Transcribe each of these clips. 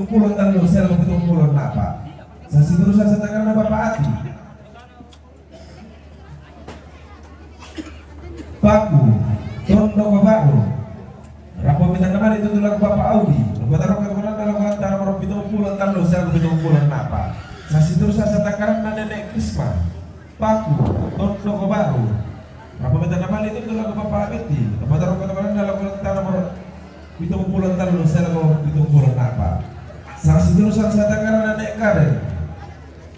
puluh telu serbu 70 napa. Sasi terus saya tangan Bapak Ati. Paku, tondo babaru. Rapo minta nama itu tulang Bapak Audi. Lupa taruh ketemuan dalam antara nomor 70 telu serbu 70 napa. Sasi terus saya tangan Nenek Krisma. Paku, tondo babaru. Rapo minta nama itu tulang Bapak Abeti. Lupa taruh ketemuan dalam antara nomor 70 telu serbu 70 napa. Sasi terus saya tangan Nenek Karen.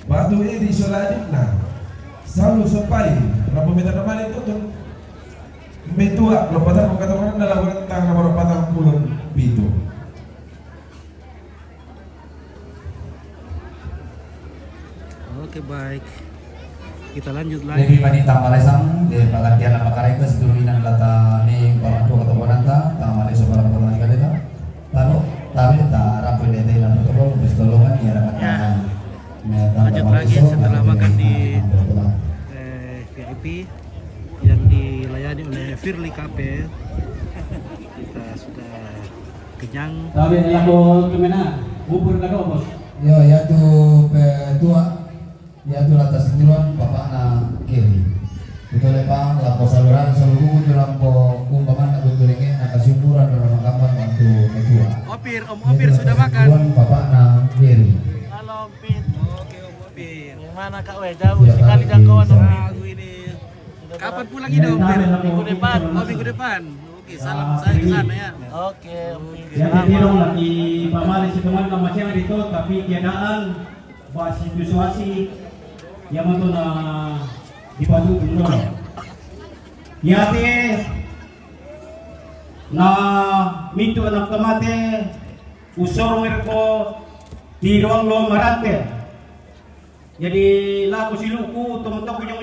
Batu ini soladina selalu sopai rapo minta nama itu tuh metua lopatan mengatakan dalam rentang nomor 40 itu. Oke, baik, kita lanjut lagi. Lebih wanita Malesang di pengertian nama kareka seduluinan lata ni orang tua atau wanita tama leso barang barang kalita lalu tapi tak rapi dete lan protokol bestolongan ya rapat. Lanjut lagi setelah makan di VIP yang dilayani oleh Firly Cafe. Kita sudah kenyang. Tapi lalu gimana? Bubur kado bos? Yo ya tu tua ya tu atas tujuan bapak na kiri. Itu lepang lapo saluran seluruh lampo kumbangan aku tulengi na kasyukuran dalam kamar waktu tua. Om Opir sudah makan. Tujuan bapak na kiri. Halo Pin. Oke, Om Opir. Gimana Kak Wei? Jauh sekali jangkauan Om Pin. Aku ini. Kapan pulang ini Om Opir? Minggu depan. Oh, minggu depan. Oke, salam saya ke sana ya. Oke, Om Pin. Ya dirong lagi pamali si teman nama siang dito tapi tiadaan bahas situasi yang itu na dipadu dulu. Ya te na mintu anak kamate usor merko di ruang lo marante. Jadi laku siluku teman-teman punya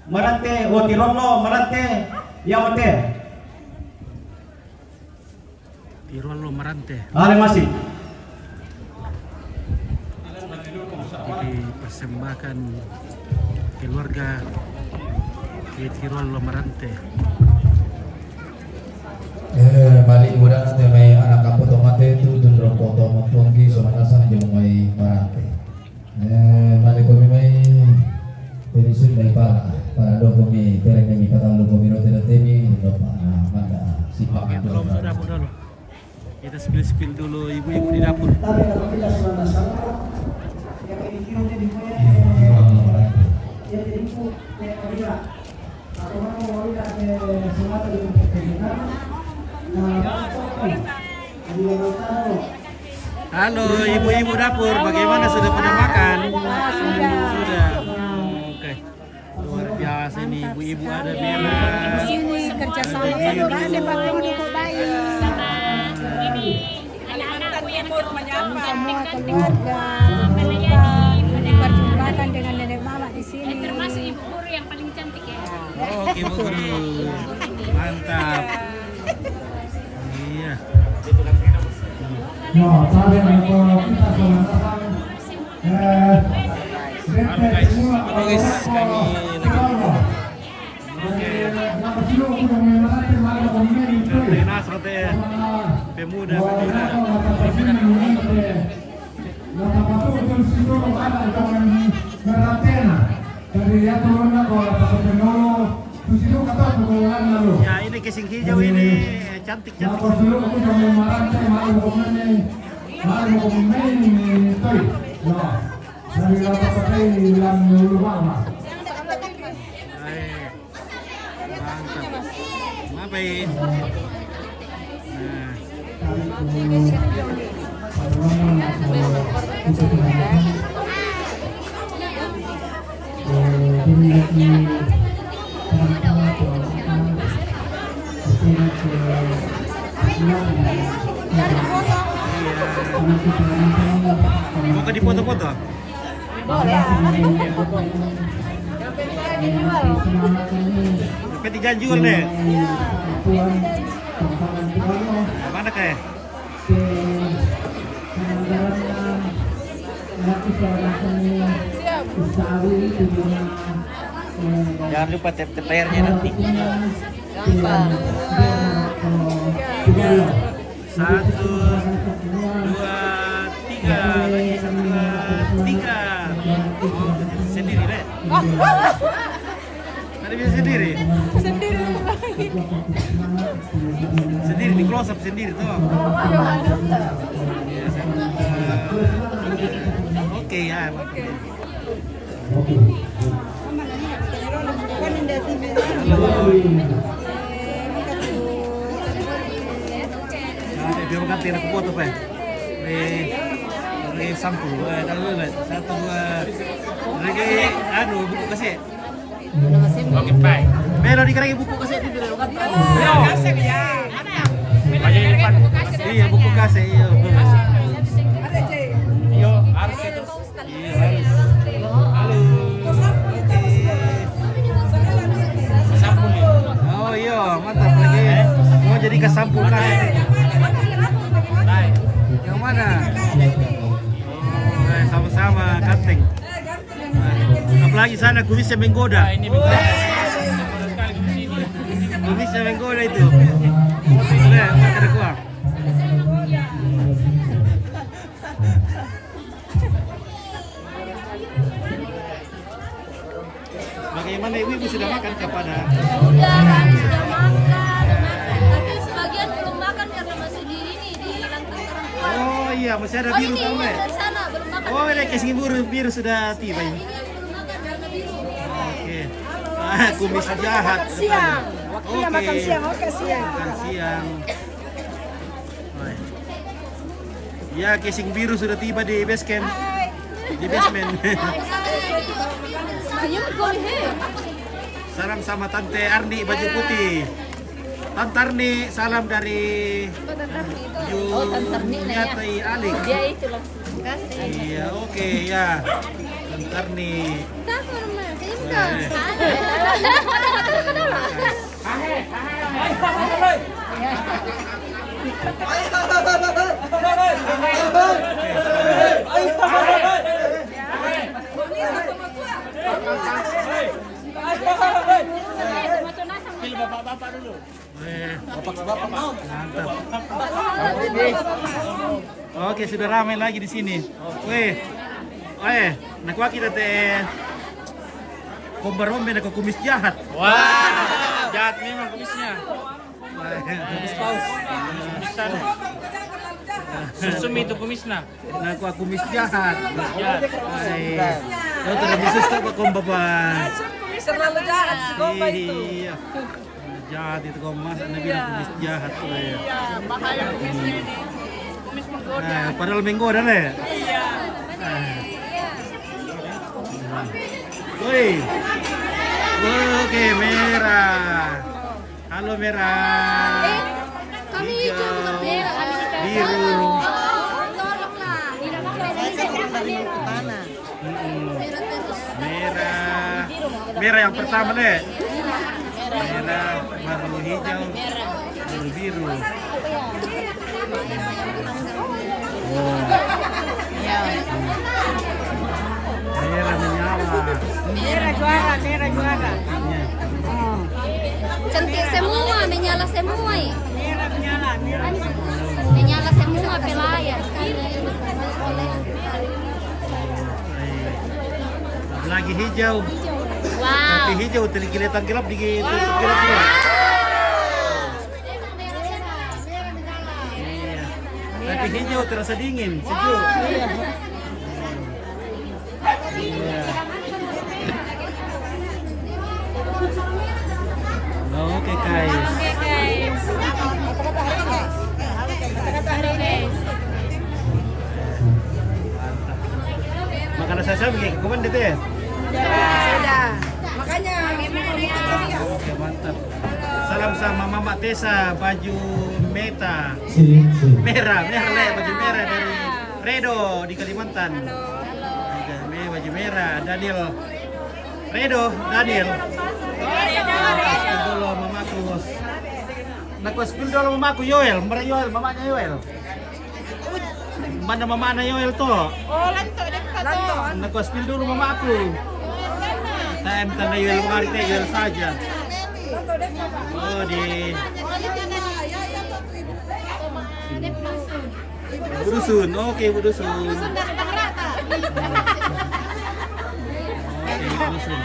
marante o di ruang lo marante ya mate. Irwan lo marante. Ale masih. Dipersembahkan keluarga ke Tirol lo marante. Balik udah nanti may anak kapo tomate itu dundro foto mongki so manasa jeng may marante. Balik ko may perisun may para do kami pereng may patang do kami rote temi do pa manda sipak itu. Belum sudah dulu. Kita spill dulu ibu-ibu di dapur. Tapi kalau kita sudah salah, yang ini kira di ya jadi itu kayak kerja atau mau tidak ke semata di perkebunan. Halo ibu-ibu dapur, bagaimana sudah pada makan? Sudah. Oke. Luar biasa ini ibu-ibu ada Bella. Di sini kerja sama edukasi pakai kok baik. Ini anak-anakku yang baru menyapa Semua keluarga diperjumpakan dengan nenek mama di sini. termasuk ibu guru yang paling cantik ya. Oke Bu Guru. Mantap. Iya. No, sabe kalau kita sudah datang Guys, kami Renas rote pemuda. Ya ini casing hijau ini cantik. Ngapain? Mau ke dipoto-foto? Sampai diganjur deh. Mana kayak? Jangan lupa TPR-nya nanti. Gampang. 1, 2, Tadi bisa sendiri. Sendiri di close up sendiri tuh. Oke ya. Dia mau ganti aku foto pak. Sampul. Satu dua. Buku kasih. Oke, baik. Melo dikeragi buku kasih itu dari kan. Iya buku kasih iya. Yo, harus itu. Halo. Sampul ya. Oh iya mantap lagi. Mau jadi kesampul kasih. Baik. Yang mana? Sama-sama ganteng. Apalagi sana kumisnya menggoda. Ini betul. Kumisnya menggoda itu. Lihat, ada kuah. Bagaimana ibu sudah makan kepada? Sudah makan. Tapi sebagian belum makan karena masih di ini di lantai perempuan. Oh iya, masih ada biru tahu nggak? Dari sana belum makan. Oh, ada casing biru sudah tiba ini. Ini belum makan karena biru. Oke. Kumis jahat. Siang. Waktunya makan siang. Oke, siang. Makan siang. Ya, casing biru sudah tiba di base camp. Di basement. Salam sama Tante Arni baju putih. Tante Arni, salam dari Yunyati Alik. Dia itu langsung kasih. Iya, oke ya. Tante Arni. Pilih bapak-bapak dulu. Bapak-bapak mantap. Oke, sudah ramai lagi di sini. Weh, nakwa kita teh kombar ombe nak kumis jahat. Wah, jahat memang kumisnya. Kumis paus. Kumisan. Susum itu kumisnya. Nakwa kumis jahat. Jahat. Kau tidak bisa stop kombar pak. Terlalu jahat si Gomba itu. Iya. Jahat itu kau mas, anda bilang kumis jahat tuh ya. Bahaya kumisnya ini. Kumis menggoda. Nah, padahal menggoda le. Iya. Woi. Oke, merah. Halo merah. Kami itu bukan merah, kami Biru. tolonglah. Tidak mau merah terus. Merah. Merah yang pertama deh. Merah, baru hijau, baru biru. Oh. Merah menyala. Merah juara, merah juara. Iya. Cantik semua, menyala semua. Merah menyala, merah. Menyala semua pelayan. Lagi hijau. Wow. Tapi hijau kelihatan gelap di gelap dia. Iya. Tapi hijau terasa dingin, sejuk. Iya. Oke guys. Oke guys. Kata-kata hari ini. Makanan saya begini, kemana itu ya? Sudah. Makanya Oke mantap. Salam sama Mama Tessa, baju meta. Merah le, baju merah dari Redo di Kalimantan. Baju merah, Daniel. Redo, Daniel. Spil dulu mamaku. Nak spil dulu mamaku Yoel, merah Yoel, mamanya Yoel. Mana mamanya Yoel tuh? oh lanto dekat to. Nak spil dulu mamaku. Time tanda Yoel kemarin teh Yoel saja. Oh di Budusun, oke Budusun. Oke. Dusun.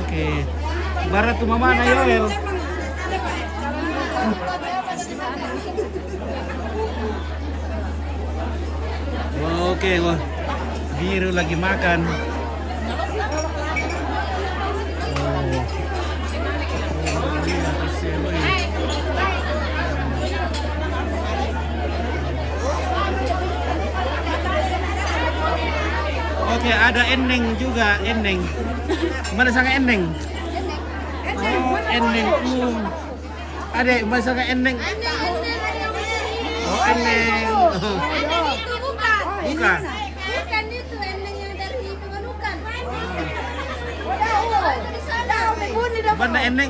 Oke. Barat tuh mama na Yoel. Oke, wah. Biru lagi makan. Oke, ada Eneng juga, Eneng. Mana sangat Eneng? Oh, Eneng. Ada mana sangat Eneng? Oh, Eneng. Itu bukan. Bukan. Bukan itu ending yang dari Pemanukan. Mana Eneng?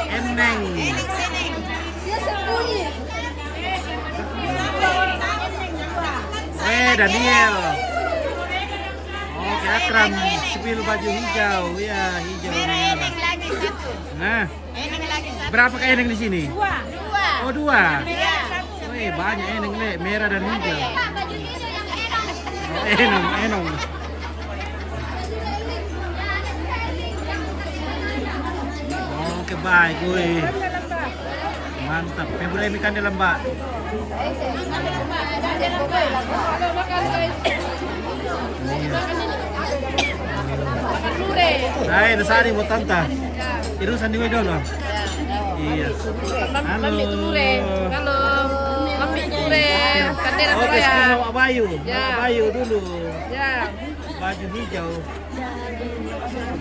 Eneng. Dia sembunyi. Daniel. Oke, Akram. Sepil baju hijau. Ya, hijau. Eneng lagi satu. Nah, Eneng lagi satu. berapa ke Eneng di sini? Dua. Oh, 2. Iya. Wih, banyak Eneng, Le. Merah dan hijau. Pak, baju hijau yang enak. Oh, Enong. Oke, baik, wih. Mantap. Februari ikan dalam, Mbak. Hai, nasari buat tanta. Irusan di dulu. Iya. Halo. Halo. Lambi ture. Kandera Oke, ya. sekarang Bayu. Ya. Bayu dulu. Ya. Baju hijau.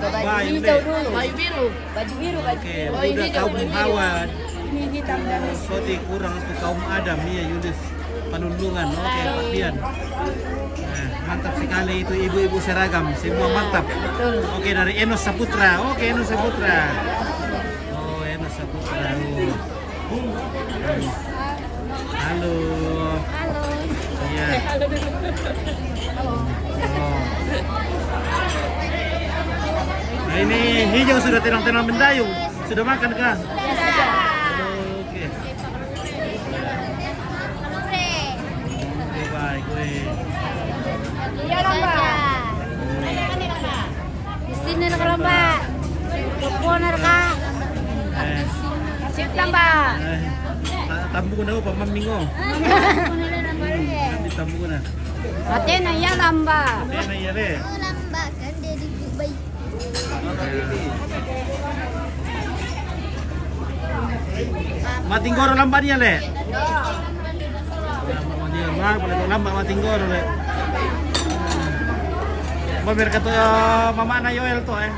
Baju Bayu, hijau Le. dulu. Baju biru. Oke, udah kaum Hawa. Ini hitam dan Soti kurang untuk kaum Adam, iya Yudis. Penundungan. Oke, Pak Dian. Nah, mantap sekali itu ibu-ibu seragam, semua mantap. Oke, dari Enos Saputra. Oke, Enos Saputra. Oh, Enos Saputra. Halo. Halo. Iya. Oh. Nah, ini hijau sudah tenang-tenang mendayung. Sudah makan kah? Oke. Oke, baik, weh. Iya, lomba. Di sini nak lomba. Koponer kak. Sip lomba. Tambung na pa mamingo. Nanti tambung na. Ate na ya lomba. Kaya na yare. Lomba kan dari Dubai. Matinggoro lambat niya, Le. Lambat matinggoro, Le. Mamir ka to mama na Yoel to eh.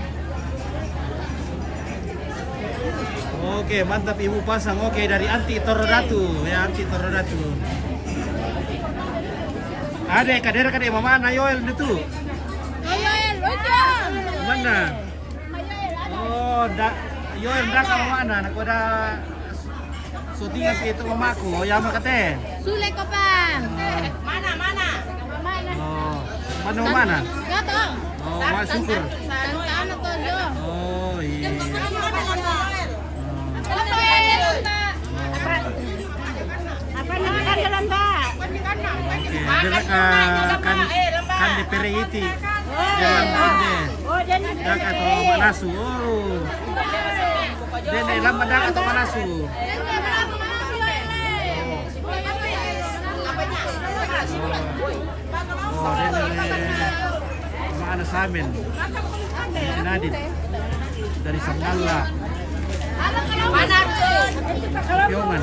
Oke, mantap ibu pasang. Oke, dari Anti Torodatu ya, Anti Torodatu. Ada kadera kadera mama na Yoel itu. Ayoel, lucu. Mana? Oh, Yoel dah ke mana? Nak ada syuting itu mamaku. Oh, ya makate. Sule kopang. Mana? Oh, mana? Gak tahu. Oh, wah syukur. Tantan atau jo? Oh, iya. Apa namanya lomba? Oke, dia kan di Periti. Jalan Bunde. Oh, jadi Dak atau Manasu. Oh. Dene lambat dak atau Manasu. Oh, dene mana Samin. Nadit. Dari Sangala. mana? Piongan.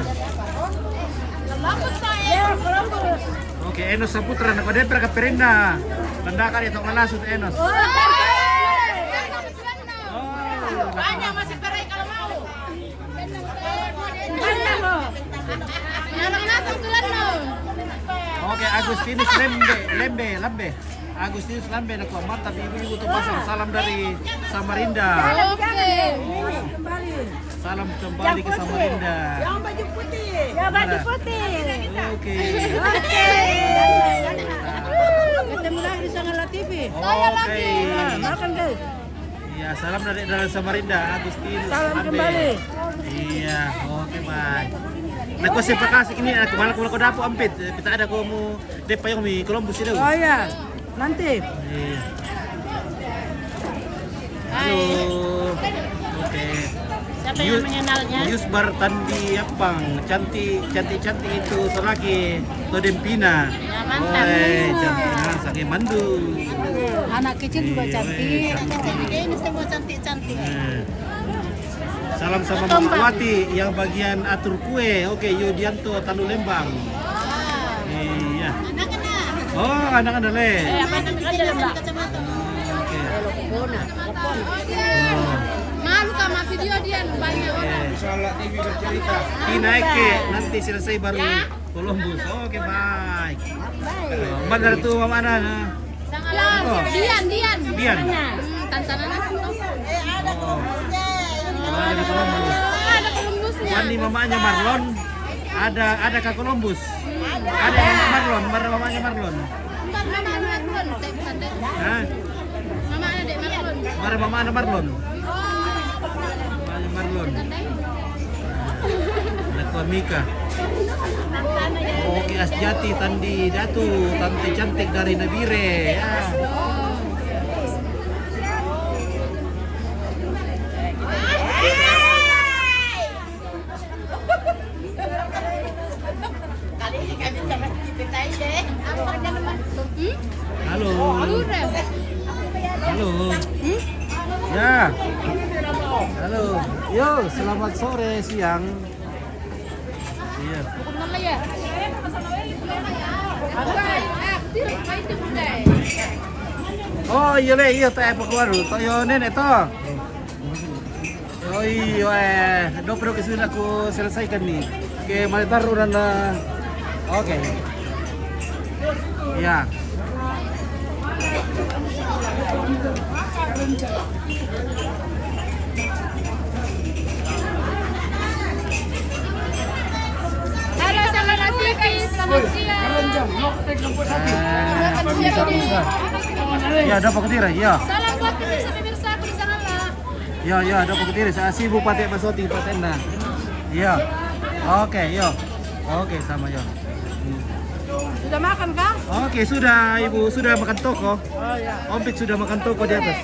Oke, Enos Saputra nak ada perka perinda. Landakan itu Manasu Enos. Oh. Banyak masih perai kalau mau. Oke, Agustinus Lambe. Agustinus Lambe nak mantap ibu-ibu tuh pasang salam dari Samarinda. Oke. Salam kembali ke Samarinda. Yang baju putih. Ya baju putih. Oke. Oke. Ketemu lagi di Sangala TV. Oke. Makan guys. Iya, salam dari Samarinda, Agustinus Salam Lambe. kembali. Iya, oke, bye. Nako sa pakasik ini aku malah ko dapo ampit. Kita ada ko mo depa yung mi Columbus itu. Oh ya, nanti. Iya. Halo. Oke. Siapa yang mengenalnya? Yusbar Tandi Apang, cantik itu selagi Todempina. Ya, mantap. Cantik sakit mandu. Anak kecil juga cantik. Ini semua cantik-cantik. Salam sama Mama Wati yang bagian atur kue. Oke, Yudianto Talu Lembang. Iya. Anak-anak. Oh, anak-anak le. Oke. Malu sama video dia banyak orang. Salah TV bercerita. Tina Eke nanti selesai baru Columbus. Oke, baik. Benar tuh Mama Ana. Dian. Dian. Tantangan Oh. Ada Columbus. ada Columbusnya. Wani mamanya Marlon. Ada Kak Columbus. Ada Mama Marlon, mamanya Marlon. Mama Marlon, Hah? Mama ada Dek Marlon. Mama ana Marlon. Mamanya Marlon. Ada Tuan Mika. Oke, Asjati Tandi Datu, tante cantik dari Nabire. Ya. Halo. Halo. Ya. Halo. Yo, selamat sore siang. Iya. Oh iya le, iya teh apa keluar dulu. Toyo nenek toh. Oh iya, dobro que sudah aku selesaikan nih. Oke, mari taruh dan oke. Ya. Halo sama Latifi, selamat siang. Ya, ada apa ketira? Ya. Salam buat pemirsa aku di sana lah. Ya, ada apa ketira? Saya sibuk pakai basoti patenda. Ya. Oke, yo. Oke, sama yo. Sudah makan kah? Oke, sudah Ibu, sudah makan toko. Ompit sudah makan toko di atas.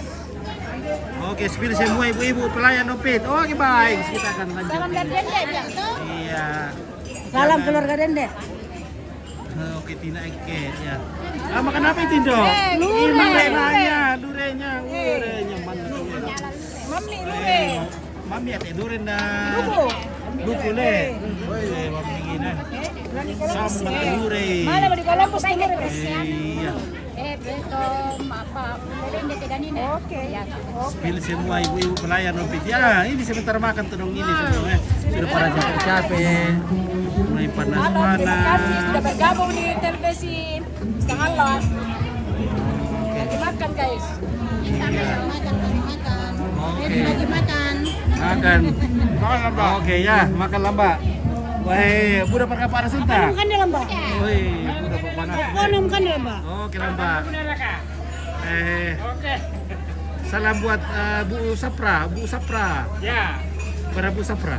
Oke, spill semua ibu-ibu pelayan Ompit. Oke, baik. Kita akan lanjut. Salam dari Dende bilang tuh. Iya. Salam Jangan- keluarga Dende. Oke, Tina Eke ya. Makan apa itu, Indo? Lure. Durenya mantap. Mami, Mami ate duren na. Duku. Duku le. Woi, mami gina. Sama dure. Mana mau di Columbus dulu? Iya. Betul, apa? Dende tidak ini. Oke. Spill semua ibu-ibu pelayan Ompit. Ya, ini sebentar makan tudung ini sebenarnya. Sudah pada capek-capek. Mulai panas-panas. Sudah bergabung di televisi setengah lot. Lagi makan guys. Oke. Makan. Makan. Oke ya, makan lamba. Wah, budak perkara panas entah. Makan di lembah. Woi, budak panas. Oh, makan di lembah. Oke lamba. Salam buat Bu Sapra. Ya. Para Bu Sapra.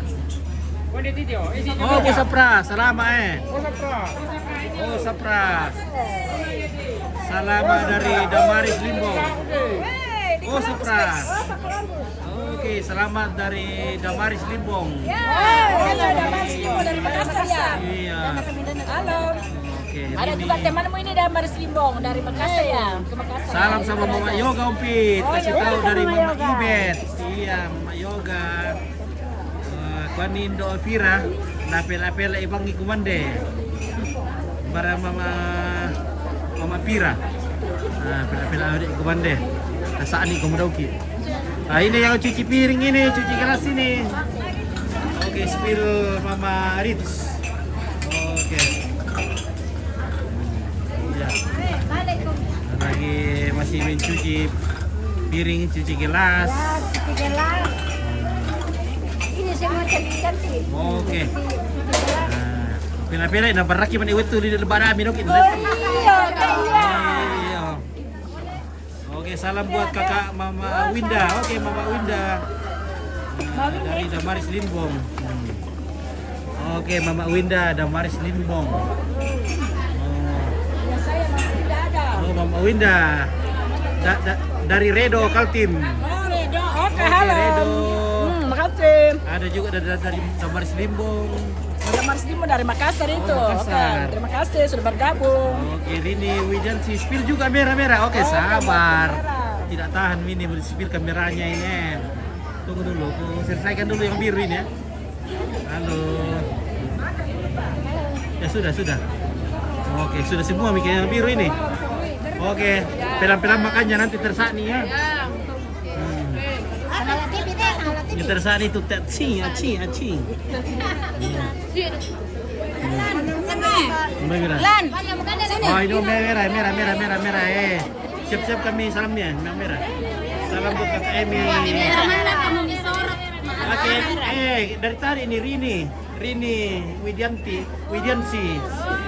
Oh, di video. Oh, Bu Sapra, salama Oh, Sapra. Salama dari Damaris Limbong. Oh, Sapra. Oke, selamat dari Damaris Limbong. Halo, Damaris Limbong dari Makassar ya. Iya. Halo. Oke, Ada ini. juga temanmu ini Damaris Limbong dari Makassar ya. Ke Makassar. Salam sama Mama Yoga Ompit. Kasih Oh, tahu Yoga, dari Mama Mama Yoga. Ibet. Iya, Mama Yoga. Kuanindo Elvira, napel-apel ibang ikumande. Para Mama Pira. Apel-apel adik ikumande. Kasaan ni kumudauki. Ini yang cuci piring ini, cuci gelas ini. Oke, spill Mama Ritz. Oke. Ya. Lagi masih mencuci piring, cuci gelas. Gelas. Ini semua cantik-cantik. Oke. Pila-pila na baraki man iwet tuloy na barami no kin. Iya. Iya. Oke, salam buat kakak Mama Winda. Oke, Mama Winda. Dari Damaris Limbong. Oke, Mama Winda dan Maris Limbong. Ya saya tidak ada. Oh, Mama Winda. Dari Redo Kaltim. Oh, Redo. Oke, Oke, halo. Redo. Makasih. Ada juga dari Maris Limbong. Ada Mars Dimo dari Makassar itu. Oh, Makassar. Oke, terima kasih sudah bergabung. Oke, Rini Wijansi spill juga merah-merah. Oke, Oh, sabar. merah. Tidak tahan ini spill kameranya ini. Tunggu dulu, aku selesaikan dulu yang biru ini ya. Halo. Ya sudah. Oke, sudah semua mikir yang biru ini. Oke, pelan-pelan makannya nanti tersani ya. Ini tersani tuh acing. Merah. Lan, Oh, ini merah. Siap-siap kami salamnya, merah. Salam buat Kak Emi. kamu disorot. Oke, dari tadi ini Rini Widiansi.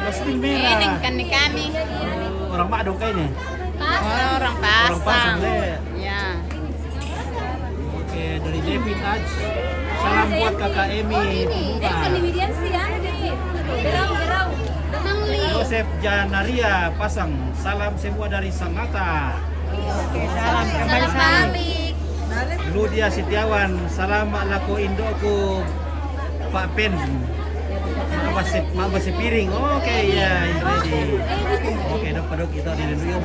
Muslim merah. Kan kami. Orang Mak dong kayaknya. Orang Orang pasang Le. Ya. Oke, dari Devin Aj. Salam buat Kakak Emi. Widian sih Andi. Gerau. Mangli. Joseph Janaria pasang. Salam semua dari Sangatta. Salam balik. Ludia Setiawan. Salam laku Indoku. Pak Pen. Masih piring. Oke, ya, ini ready. Oke, dok kita di dulu Om.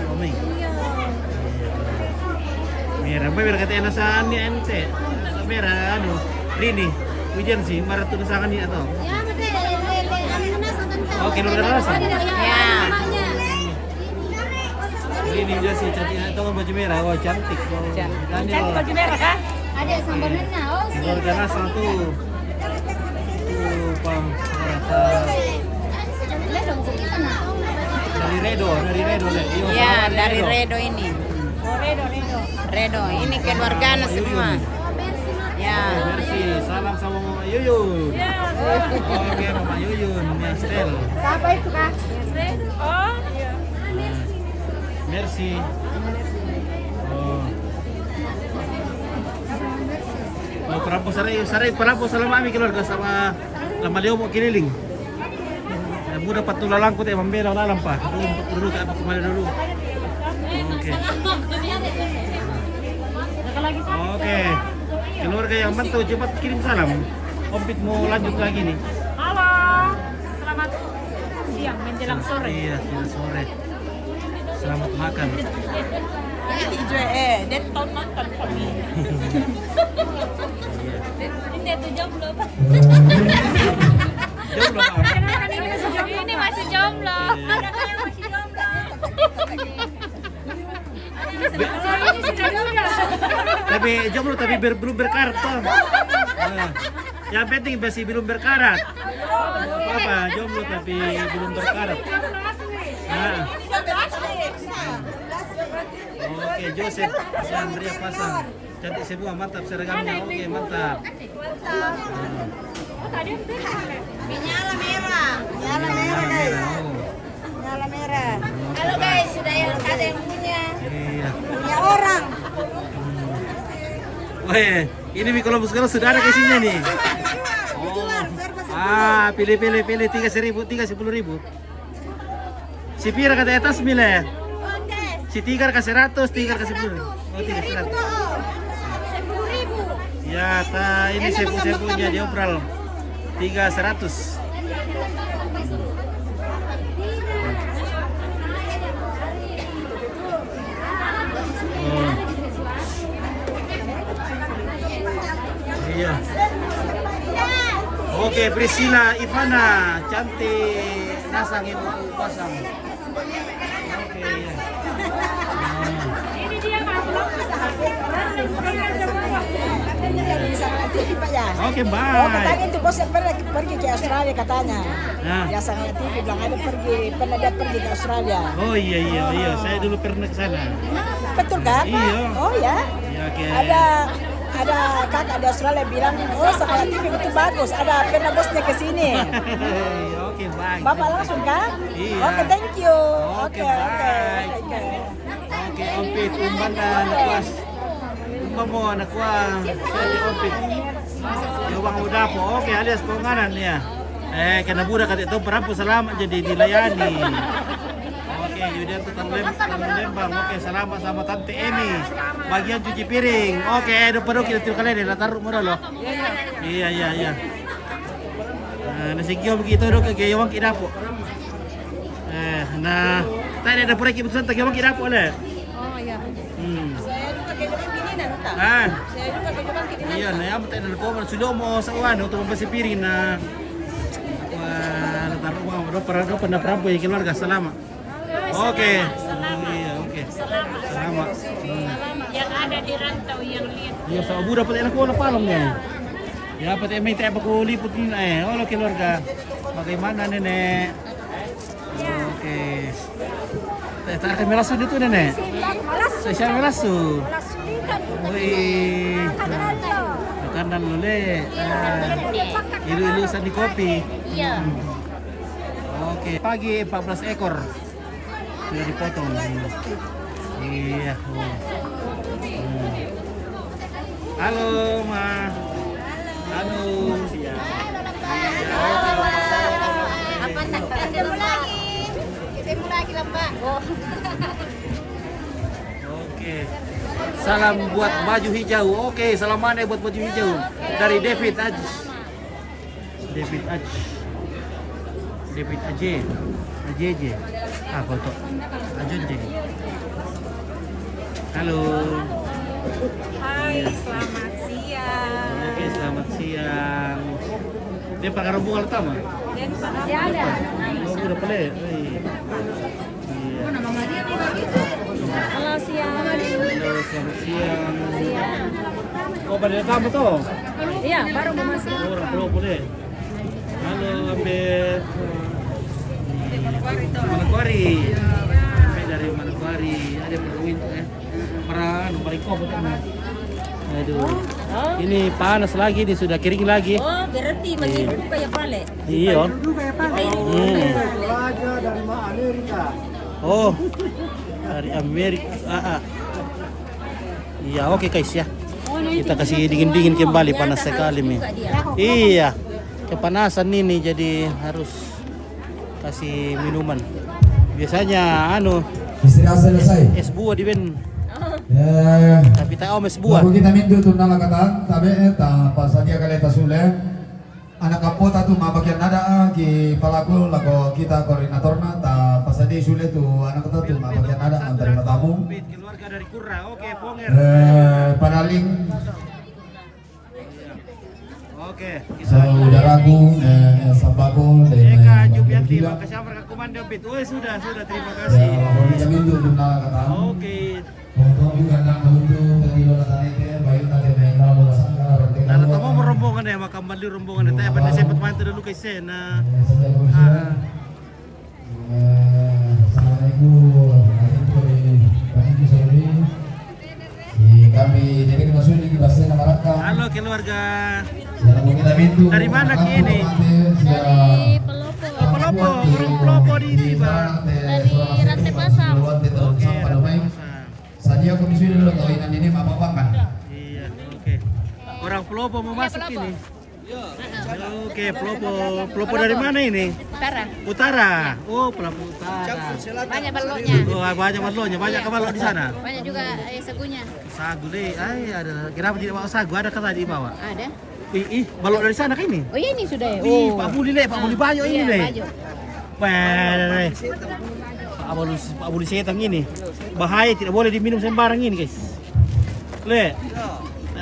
Merah kata enasaan ni ente. Merah anu. Rini, Wijan sih marah tulisan ni atau? Ya, betul. Oke, lu udah rasa? Ya. Rini dia sih cantik atau baju merah. Wah, cantik. Cantik baju merah kah? Ada sambalnya. Oh, sih. Keluarga satu. Pang rata. Dari Redo Le. Ya, dari Redo ini. Oh, Redo. Redo, ini keluarganya semua. Ya. Mercy, salam sama Mama Yuyun. Oke, Mama Yuyun, Stel. Siapa itu kah? Oh, iya. Mercy. Oh, perampok salam kami keluarga sama lama dia mau keliling. Mudah patula langkut membela dalam pak. Dulu tak apa kemana dulu. Oke. Keluarga yang bantu cepat kirim salam. Ompit mau lanjut lagi nih. Halo. Selamat siang menjelang sore. Iya, sudah sore. Selamat makan. Dia tahun nonton kami. Ini tuh jomblo, Pak. Jomblo Pak. Ini masih jomblo. Tapi jomblo tapi belum berkarat toh. Nah, yang penting masih belum berkarat. Apa jomblo tapi belum berkarat. Nah. Oke, Joseph Andrea pasang. Cantik semua, mantap seragamnya. Oke, mantap. Nyala merah. Nyala merah, guys. Nyala merah. Halo guys, sudah ada yang punya. Iya. Punya orang. Weh, ini Mikolobus kalau sudah ada isinya nih. Oh. Pilih 30.000, 10.000. Si Pira kata atas milih. Si Tigar kasih 100, Tigar kasih 10. Oh, tidak 100. 10.000. Ya, ini sepu-sepunya diopral. 300. Oh. Iya. Oke, Priscilla Ivana, cantik, nasang ibu pasang. Oke, ya. Ini dia Oke, Oh, bye. katanya itu bosnya pergi ke Australia katanya. Nah. Ya sangat TV bilang ada pernah dia pergi ke Australia. Oh iya, saya dulu pernah ke sana. Betul kan? Iya. Oh ya. Iya, oke. Ada kakak di Australia bilang, oh sangat TV betul bagus. Ada pernah bosnya ke sini. Oke, bye. Bapak langsung kan? Iya. Oke, thank you. Oke, bye. Oke, Ompit, umbanda, anak kuas. Umbamo, anak kuas. Saya Ompit. Yung udah po. Oke, alias penganan ya. Karena budak kan itu perampok selamat jadi dilayani. Oke, Yudian tukang Lembang. Oke, selamat sama Tante Emi. Bagian cuci piring. Oke, depan kita tiru kalian ya, taruh murah loh. Iya. Nasi giom begitu dok, kayak yang kita dapur. Nah, tadi ada proyek besar, tak yang kita dapur le. Oh iya. Saya juga kayak gini dan tak. Ah, Saya juga kayak gini. iya, nah, yang penting ada sudah mau sawan untuk membersih piring nah. Wah, taruh uang, do pernah perampok ya keluarga selamat. Oke. Iya, oke. Selamat. Yang ada di rantau yang lihat. Iya, sama bu dapat enak bola palongnya. Ya, dapat minta aku liput ini lo keluarga. Bagaimana nenek? Oke. Tak akan melasu itu nenek. Saya melasu. Wih. Makanan lule. Ilu-ilusan di kopi. Iya. Oke. Pagi 14 ekor. Sudah dipotong. Iya. Halo, Ma. Halo. Apa nak ketemu lagi? Ketemu lagi lah Mbak. Oke. Salam buat baju hijau. Oke, salam mana buat baju hijau? Dari David Aj. Aje. Apa tuh? Ajonje. Halo. Hai, selamat siang. Oke, selamat siang. Dia pakai rombongan utama? Dan masih ada. Oh, udah pelit. Halo siang. Halo, selamat siang. Oh, pada kamu tuh? Iya, baru mau masuk. Orang Pulau boleh. Halo, Abed. Manokwari. Sampai dari Manokwari. Ada perwin Marikop betul. Aduh. Ini panas lagi, ini sudah kering lagi. Oh, berarti menghidup kayak pale. Iya. Raja dari Amerika. Oh, dari Amerika. Iya, oke guys ya. Kita kasih dingin-dingin kembali, panas sekali nih. Iya, kepanasan ini jadi harus kasih minuman. Biasanya Istirahat selesai. es buah di ben. Tapi tak es buah. Lalu kita minta tu nala kata, tapi pas dia kali tasule, anak kapota tu mabagian nada ki palaku lagu kita koordinatorna, pas dia sule tu anak kata tu mabagian nada antara tamu. Keluarga dari Kurra, oke, Ponger. Panaling Oke, saudaraku, sahabatku Eka dan Jubianti, makasih mereka komando Bit. Oh, sudah, terima ya, kasih. lalu kita minta tu nala kata. Oke. Foto juga nak untuk terlibat tanite, baik tadi mereka bola sangka, Nah, tamu merombongan ya, maka kembali rombongan itu. Apa saya sempat main dulu ke sana. Assalamualaikum. Kami jadi kita sudah di bahasa Namaraka. Halo keluarga. Dari mana ki ini? Dari Pelopo. Pelopo, burung Pelopo di sini, Pak. Dari Rantai Pasang. Oke, Sadia kami sudah dulu kawinan ini apa kan? iya, oke. Orang Pelopo mau masuk ini. Oke, Pelopo dari mana ini? Utara. Oh, Pelopo Utara. Banyak baloknya. Oh, banyak baloknya, banyak balok di sana. Banyak juga segunya. Sagu deh, ada. Kenapa tidak bawa sagu? Ada kata di bawah. Ada. Balok dari sana kan ini? Oh iya ini sudah ya. Pak Buli Bayo ini deh. Baju. Wah, Pak Buli Setang ini. Bahaya, tidak boleh diminum sembarang ini, guys. Le.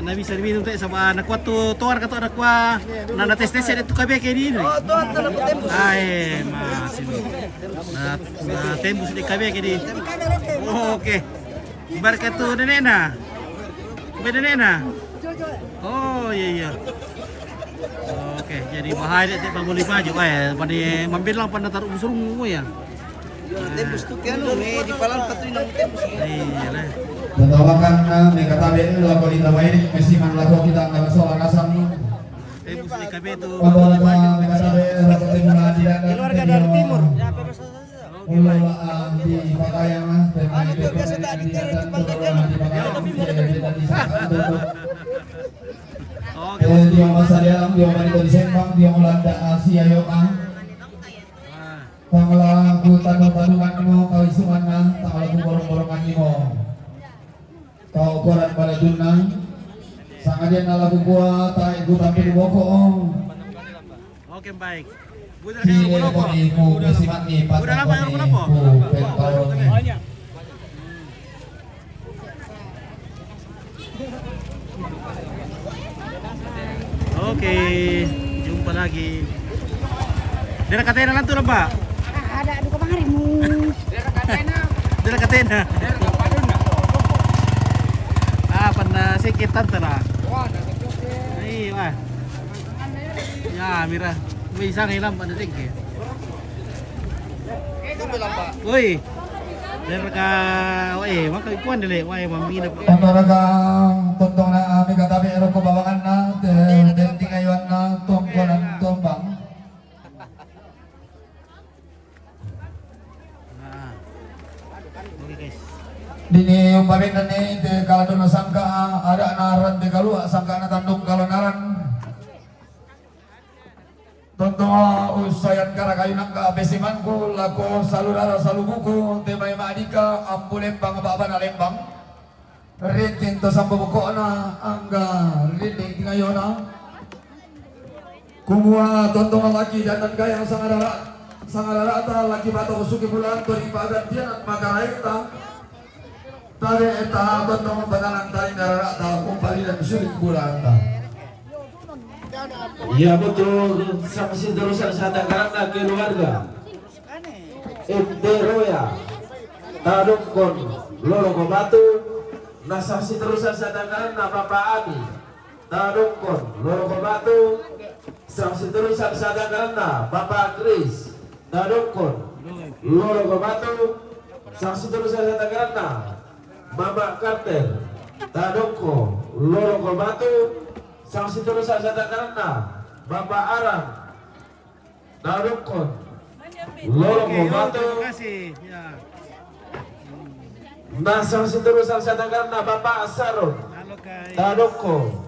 Nah, bisa diminum teh sama anak kuat tuh, tuar kata anak kuat. Nana tes itu kabeh kayak ini. Oh, tuar tembus. Ai, masih. Nah, tembus di kabeh kayak ini. Oh, oke. Ibarat tuh nenekna. Beda nenekna. Oh, iya. Oke, jadi bahaya dia tak boleh maju. Pada mambil lang pada taruh usurung ya. Tembus tuh kan di palang patuin ang tembus. Iya lah. Tetawakan mereka tadi lagu di tawa ini mesti lagu kita nggak soal nasam. Tembus di KB itu. Mereka tadi lagu timur Keluarga dari timur. di pakaian mah Oke. Dia masalialang, dia manito di Sembang, dia melanda Asia Yoka. Tanglaku tanung-tanungan mo, kausungan na, tanglaku borong-borongan mo. Kau koran pada dunang, sangadyan na lagu buat, tayo ko tampil di boko. Oke, baik. Budak Si ni Rulo po. Ibu Besiman ni Pak Udah lama Tony Rulo po. Ibu Pentol. Oke, jumpa lagi. Dera katena lang to na ba? Ada aduh kemarin mu. Dera katena. Ah, pernah sekitar tara. Iya, ya, mira. Bisa ngilam pada tinggi. Woi. Dera ka, woi, maka ikuan dili, woi, mamina. Antara tontong na kami katabi ero ko bawangan na, denting ayuan na tongkonan tombang. Nah. Oke, guys. Dini yung babin na ni kalau doon sangka ada naran de kalua sangka na tandung kalau naran. Tontong usayan kara kayu nang ka besiman ko lako salurara salubuko te may maadika ampulem bang baba na lembang. Rintin to sampo buko na angga rinting ngayon na. Kumuha tontong laki dan kaya sangarara ta laki bato usuki bulan to ibadat tian at magaraita. Tari eta tontong banalan tari narara ta kumpali dan sulit bulan ta. Ya betul, saksi terusan sadar karena keluarga. Roya, Tadungkon, Loro Kobatu, nah saksi terusan sadar karena Bapak Adi, Tadungkon, Loro Kobatu, saksi terusan sadar karena Bapak Kris, Tadungkon, Loro Kobatu, saksi terusan sadar karena Mama Carter, Tadungkon, Loro Kobatu. Saksi terus saya karena Bapak Arang, Darukon, Loro Batu. Terima kasih. Ya. Nah saksi terus saya karena Bapak Sarun, Halo guys. Darukon,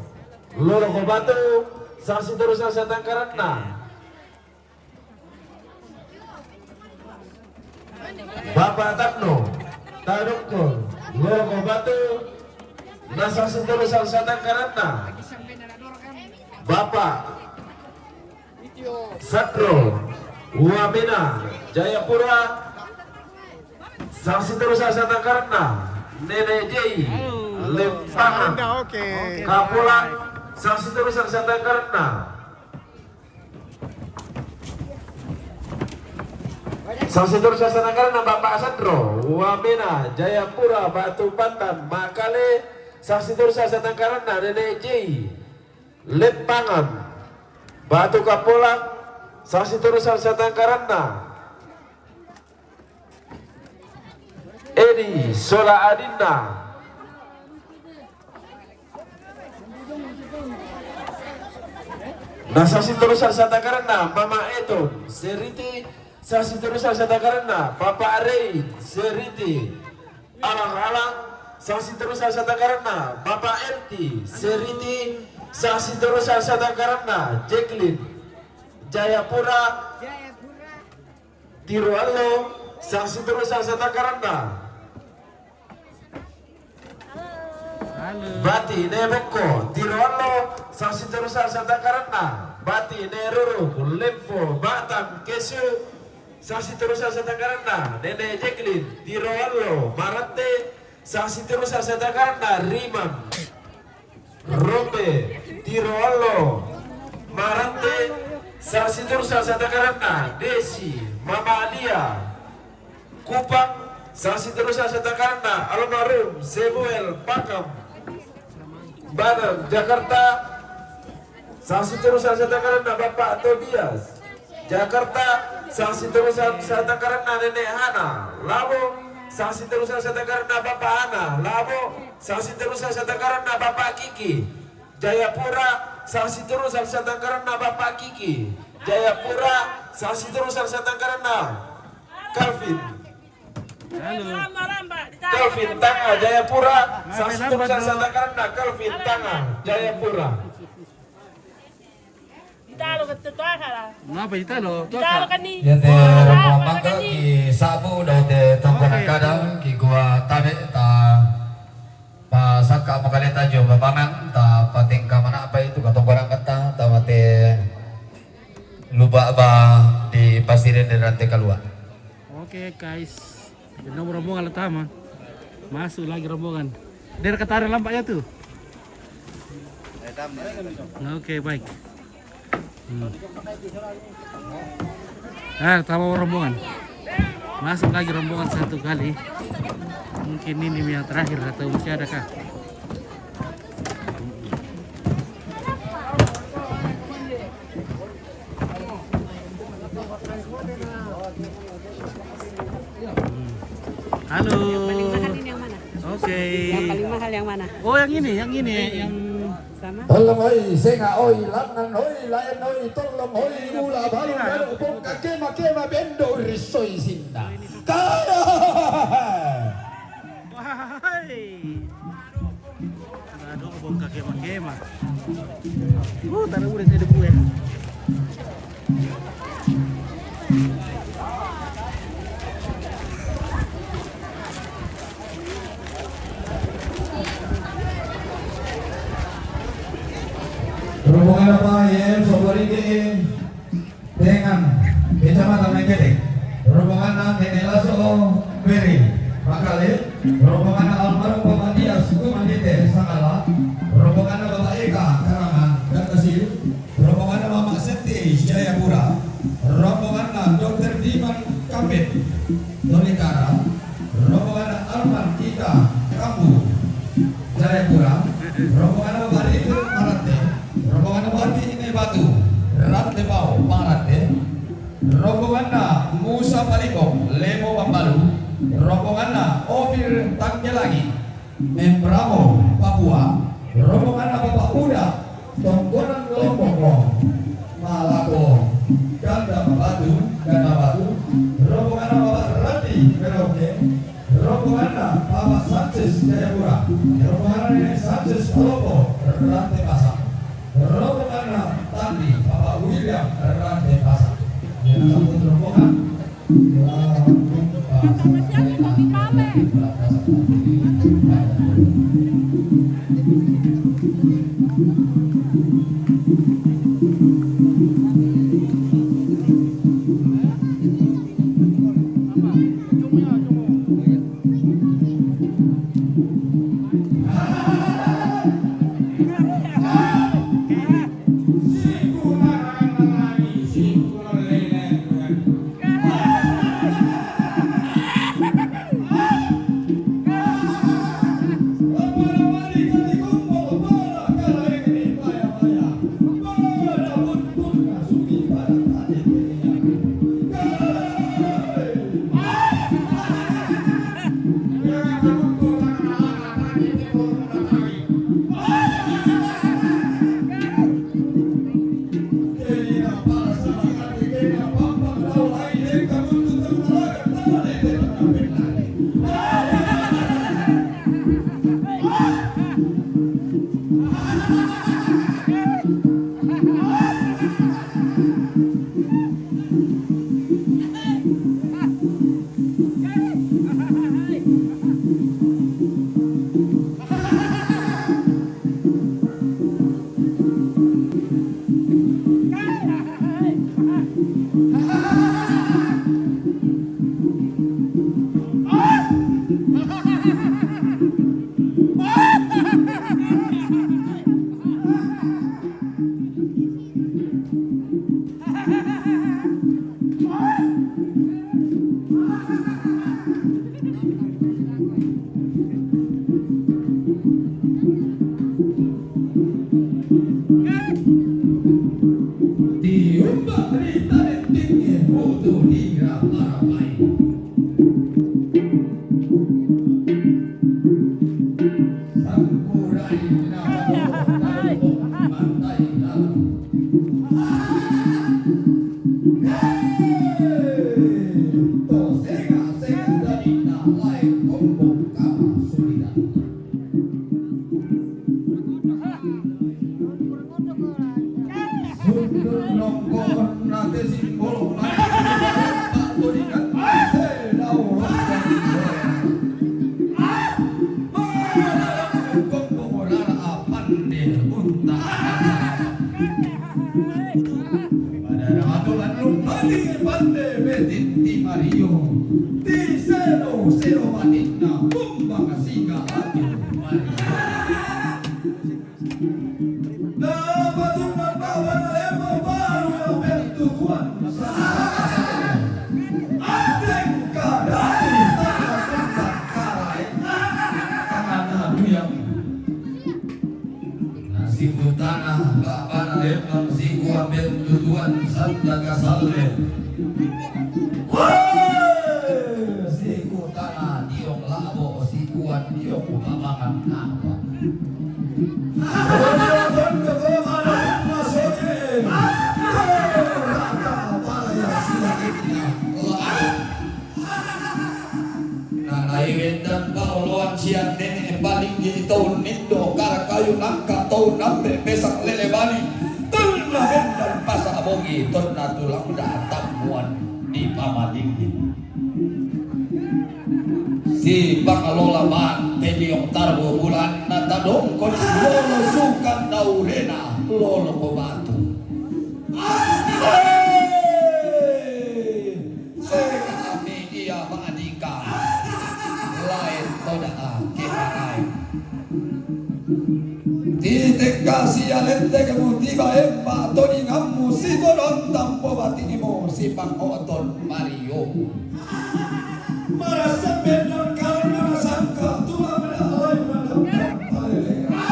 Loro Batu. Saksi terus saya karena Bapak Takno, Darukon, Loro Batu. Nah saksi terus saya karena Bapak Satro Wamena Jayapura. Saksi terus saya karena Nenek Jai Lempangan Kapulang. Saksi terus saya karena saksi terus saya karena Bapak Satro Wamena Jayapura Batu Pandan Makale. Saksi terus saya karena Nenek Jai Lempangan Batu Kapulang. Saksi terusan setan karena Edi Sola Adinda. Nah saksi terusan setan karena Mama Eton Seriti. Saksi terusan setan karena Bapak Rey Seriti Alang-alang. Saksi terusan setan karena Bapak Enti Seriti. Saksi terusan sadar karena Jacqueline Jayapura Tirualo. Saksi terusan sadar karena Bati Neboko Tirualo. Saksi terusan sadar karena Bati Neruru Lempo Batang Kesu. Saksi terusan sadar karena Nenek Jacqueline Tirualo Marante. Saksi terusan sadar karena Riman Rombe Tiroalo Marante. Saksi terusan sadar karena Desi Mama Alia Kupang. Saksi terusan sadar karena almarhum Samuel Pakam Badang Jakarta. Saksi terusan sadar karena Bapak Tobias Jakarta. Saksi terusan sadar karena Nenek Hana Labo. Saksi terusan sadar karena Bapak Hana Labo. Saksi terusan sadar karena Bapak Kiki Jayapura. Saksi terusan sadar karena Bapak Kiki Jayapura. Saksi terusan sadar karena Calvin Tanga Jayapura. Saksi terusan sadar karena Calvin Tanga Jayapura. Italo ka tuwa ka la. Apa itu lo? Italo ka ni. Ya te mangga ki sabu do te tongkonan kadang ki gua tabe ta pasaka makaleta jo babangan ta pating ka mana apa itu ka tongkonan kata ta mate luba ba di pasirin dan rantai keluar. Oke guys, nomor rombongan pertama masuk lagi rombongan. Dari ketarik lampaknya tuh. Oke baik. Tambah rombongan. Masuk lagi rombongan satu kali. Mungkin ini yang terakhir atau masih ada kah? Halo. Yang paling mahal ini yang mana? Oke. Yang paling mahal yang mana? Oh yang ini, yang Sama? Tolong oi, senga oi, langan oi, layan oi, tolong oi, gula baru baru pun kema kema bendo risoi sinda. Kaya. Wahai. Aduh, bongkar kema-kema. Tanah udah ada gue. Rombongan apa ya? Sobori ke dengan kecamatan Mengkedek. Rombongan Kenelaso Beri Makale. Rombongan almarhum Bapak Dias Kumandite Sangala. Rombongan Bapak Eka Karangan dan Kasir. Rombongan Mama Seti Jayapura. Rombongan Dr. Diman Kambet Tolikara. Rombongan Arman Kita Kambu Jayapura. Rombongan Bapak Rito Marate. Rombongan Bati ini Batu Rante Bau Marate. Rombongan Musa Palikong Lemo Pambalu. Rombongan Ovir Tanggelagi Membramo Papua. Rombongan Bapak Uda Tongkonan Lombok Malako Ganda Batu Ganda Batu. Rombongan Bapak Randi Merauke. Rombongan Bapak Sanchez Jayapura. Rombongan Sanchez Palopo Rante Pasang. Rombongan Tandi Bapak William Rante Pasang. Yang sambut rombongan nongkon nate simbol Pak Todikan sedau kok pemodal apan deh unta pada aturan lumpali pande betin di Mario di sero manikna kumbang singa atu Mario siku tanah bapak lemang siku ambil tujuan santa kasalnya siku tanah diong labo sikuan diong pemamangan apa dan pauluan siang nenek baling di tahun nindo kara kayu nangka tahun nambe pesak lele bali tulna hendan pasak bongi torna tulang datang muan di pamadingin si pangalola man teliong tarbo bulan nata dongkot lolo sukan daurena lolo kobatu kami iya madika lain toda keharai titik kasih alente kamu tiba emba toni ngamu si toron tampo batinimu si pang oton Mario merasa benar kau merasangka tua beralai mendapat palelera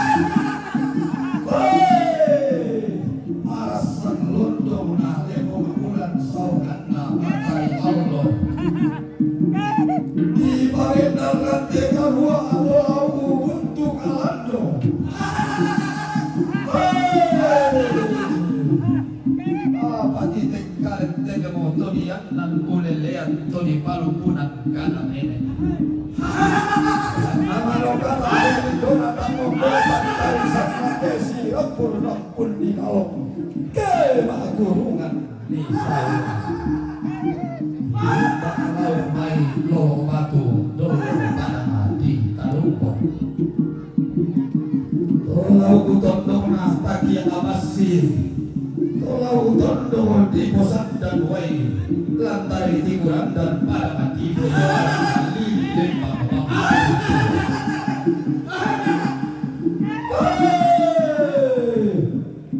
marasan lundung na lemo bulan saukan na matahari Allah di barenal rante karua abu untuk alando apa titik kalente kamu tonian nan ulelean toni palupunan kana nene amaro kana nene dona tamu dari sana kesi rampun di kalong ke magurungan di saya kalau mai lo batu dolo mana di talupon tolong utondong na takia abasi tolong utondong di posan dan wai lantai tiguran dan pada mati berjalan lilin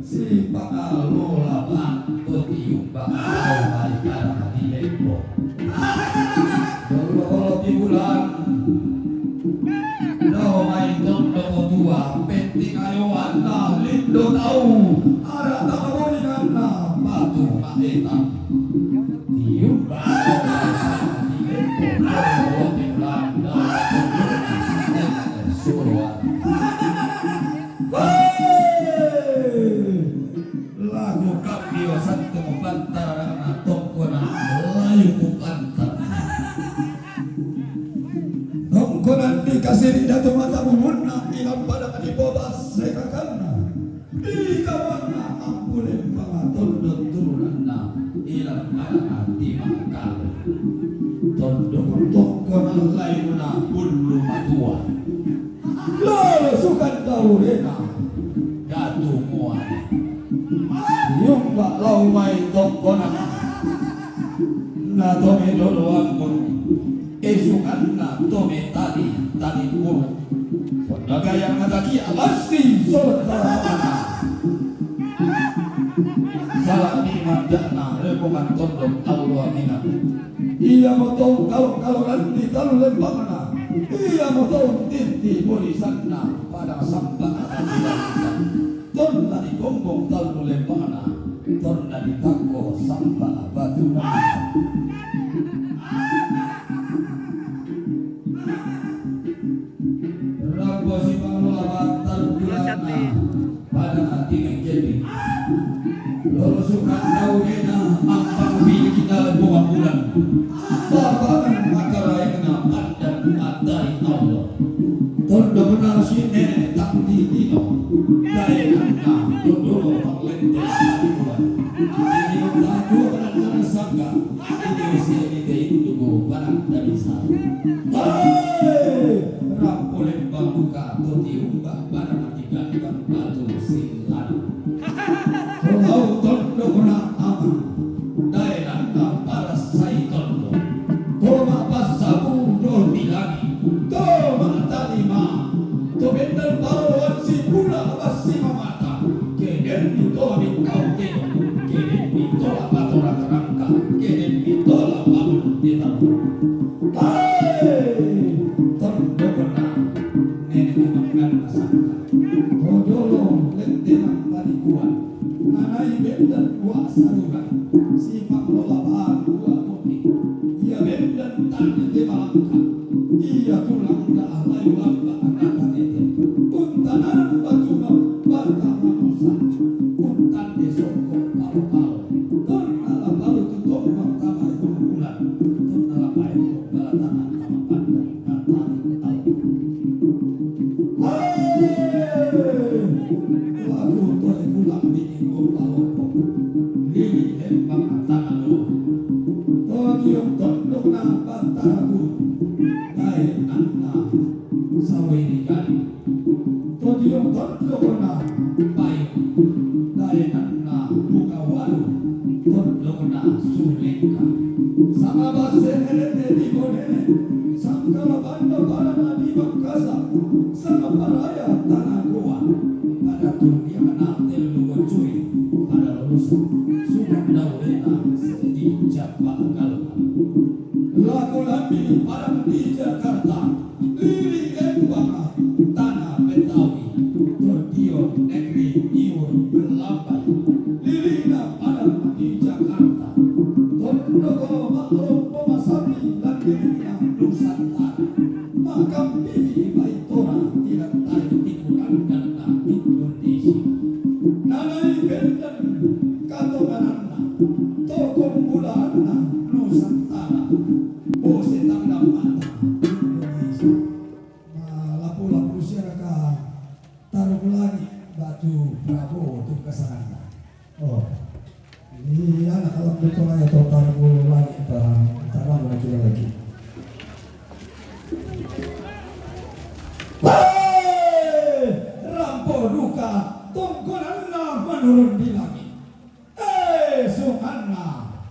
si pangalola bang petiung bang mai pada mati lempo kalau di bulan no main tondo tua penting ayo anda lindo tahu ada tak boleh na batu maeta tiup kalau di bulan suruhan lagu kapio satu membantar anak tongkona Melayu kukantar tongkonan dikasih rinda mata mumuna ilam pada kadibobas sekakana di kawana ampulen pangatondo turunanna ilam pada hati mangkal tondo tongkonan lainuna bulu matua lalu sukan taurena gatu muan yung ba lau mai tongkonan na tome dolo ampun esukan na tome tadi pun naga yang ngataki abasti saudara salah ni mandana repongan tondok Allah ina iya mau tahu kalau nanti kalau lembangna iya mau tahu tinti bolisanna pada sambang tonna di gombong talu lembangna tonna di tako sambang batu Rambo si Panglola Bantar Bulana pada hati menjadi Lolo sukan daunena ampang bili kita bunga bulan babangan maka lainnya pandan atai Allah tondo benar si nenek tak di dino daya kanda tondolo panglente bulan buka pada tiga ikan batu silana. Kalau tondo kena aman, daerah para sai tondo. Toma pasabu roti lagi, toma talima, to bendel paruan si pula basi mamata. Keden itu di kau tengok, keden itu apa orang kerangka, keden itu apa tidak. Tondo kena nenek makan masaka. Kodolo lentenang palikuan, nanai bendel kuah sarugan, si paklola bahan kuah kopi. Ia bendel tadi lebalangka, ia tulang dah layu lamba anakan itu. Puntanan batu bata manusa, puntan desoko palu-palu. Ternala palu tutup martaba itu bulan, ternala palu bala tanah sama pandang natali ketahu. Lagu tole pulang bikin palu, lili lembang tanah lu. Todium tondok na pantaraku, dai anna sawini kali. Todium tondok na payu, dai anna buka walu, tondok na suleka. Sama base nene di bonene, sangkala banda barana di bangkasa, sama paraya tanah goa. Pada dunia menate lugu cuy, pada lulusan sudah daulena sedih japa galma. Lagu lambi parang di Jakarta, liri lembang tanah Betawi, Tordio negeri Iur berlambai, lirina parang di Jakarta, Tondoko maklum pemasami lagirina Nusantara, makam bibi Baitora tidak tahu tikuran dan Indonesia. Nanai benden katokanana, tokong bulanna Nusantara, bose tanda mata Indonesia. Lapu-lapu siaraka taruh lagi batu Prabowo untuk kesananya. Oh, ini anak kalau betul aja taruh lagi taruh lagi. Rampo duka tongkonanna menurun di langit. Sukanna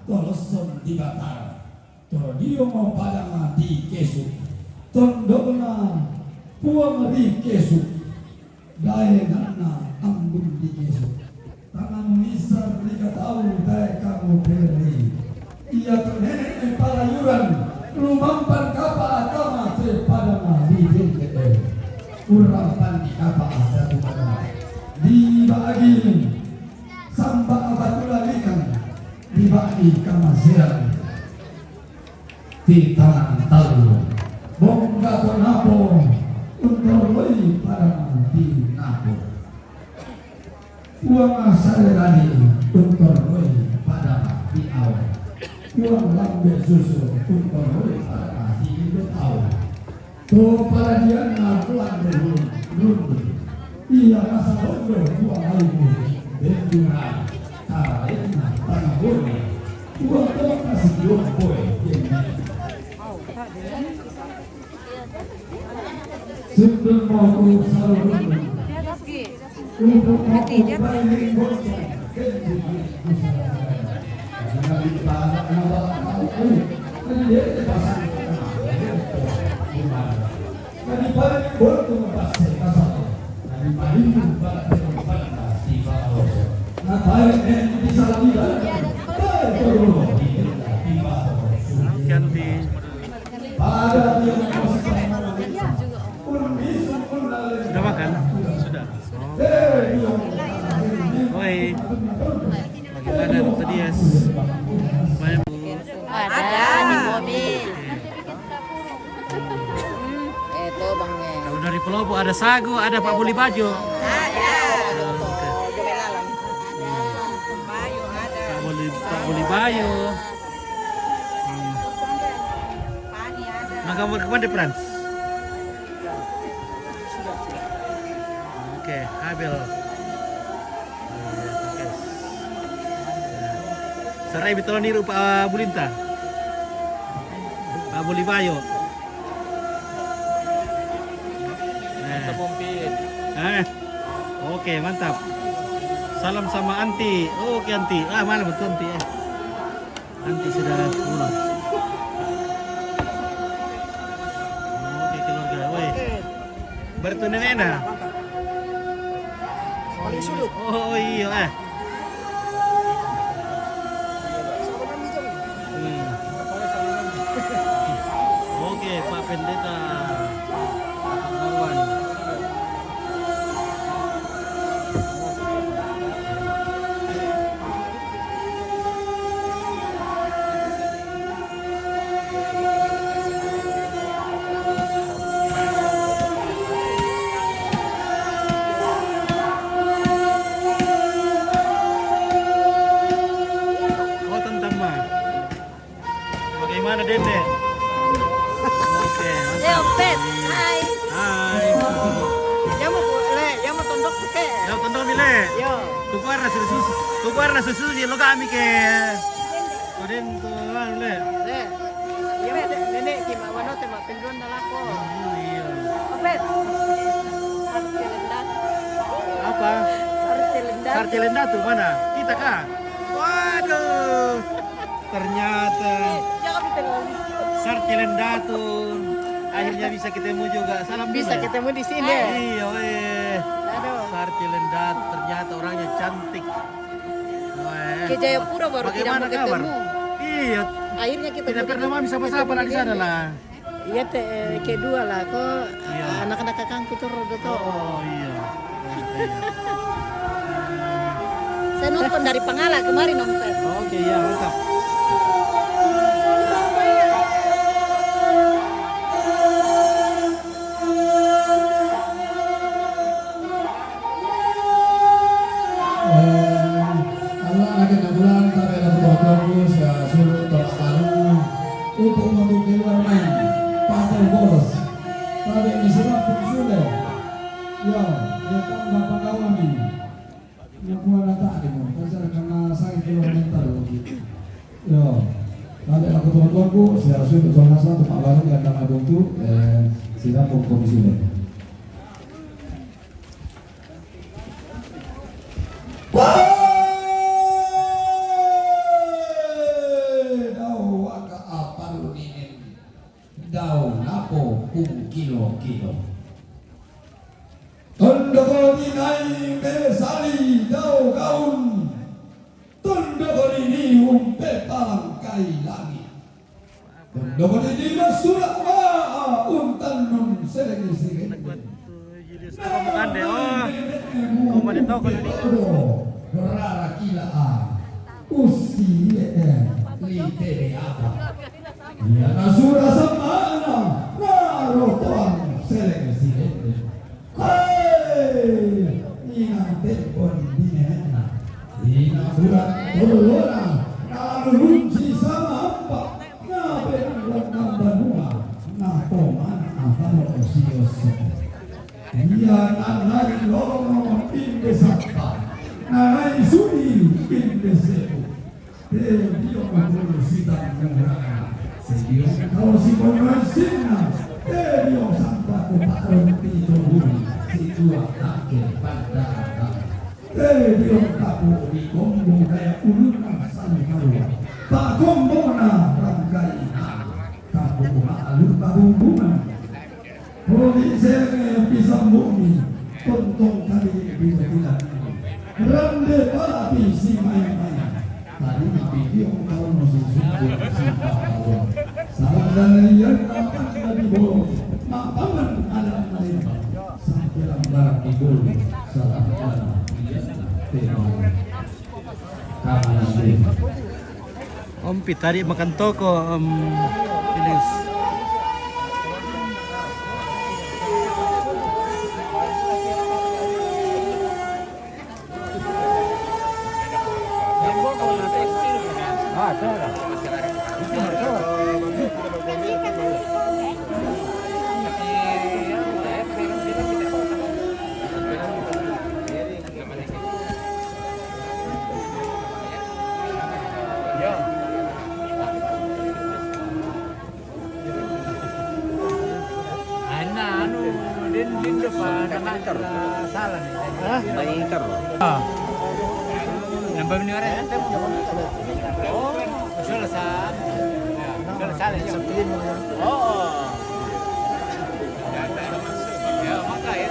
toloson di batar. Todio mau padang di kesuk. Tondokna puang di kesuk. Daenana ambun di kesuk. Tangan misar liga tahu dae kamu beri. Ia nenek palayuran lumampan kapal kama te padang di jengkete. Urapan di kapal ada bukan dibagi samba abatulalikan dibagi kamasiran di tangan talu bongga konabo untuk loi pada di nabu uang asal lagi untuk loi pada di awal uang lambe susu untuk loi pada di awal. To para dia nakuan dulu, ia rasa londo buang air bendurai, karena tanah bumi, buang to kasih buang boy. Sebelum mau selalu untuk bayi bocor, jadi tanah nawak tahu, dia pasang. Dari paling boleh membahas kasar, dari paling membahas di bawah. Nah, paling di salah tidak, terus di bawah. Ganti. Pada dia Sudah makan? Sudah. Oi. Bagaimana Dr. Dias? Ada di mobil. Itu bangnya. Kalau dari Pelopo ada sagu, ada Pak Buli Bajo. Ada. Pak Buli Bayo. Maka kemana Frans? Oke, Abel. Oke. Sarai bitolong niru Pak Bulinta. Pak Buli Bayo. Oke, mantap. Salam sama Anti. Oke, Anti. Mana betul Anti ya? Anti sudah pulang. Oke, keluarga. Woi. Bertemu nenek. Oh iya. Oke, Pak Pendeta. Marwan. Oh, tentang mah. Bagaimana Dede? Oke, mantap. Pet, hai. Hai. Yang mau tondok ke. Yo tondong mile. Yo. Tuku warna susu sih lo kami ke. Koden tuh anu le. Yang nenek kima wano tema penduan nalako. Iya. Pet. Sarcelendat. Apa? Sarcelendat. Sarcelenda tuh mana? Kita kah? Waduh. Ternyata Jangan bicara Sarcelenda tuh akhirnya bisa ketemu juga. Salam dulu bisa ya? ketemu di sini. Iya, Aduh. Sarcelenda ternyata orangnya cantik. Ke Jayapura baru tidak Bagaimana mau kabar? ketemu. Iya, Akhirnya kita tidak pernah mami sama-sama di sana lah. Iya kedua lah kok Iya. anak-anak kakangku tuh rodo Oh iya. Saya nonton dari Pangala kemarin nonton. Oke, ya mantap. Allah lagi 6 bulan tapi ada foto-foto ya suruh tolak baru untuk membuat luar main pasal bolos tapi ini sudah sudah ya dia kan bapak kawan ini yang kuat data demo pasal karena saya kilometer begitu ya tapi aku foto-foto saya suruh zona 1 Pak Baru yang nama untuk sidang komisi. Daun napo kilo tondokoni nai besali dau kaun tondokoni ni umpe palangkai lagi tondokoni di masurak maa untan nun segi Bukan deh, kau di toko ini. Rara kila usi lite apa ya nasura samana narotoan seleksi ina telepon dinena ina surat dolora nalunci sama apa na berangkat banua na pomana apa osioso iya nanai lorong pinde sapa nanai suri pinde sepu Dio mengurusikan negara Dio kau si konversina Dio sampai kepada pintu bumi Situa kakek pada Dio kapu di gombong kayak uluran sankarua Pak gombona rangkaina Kapu alur kabungan Provinsi bisa bumi Tontong kali bisa tidak Rande para visi main-main tadi di video kau masih sudah siapa salah dan yang dapat dari bolong makangan ada lain sampai lambat di bolong salah dan tema kamu Om tadi makan toko Filis. salah nih. Hah? Mainkan loh. Nambah ini orang. Oh, selesai. Selesai. Oh. Ya, maka ya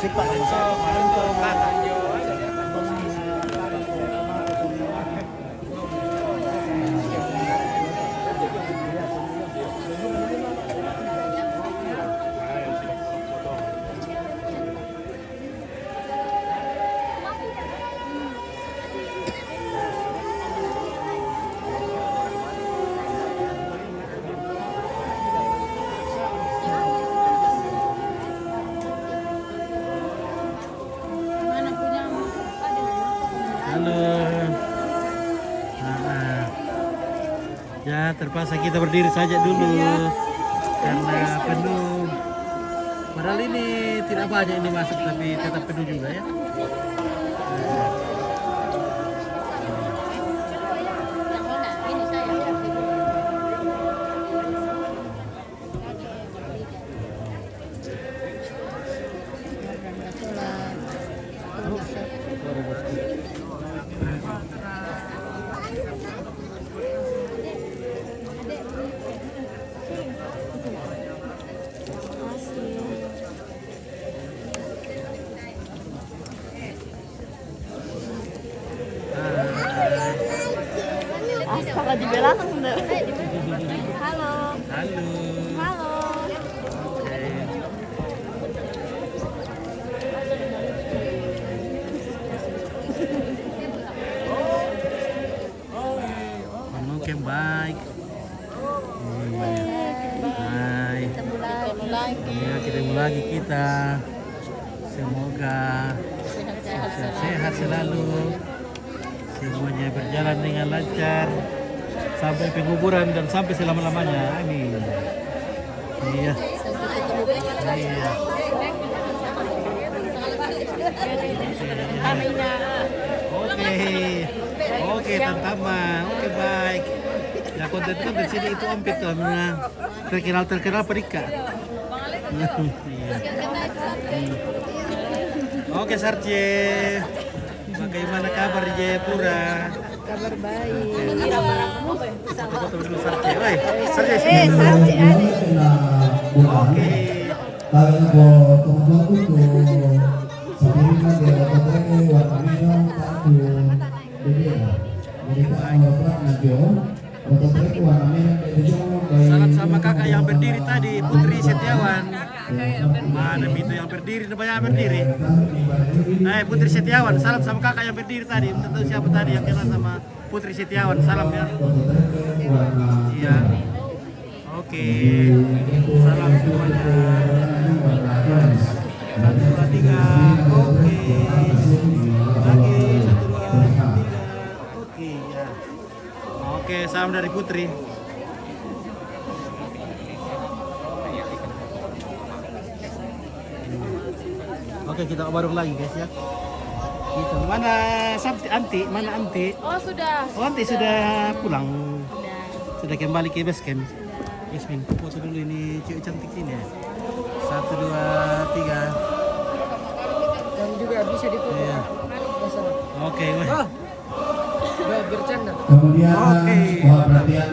Siapa untuk kakak Jo. Halo. Ya terpaksa kita berdiri saja dulu karena penuh. Padahal ini tidak banyak ini masuk tapi tetap penuh juga ya. Astaga di belakang tuh. Halo. Halo. Halo. Oke, baik. Hai. Ketemu lagi. Ya, ketemu lagi kita. Semoga sehat selalu. Semuanya berjalan dengan lancar sampai penguburan dan sampai selama-lamanya. Amin. Iya. Iya. Oke, Tantama. Oke, baik. Ya konten sini itu ompit tuh, terkenal Perika. Iya. Oke, Sarce. Bagaimana kabar di Jayapura? Kabar baik. Foto dulu Sarce. Oi, Sarce. Sarce ada. Oke. Kalau teman-teman tuh sambil lagi fotonya warna merah satu. Jadi kalau pernah Jo, fotonya warna merah itu. Salam sama kakak yang berdiri tadi, Putri Setiawan. Mana itu yang berdiri, banyak yang berdiri. Putri Setiawan, salam sama kakak yang berdiri tadi. Tentu siapa tadi yang kenal sama Putri Setiawan, salam ya. Iya. Oke. Salam semuanya. 1, 2, 3. Oke. Lagi 1, 2, 3. Oke ya. Oke, salam dari Putri. Oke, kita ke warung lagi guys ya. Gitu. Mana Anti? Mana Anti? Oh sudah. Oh, Anti sudah pulang. Sudah kembali ke base camp. Yasmin, foto dulu ini cewek cantik ini ya. 1, 2, 3. Dan juga bisa difoto. Iya. Oke, weh. Bercanda. Kemudian mohon perhatian.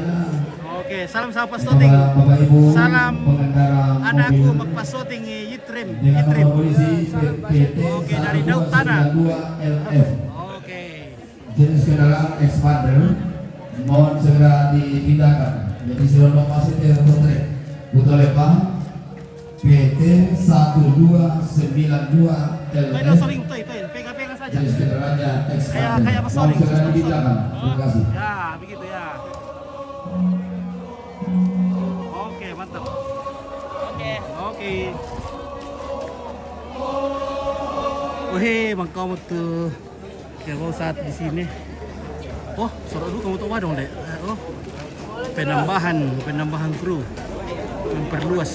Oke, salam sama Pak Soting. Bapak Ibu Salam pengendara anakku mobil Pak Soting Yitrim. dengan nomor polisi PT Oke, dari Daud Tanah. 1292 LF. Oke. Jenis kendaraan expander mohon segera dipindahkan. Jadi seronok masih terpotret. Butolepa PT 1292 Toy LF. soling toy, pegang-pegang saja. Jenis kendaraannya expander. Kayak Mohon soling. segera dipindahkan. Terima kasih. Ya, begitu ya. Oke, mantap. Oke. Wih, Bang kamu tuh kayak mau saat di sini. Oh, suruh dulu kamu tuh dong, Dek. Oh. Penambahan kru. Memperluas.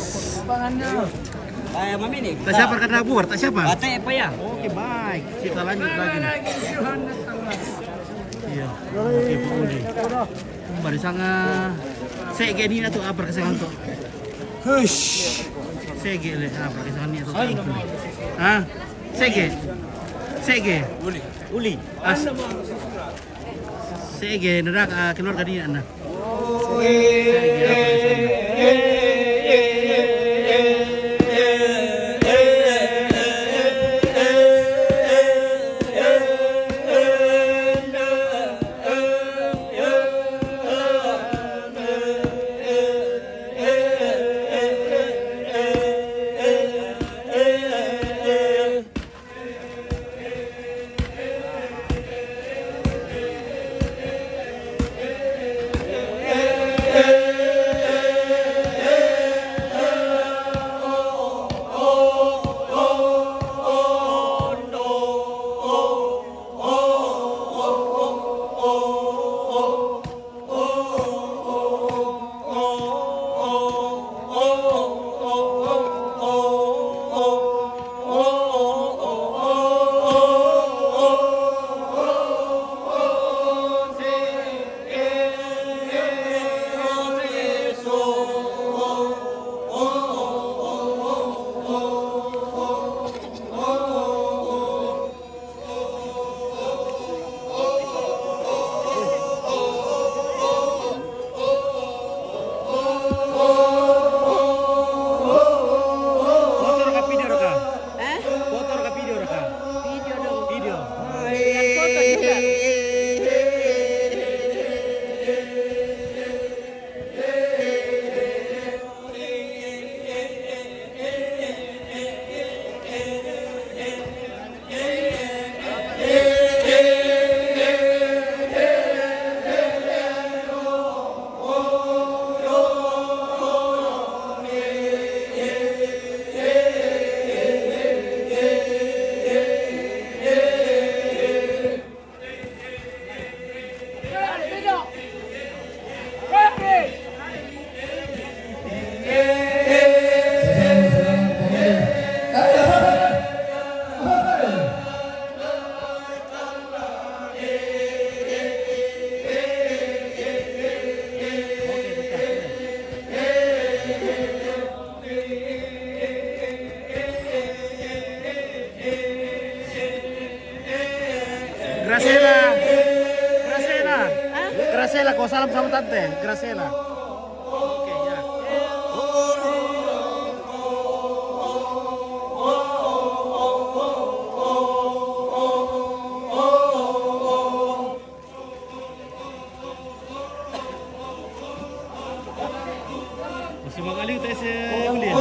Kayak mami nih. Tak siapa karena buat, tak siapa? Bate apa ya? Oke, baik. Kita lanjut lagi nih. Iya. Oke, Pak Udi. Baru sangat saya gini na to apa kasi nganto. Hush. Sige, pakai sa kanya ito. Ah, sige. Sige. Uli. Sige, narak keluar kanina na. Graciela, kau salam sama tante. Graciela. Oke, ya. Masih magaling tayo si Ulin.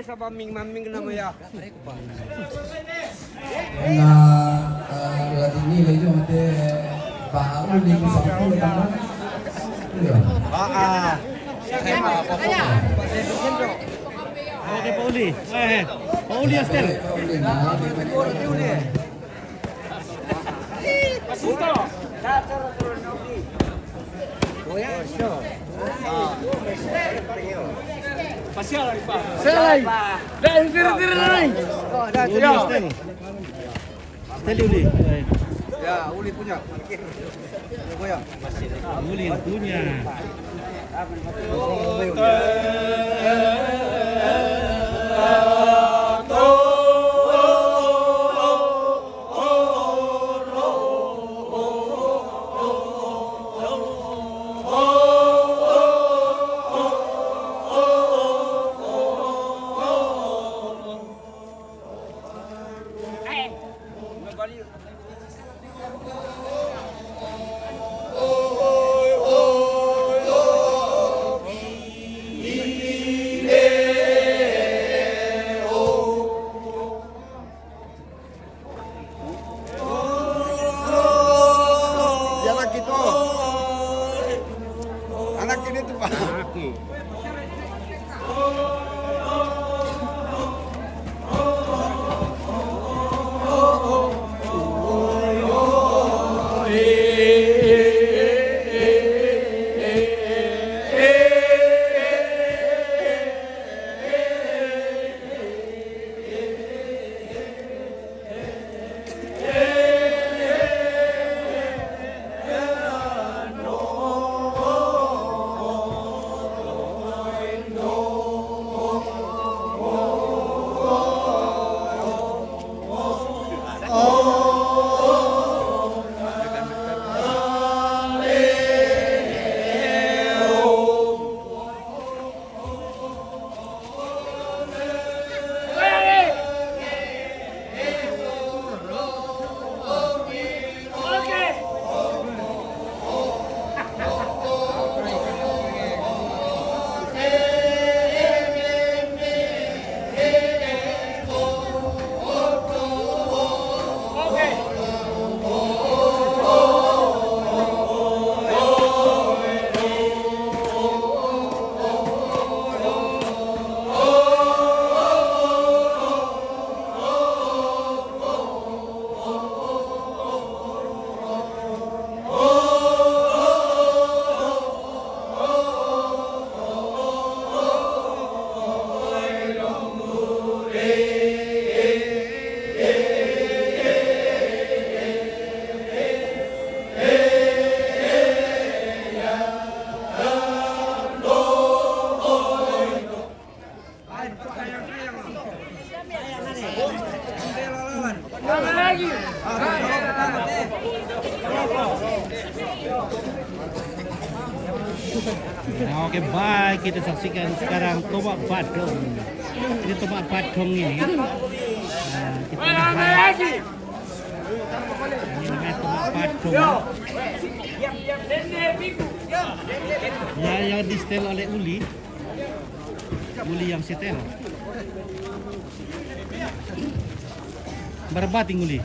Sa maming-maming na maya. Na lagi nilai itu nanti baru di satu tangan. Oke, Pak Uli. Pak Uli Astel. Selai. Dan tiri-tiri lagi. Uli Astel. Astel Uli. Ya, Uli punya. Goya. Uli yang punya. Ide Nah, oke, baik, kita saksikan sekarang tomak badung. Ini tomak badung ini. Nah, kita lihat. Ini namanya tomak badung. Ya, yang di-setel oleh Uli. Uli yang setel. Berbating Uli.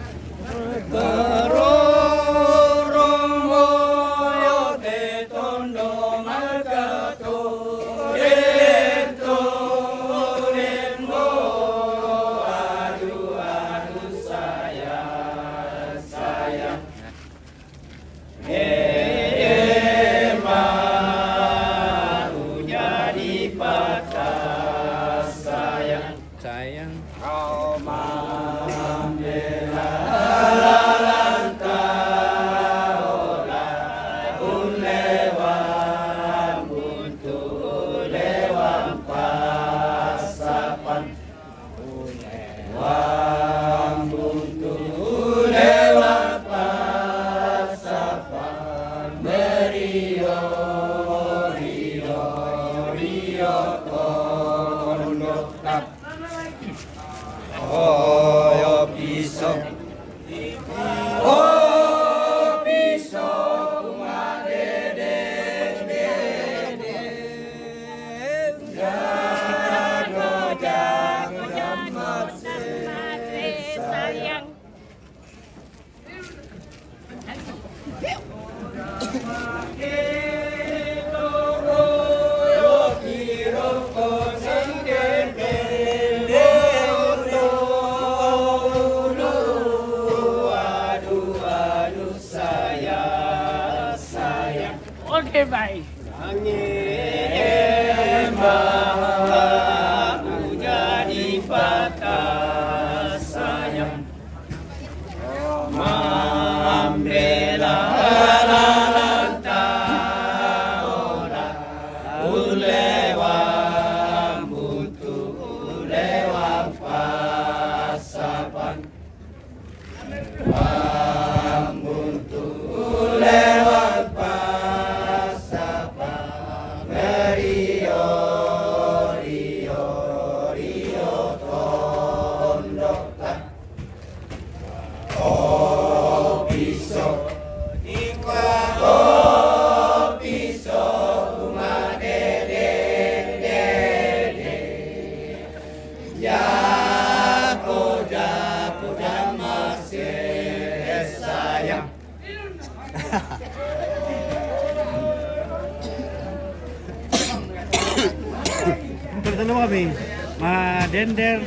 Oke, baik. Terus kami, Ma Dender.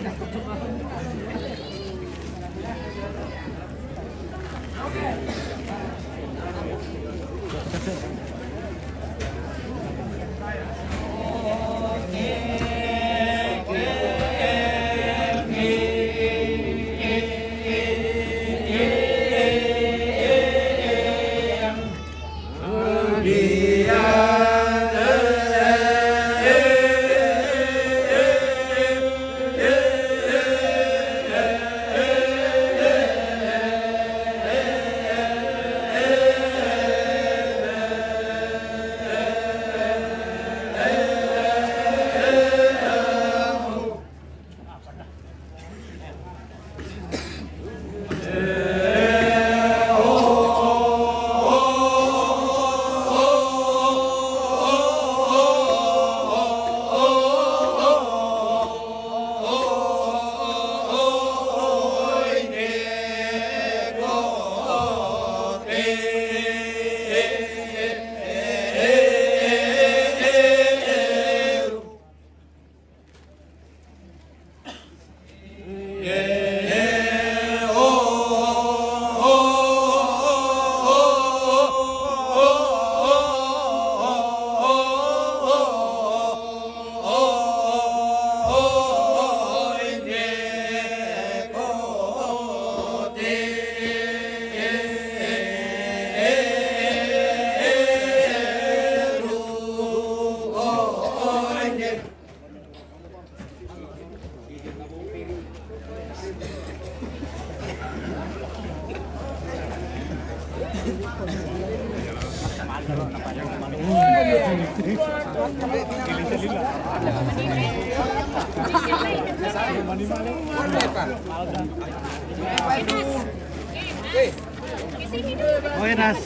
Buenas.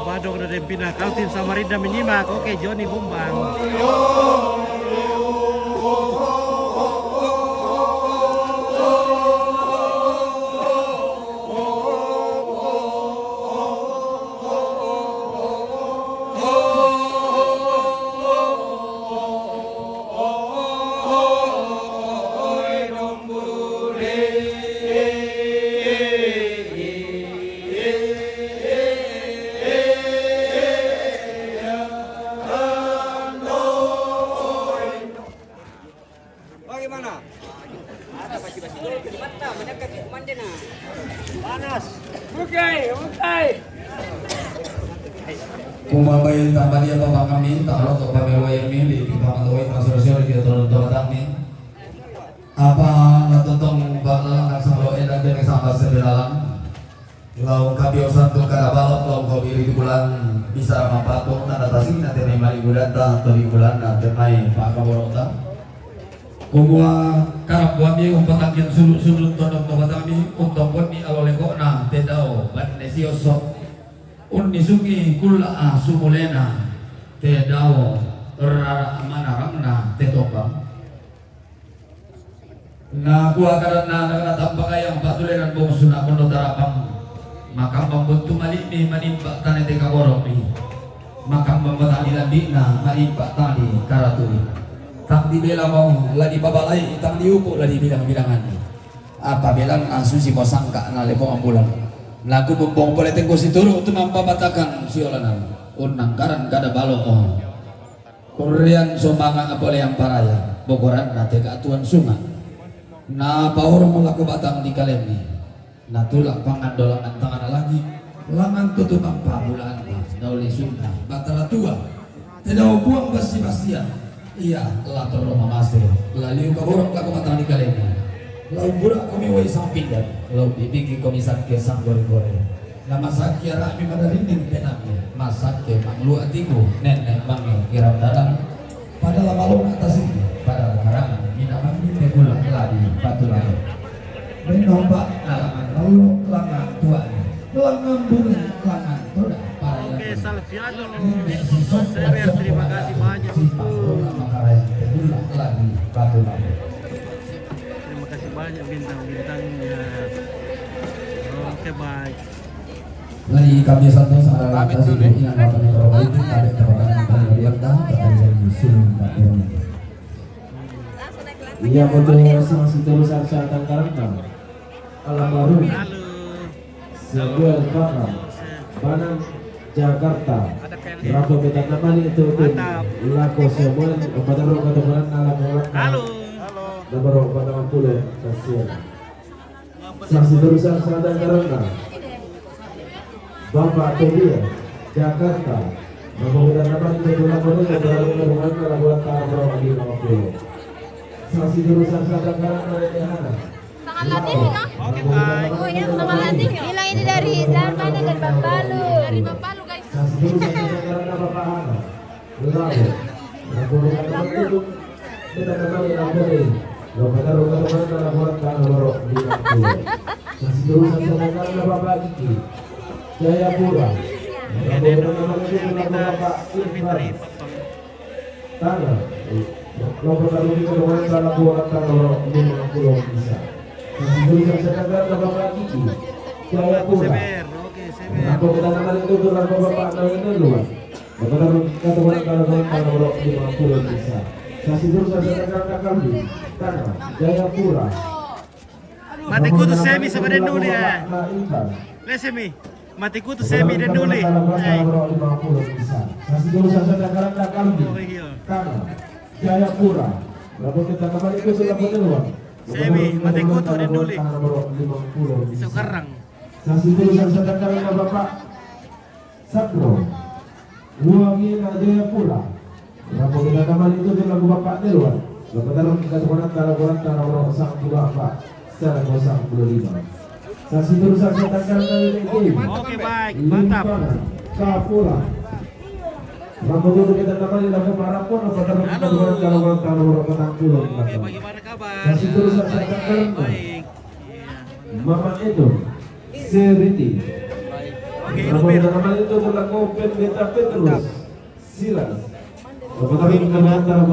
Badok dari Kaltim Samarinda menyimak. Oke, Joni Bumbang. Kumabay tambali apa bang kami taruh ke pemilu ini di pemantauan sosial di tahun kami apa natutong bakal ngasalo edan dari sampai sebelalang lau kabiosan tuh kada balok lau kopi di bulan bisa mampatung tanda tasik nanti may mali bulan atau di bulan nanti may pakaborota kumua karap buami umpatakin sulut-sulut todong kami untuk buat di aloleko na tedao ban nesiosok Unisuki kula sumulena te dawo rara amanaramna te topang na kuha karena nakatambak ayang patuleran bong suna kuno tarapang makam pambutu malini manimba tani te kaborok ni makam pambatani landina manimba tani karatuli tak dibela mau lagi babalai tak diupu lagi bilang-bilangan apa bilang susi mau sangka na lepong ambulan lagu bumbong politik ko si turu tumampa batakan si olanan unang karan kada balo Korean sumanga apole yang paraya bogoran na tega atuan sunga na paurong melaku batang di kalemi na tulak pangandolangan tangan lagi langan tutupang pabulaan dauli sunga batala tua tidak buang basi-basian iya lator mamase laliu kaborong laku batang di kalemi lau budak kami wai sampingan lau dibiki kami sakit sang goreng-goreng na masakit rami madarinding penamnya masakit manglu atiku nenek mangi kiram dalam pada lamalong atas ini pada larangan minamang di tegulang ladi patulano menompak alaman lalu langan tuan langan bunga langan toda para Oke, Salviano Sever, terima kasih banyak tegulang ladi patulano banyak bintang-bintangnya. Oke, baik. Lagi kami satu sama atas ibu yang akan memperoleh itu ada kebakangan dari Yordang terkait musim Papua. Iya betul sang situasi kesehatan karena alam baru. Halo. Samuel Bakar, Banang Jakarta. Rapo kita namanya itu Lako Samuel, Padaro Katabaran Alamoran. Halo. Nomor 40 kasihan. Saksi terusan sadar karena Bapak Todia Jakarta. Nomor kita namanya itu Lakonya Padaro Katabaran Alamoran Tarabro di 50. Saksi terusan sadar karena Dehana. Sangat latih ya? Oke, bye. Oh ya, sangat latih. Bilang ini dari Zarmana dan Bapalu. Dari Bapalu guys. Saksi terusan sadar karena Bapak Hana. Lalu, Lakonya Katabaran itu kita kenal yang boleh. Lokada roka dalam buat nomor 50. Masih terusan sedangkan ada Bapak Iki Jayapura. Bapak Irfan. Tanah. Lokada roka dalam buat nomor 50 bisa. Masih terusan sedangkan ada Bapak Iki Jayapura. Oke, seber. Aku kita nama itu dalam Bapak Nawinnya luar. Lokada roka dalam buat nomor 50 bisa. Masih terusan sedangkan kami. Tanah Jayapura. Matiku tuh semi sama dan dulu ya. Lesemi. Matiku tuh semi dan dulu. Masih terusan sedangkan kami. Tanah Jayapura. Berapa kita kembali itu sudah peneluan. Semi, matiku tuh dan dulu. Iso karang. Masih terusan sedangkan Bapak Sakro. Luangina Jayapura. Berapa kita kembali itu sudah Bapak Dewan. Lepas kita sekolah tanah orang sang puluh apa secara kosong 25. Saksi terusan sedangkan kali ini. Oke, baik, mantap. Kapula. Rambut itu kita kembali lakukan parapun. Lepas kita sekolah tanah orang petang pulau. Oke, bagaimana kabar? Saksi terusan sedangkan Baik. Mama itu Seriti. Oke, Rambut Ilumir. kita kembali itu berlaku Pendeta Petrus Silas. Lepas kita tanah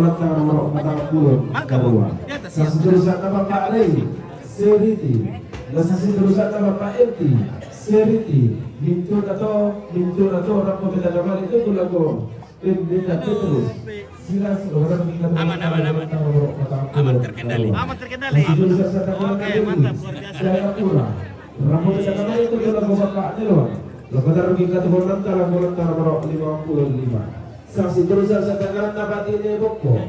nomor 40 kedua. Saksi terusan Bapak Rey Seriti. Saksi terusan Bapak Eti Seriti. Mintu atau orang pembeda nama itu lagu Pendeta Petrus Silas. Aman. Aman terkendali. Aman terkendali. Oke, mantap, luar biasa. Jayapura. Rambut kita nama itu lagu Bapak Delon. Lepas kita keturunan tanah nomor 55. Saksi terusan sedangkan nabat ini Boko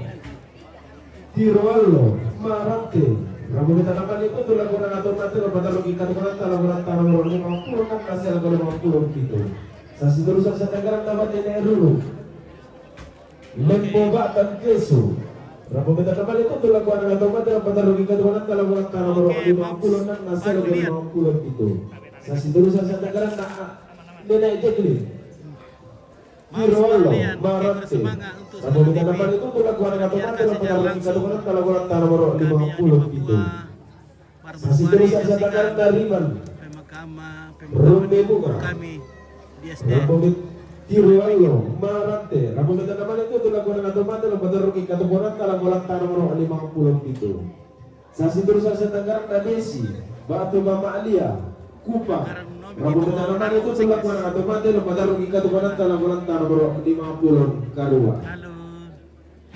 Tirolo Marante Rabu kita nabat itu tuh lagu atau mati lepas logika tuh tanah nomor 50 kan kasih lagu 50 gitu. Saksi terusan sedangkan nabat ini dulu Lemboga dan Kesu. Rabu kita nabat itu tuh lagu atau mati lepas logika tuh tanah nomor 50 kan kasih lagu 50 gitu. Saksi terusan sedangkan Nenek Jekli Tirolo, Marante. Rabu kita dapat itu tulah kuarga tomate lepas kandungan kalau tanah nomor 50 itu. Masih terusan sedangkan Dariman. Rumbe bunga. Kami di SD. Rabu Tirolo, Marante. Rabu kita dapat itu tulah kuarga tomate lepas kandungan kalau tanah nomor 50 itu. Masih terusan sedangkan Nadesi, Batu Mama Alia, Kupang. Rabu kita dapat itu tulah kuarga tomate lepas kandungan kalau tanah nomor 50 kedua. Halo.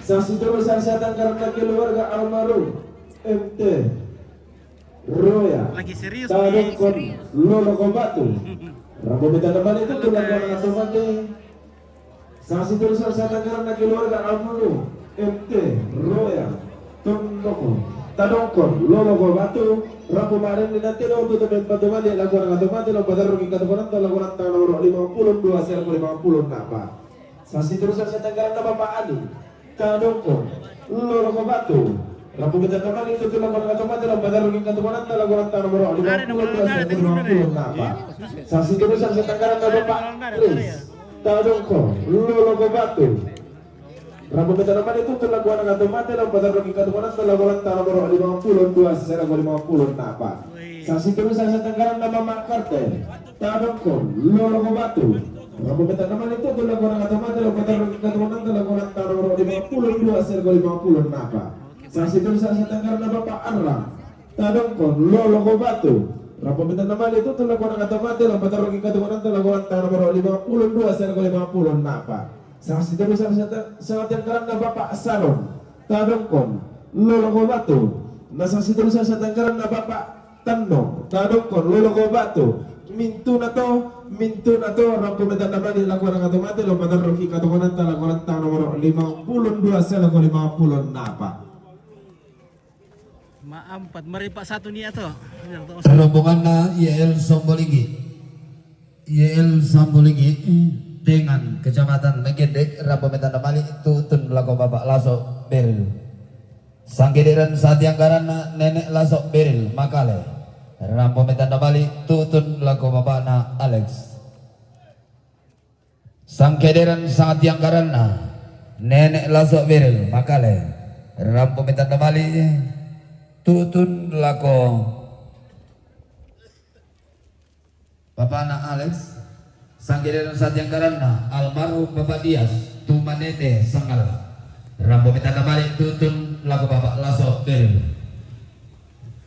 Saksi terusan sedang karena keluarga almarhum MT Roya Lagi serius Tarek nih. Lolo Kobatu. Rabu kita depan itu tuh lagi orang atau mati. Saksi terusan sedang karena keluarga almarhum MT Roya Tondoko Tadongkon Lolo Kobatu. Rabu kemarin di nanti lo tuh tempat batu lagu orang atau mati lo pada rugi katakan tuh lagu orang tahun nomor 52 serbu 50 napa. Saksi terusan sedang karena Bapak Ali Tadongkon Lolo Kobatu. Rabu kita kembali itu lagu orang atau mati lo pada rugi katakan tuh lagu orang tahun nomor 52 serbu 50 napa. Saksi terusan sedang karena Bapak Chris Tadongkon Lolo Kobatu. Rabu kita kembali itu lagu orang atau mati lo pada rugi katakan tuh lagu orang tahun nomor 52 serbu 50 napa. Saksi terusan sedang karena Bapak Kartel Tadongkon Lolo Kobatu. Rabu kita kembali itu lagu orang atau mati lo pada rugi katakan tuh lagu orang tahun nomor 52 serbu 50 napa. Saksi terusan sedang karena Bapak Arla Tadongkon Lolo Kobatu. Rabu kita kembali itu lagu orang atau mati lo pada rugi katakan tuh lagu orang tahun nomor 52 serbu 50 napa. Saksi terusan sedang karena Bapak Salon Tadongkon Lolo Kobatu. Nah saksi terusan sedang karena Bapak Tandong Tadongkon Lolo Kobatu. mintu na to orang pemerintah dapat dilakukan otomatis lo pada roki katokonan lakukan nomor 52 saya lakukan 50 napa. Maampat mari Pak satu nih atau. Rombongan na IEL Samboligi dengan Kecamatan Megedek Rapometan Damali tutun laku Bapak Lasok Beril. Sanggediran Satianggaran Nenek Lasok Beril Makale. Rapometan Damali tutun laku Bapak na Alex. Sanggediran Satianggaran Nenek Lasok Beril Makale. Rapometan Damali tutun laku Bapak na Alex. Sanggediran Satianggaran almarhum Bapak Dias Tumanete Sangal. Rapometan Damali tutun laku Bapak Lasok Beril.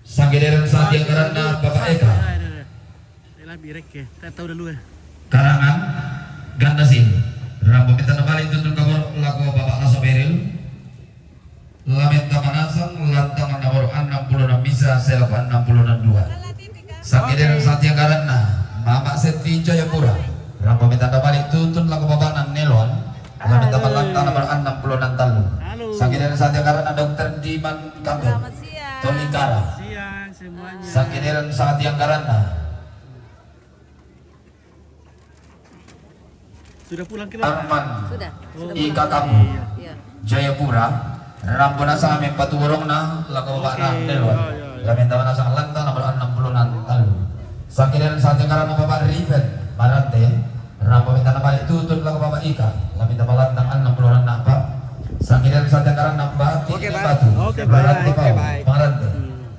Sanggediran Satianggaran Bapak Eka. Lebih rek ya. Kita tahu dulu ya. Karangan Gandasin. Rapometan Damali tutun laku Bapak Lasok Beril. Lamet Tamanasang lantangan nomor 66 bisa selapan 62. Sanggediran Satianggaran Mama Seti Jayapura. Rapometan Damali tutun laku Bapak Nelon. Lamet Tamanasang nomor 66 Talu. Sanggediran Satianggaran Dr. Diman Kagel. Tony Kara. Siang semuanya. Sanggediran Satianggaran Sudah pulang ke Arman. Sudah. Ika Kamu. Iya. Jayapura. Rampona sa amin paturong na laku Bapak na Nelon. Lamet Tamanasang lantang nomor 66 Talu. Sanggediran Satianggaran Bapak Riven Marante. Rapometan Damali tutun laku Bapak Ika. Lamet Tamanasang 66 napa. Sanggediran Satianggaran Bati Batu. Marante Pau. Marante.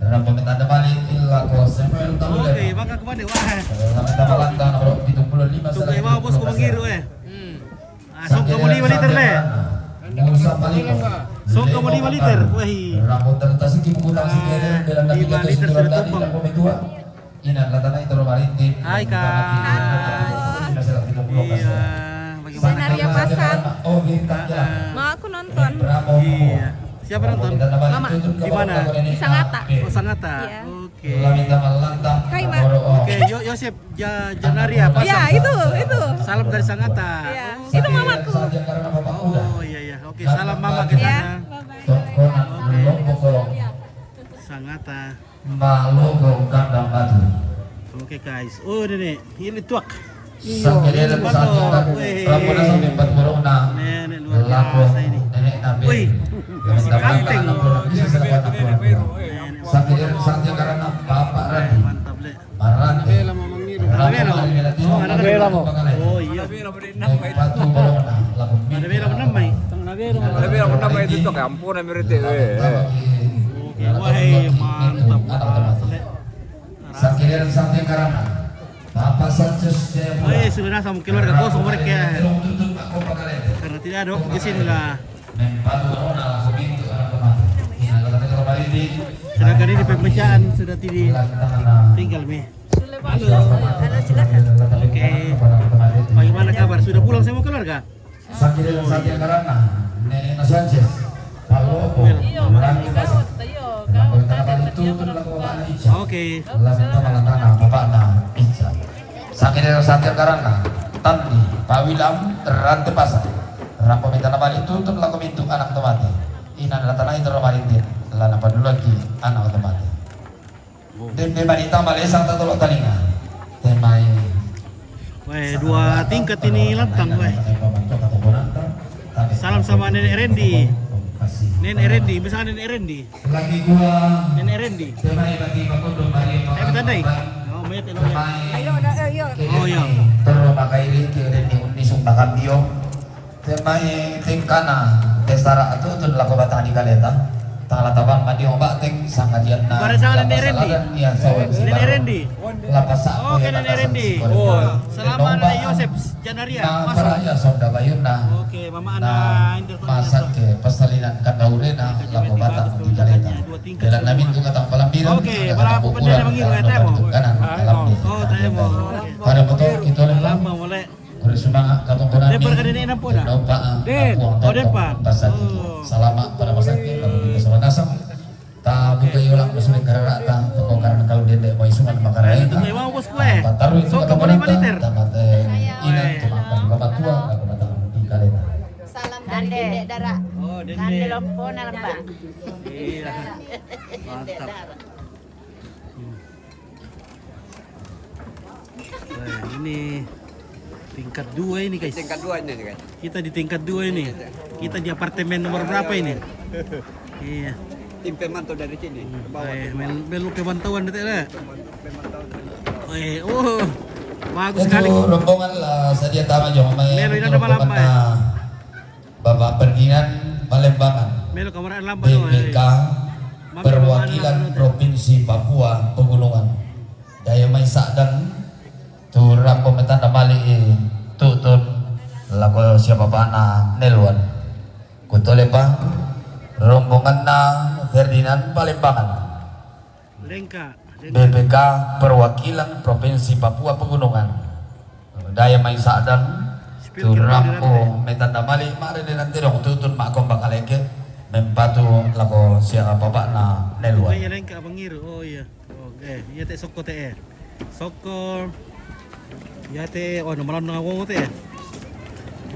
Rapometan Damali laku Samuel Talu. Oke, maka kemana? Wah. Lamet Tamanasang nomor 75 Tunggu mau bos kumangiru Sok kamu 5 liter le. Musa Palingo. Sok kamu 5 liter. Wah. Rambut tertasik ibu kutang sikere belan lagi 5 jatuh liter surat sudah tadi tumpang. dan komitua. Inan latana itu marinti. Hai Kak. Iya. Bagaimana? Senaria pasar. Oh, kita. Mau aku nonton. Iya. Siapa nonton? Mama. Di mana? Di Sangatta. Oh, Sangatta. Iya. Oke. Kaima. Oke, Yosep Janaria pasar. Ya, itu. Salam dari Sangatta. Iya. Itu mamaku. Oh, iya iya. Oke, salam mama ke sana. Sangatta. Malogo kandang batu. Oke guys. Oh, ini tuak. Sanggediran Satianggaran Rampona sampai 40 na. Nenek luar Laku biasa ini. nenek nabi. Wih, masih kanteng. Sanggediran Satianggaran Bapak Radi. Mantap le. Marante. Ada bela mo. Oh iya. Batu bolong laku. Ada bela menang mai. Tapi ako na may dito kampo na merete. Oke, wahai mantap. Sanggediran Satianggaran Bapak Sanchez Wahai sudah nasa mungkin keluarga kosong mereka. Karena tidak ada waktu di sini lah. Sedangkan ini pemecaan sudah tinggal mi. Halo. Halo, silakan. Oke. Bagaimana kabar? Sudah pulang semua keluarga? Sanggediran Satianggaran Nenek Sanchez Palopo Marante Pasar. Oke. Sanggediran Satianggaran Tandi Pawilam Rante Pasar. Rapometan Damali tutun laku mintu anak tomate. Inan latana itu romarintin. Lana padu lagi anak tomate. Dede manita malesang tatolok talinga. Temai. Wah, 2 tingkat ini lantang wah. Salam sama Nenek Randy. Nenek Randy, misalnya Nenek Randy. Lagi gua Nenek Randy. temai bagi makodo mari. Kita dai. Oh, mayat ini. Ayo, ayo. Oh iya. Terus pakai liki Randy undi sumba kambio. Temai tingkana testara itu tuh laku batang di kaleta. Tangala tabang mandi ombak ting sangat dian na. Para sangat Nenek Randy. Nenek Randy. Lapas Oke, Nenek Randy. Selama Nenek Yosep Janaria masuk. Ya sonda bayuna. Oke, Mama Ana Masak ke persalinan kandaurena laku batang di kaleta. Dalam namin tu katang palambiran. Oke, para pembeda mangiru eta mo. Kanan dalam ni. Oh, tayo mo. Pada betul kita lembang. Lama boleh. Oleh semangat katong konami. Depar ka din inam po na. Den. Oh, Depar. Salamat pada masakit lalu kita sama nasam. Ta buka ulang musuhin karena ta toko karena kalau dia mau isuman makarai. Ito may mga boss ko eh. Taruh itu owner pa. Iya. Mantap. Nah, ini tingkat 2 ini guys. Tingkat 2 ini guys. Kita di tingkat 2 ini. Kita di apartemen nomor berapa ini? Iya. Tim pemantau dari sini ke bawah. Melu pemantauan itu ya. Oh, bagus sekali. Itu rombongan lah sadia tama jong may Meron na rombongan naman na Bapak Perginan Malembangan Melo kamaraan lampan no. BPK Perwakilan Provinsi Papua Pegunungan Daya may sakdan turang pemetan na mali tutun lako siapa pa na Nelwan kutole pa rombongan na Ferdinand Malembangan Lengka. BPK Perwakilan Provinsi Papua Pegunungan Daya may sakdan turampo metanda mali mari nanti dong tutun makom bakaleke mempatu lako siapa bapak na Nelwan Kaya lengka bangiru. Oh iya. Oke, iya teh soko teh. Soko. Ya teh oh nomalan ngawong teh.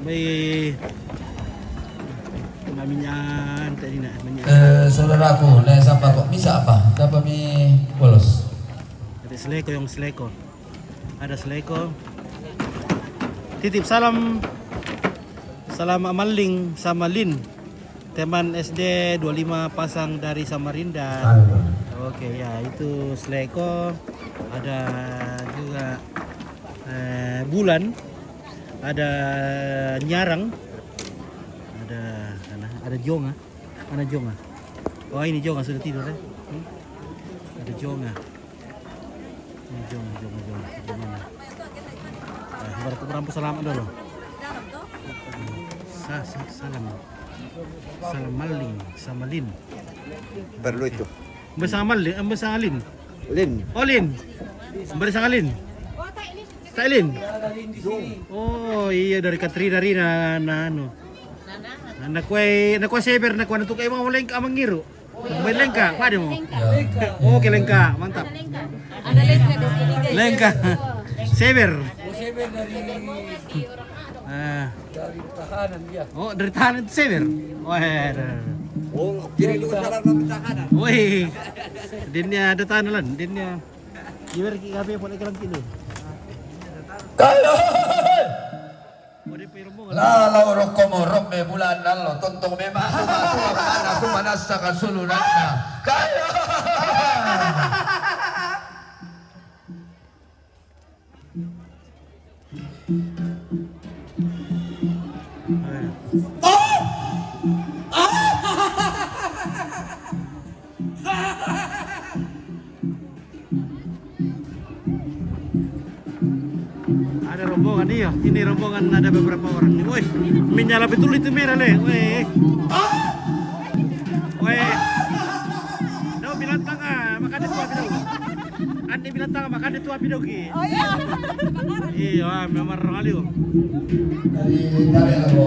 May naminyan tadi na. saudaraku nah sampai kok bisa apa dapat mi bolos Ada seleko yang seleko. Ada seleko. Titip salam Amaling sama Lin. Teman SD 25 pasang dari Samarinda. Oke ya itu seleko. Ada juga bulan. Ada nyarang. Ada jonga. Mana jonga? Oh ini jonga sudah tidur ya. Ada jonga. Ini jonga. Gimana? Baru kurang salam dulu. Salam maling sama Lin. Perlu itu. Bersama Lin. Lin. Oh Lin. Bersama Lin. Tak Lin. Oh iya dari Katrina Rina anu. Anak kue seber nak kue tukai mau lengka mangiru. Main lengka, apa demo? Oke lengka, mantap. Ada lengka di sini guys. Lengka. Seber. Seber dari tahanan dia. Oh, dari tahanan itu seber. Wah. Oh, kiri dulu salam tahanan. Wih. Dinnya ada tahanan, dinnya. Gimana HP boleh kelang kilo. kayo Boleh rombongan. lalau rokomorok me bulan nalo tontong me masuk aku mana saka sulunan na kayo Ada rombongan iya. Ini rombongan ada beberapa orang nih. Woi, menyala betul itu merah le. Woi. Woi. Daw bilang tanga, makan itu api daw. Andi bilang tanga, makan itu api daw ki. Oh iya. Iya, memang kali oh. dari ako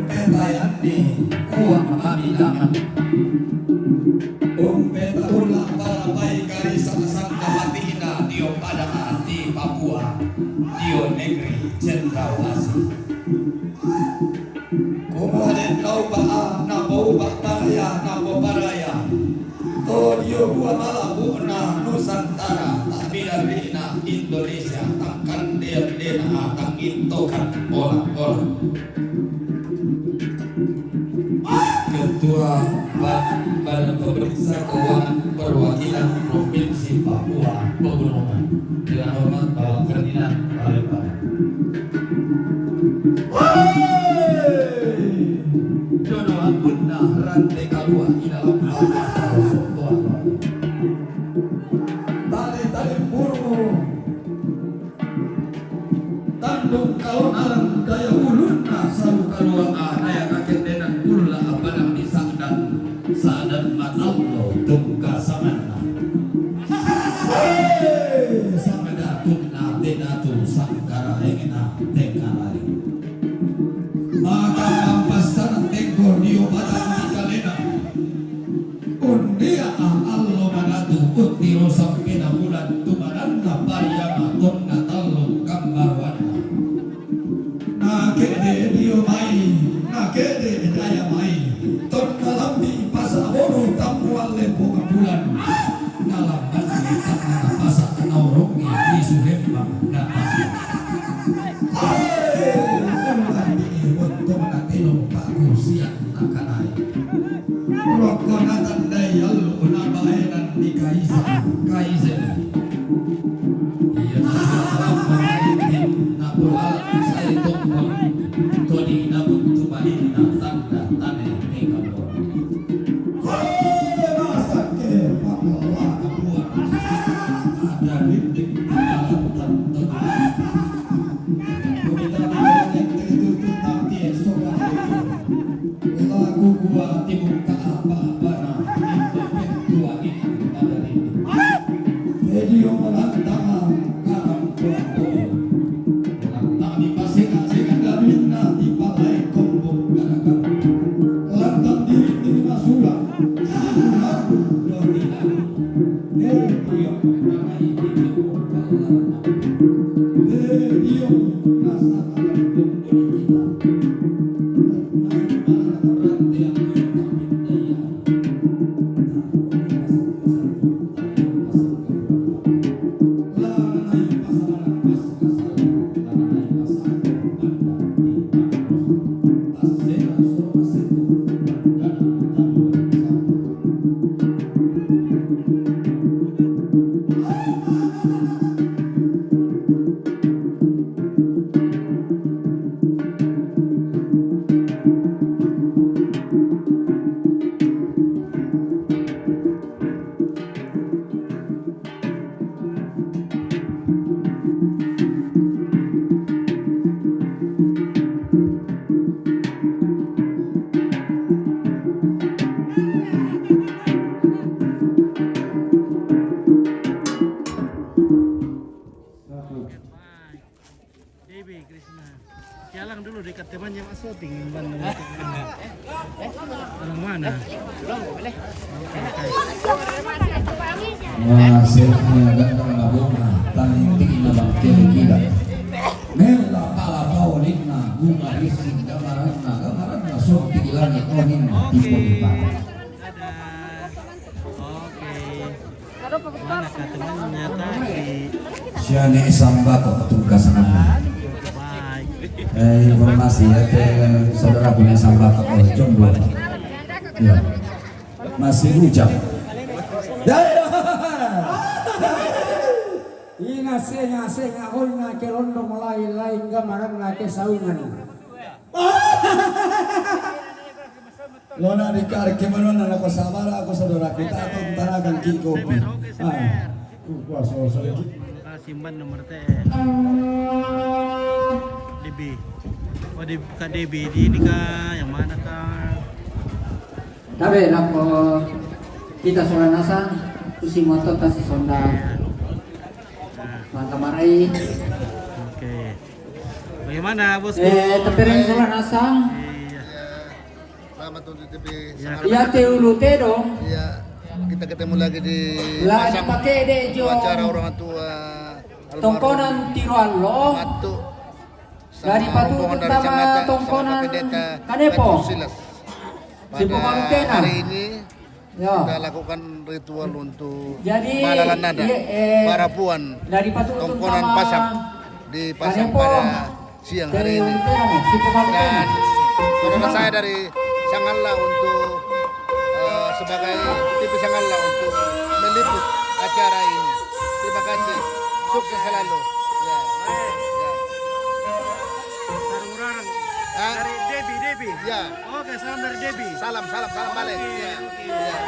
petayandi uang mamilangan peta ulang para baik kari sang kapatina dio pada di Papua dio negeri cendrawasih kumaden kau baa na bau bakaya na paraya to dio gua malabu na Nusantara tapi dari na Indonesia takkan dia akan itu kan bola Ketua Badan Pemeriksa Keuangan Perwakilan Provinsi Papua Pegunungan dengan hormat Bapak Ferdinand Palembang. Jono ampuna rantai kalua inalam tali burung tandung kalon alam daya ulunna saru kalua daya kakek denan ulla apadang di sadan matallo tungka samana samada tunna tenatu sangkara engena tengkalai maka pampasan tengko dio batang di kalena undia allo manatu utiro samkena bulan tumananna pariyama tonna tallo kambarwana nakede dio mai nakede daya mai tonna lambi pasaboro tamualle boga bulan nalam bansi tanah pasa naurongi di suhembang datang siang akanai rokok natandai alu nabaenan di kaisen iya salam mengirim nabual saya tongkol todi nabut tubali natanda tane nekabor masak ke papua kapua ada rindik dalam tanto lagu gua timur ke apa-apana tua ini pada ini video melantang karang kuatu melantang di pasing-pasing garina di palai kombong garakan lantang diri masulah aku dorinan video namai video kalana video rasa akan diri kita Dewi Krishna. Jalan dulu dekat temannya Mas Soting. Orang mana? Hasilnya ganteng bunga tanding tinggi bang kira-kira mela pala paulina bunga rising gamaran sok tinggi langit onin tipe di bawah. Mana kah temannya tadi? Siane sambako tugas nama. Informasi ya ke saudara punya sambako jomblo. Ya. Masih hujan. Ingasing ahol na kelondo mulai lain gamaran na ke saungan. Lona dikar kemana na pasabara ako saudara kita atau tarakan kikopi. Kuasa sedikit. Simban nomor teh. DB. Oh di KDB di ini kah yang mana kah? Tapi nako kita soranasa kusi moto tasi sonda. Mantamarai. Oke. Bagaimana bosku? Tapi rin soranasa. selamat untuk TV Ya. Sangat. Iya teulute dong. Iya, kita ketemu lagi di Lah pasang dipakai deh jo. acara orang tua Tongkonan tiruan lo. Matu Dari Patu terutama tongkonan Kanepo. Si Pada Pemangkena. hari ini Ya. kita lakukan ritual untuk Jadi malalan nada para puan dari Patu tongkonan terutama pasang dipasang Kanepo. pada siang hari ini. Si Pemangkena. Dan saudara saya dari Sangalla untuk sebagai TV Sangalla untuk meliput acara ini. Terima kasih, sukses selalu. Ya. Ya. Sarung-sarung. Hah? Dari Debi. Ya. Oke, salam dari Debi. Salam balik. Ya. Ya.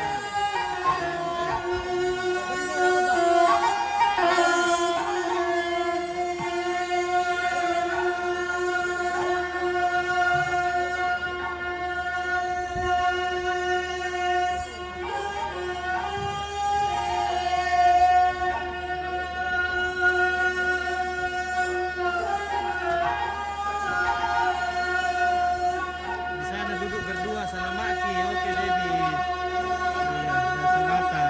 Di sana duduk berdua salam maki. Oke, Debi. Iya, dan mata.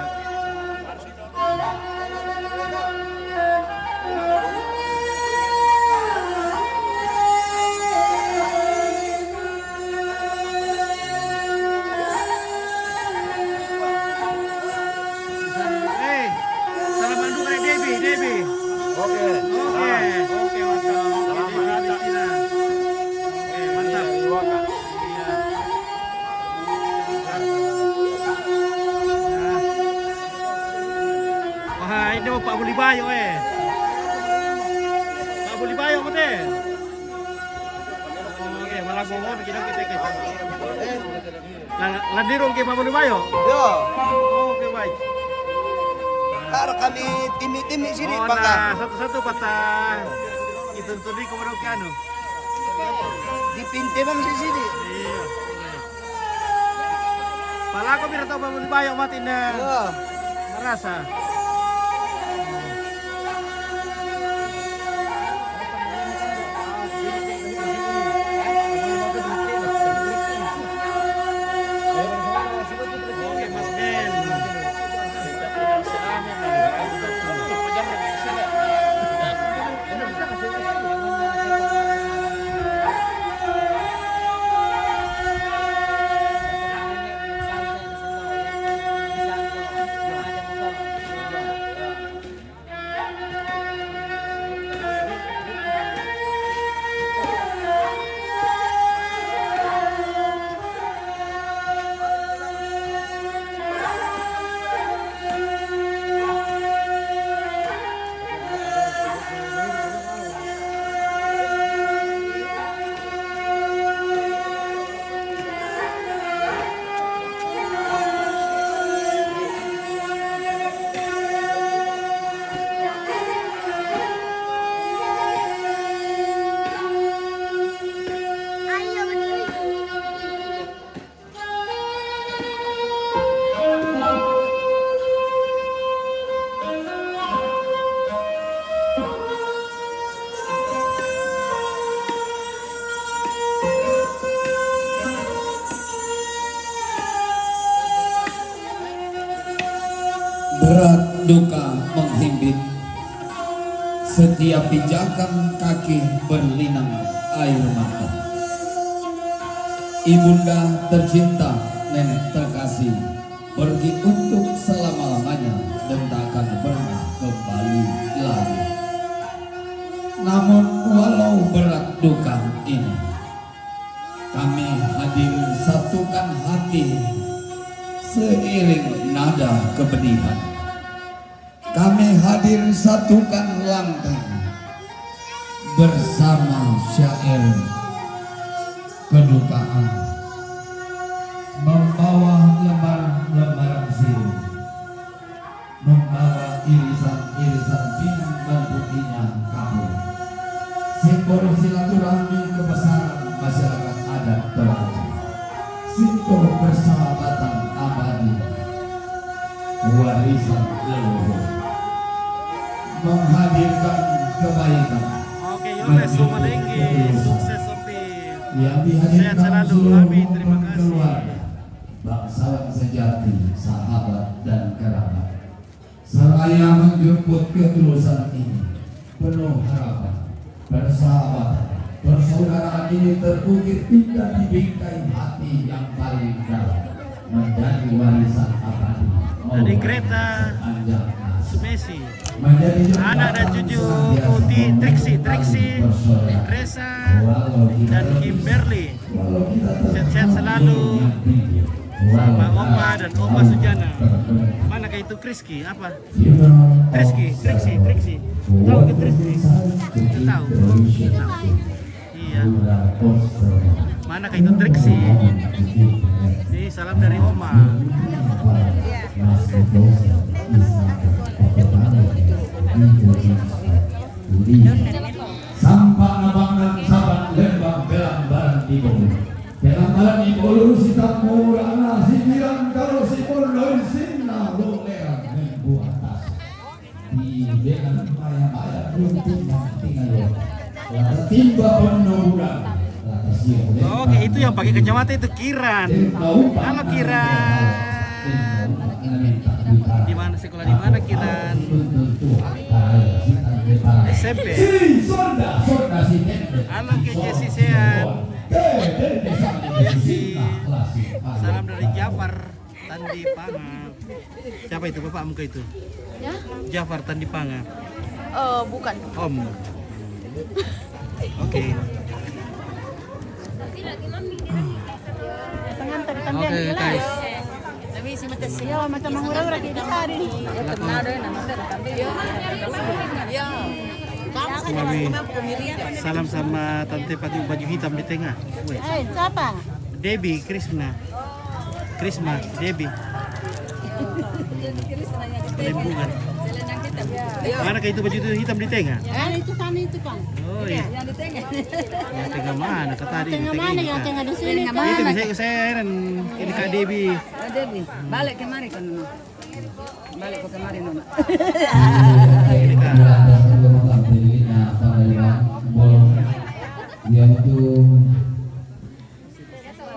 Eh, salam mandu dari Debi. Oke. Oke, mantap. Debi Kristina. Oke, mantap. Iya. Wah, ini mau Pak Bulibayo Pak Bulibayo mate. Oke, malah ngomong kita ke. Ladirong ke Pak Bulibayo. Yo, Oke, baik. harap kami timi sini Oh, bangga. nah, satu-satu patah. Itu tadi kemudian ke anu. Dipinte bang di sini. Iya. Pala ko bira to Pak Bulibayo mati na. Yo. Merasa. Oke, Mas Den. Berat duka menghimpit, setiap pijakan kaki berlinang air mata. Ibunda tercinta, nenek terkasih, pergi untuk selama-lamanya dan tak akan pernah kembali lagi. Namun walau berat duka ini, kami hadir satukan hati seiring nada kepedihan. Kami hadir satukan langkah bersama syair kedukaan, membawa lembaran sirih, membawa irisan-irisan pinang putihnya kabur, simbol silaturahmi kebesaran masyarakat adat Toraja, simbol persahabatan abadi, warisan leluhur, menghadirkan kebaikan. Oke, Yole Somalenggi, sukses Sopi. Yang Sehat dihadirkan selalu, seluruh amin, terima kasih. keluarga menjemput ketulusan ini penuh harapan, persahabatan, persaudaraan ini terukir indah di bingkai hati yang paling dalam, menjadi warisan abadi Dari Greta Sumesi, anak dan cucu Putih Triksi, Reza dan Kimberly. Sehat-sehat selalu sama Oma dan Oma Sujana. Mana kayak itu Kriski? Apa? Triksi. Tahu ke Triksi? Tahu. Iya. Mana kayak itu Triksi? Ini salam dari Oma. Sampah abangan saban lembang belang barang di bawah. Belang barang di bawah sita murana sindiran kalau si poloy sinna loleran nembu atas. Di belang maya runting tinggal yo. Lata timba penurunan. Oke, itu yang pakai kacamata itu Kiran. Halo Kiran. Di mana sekolah di mana Kiran? SMP. Halo ke Jesse sehat. Jesse. Salam dari Jafar Tandi Panga. Siapa itu bapak muka itu? Ya? Jafar Tandi Panga. Bukan. Om. Oke. Oke guys. Ya, macam mengurang lagi hari. Salam sama tante pakai baju hitam di tengah. Siapa? Debbie Krisma, Debbie. Lempungan. Mana kayak itu baju itu hitam di tengah? Itu sana itu kan. Oh iya. Yang di tengah. Yang tengah mana? Kata tadi. Tengah mana? Yang tengah di sini. Itu saya heran. Ini Kak Debbie. Debbie, balik kemari kan Nona. Balik ke kemari Nona. Ini Kak. Dia itu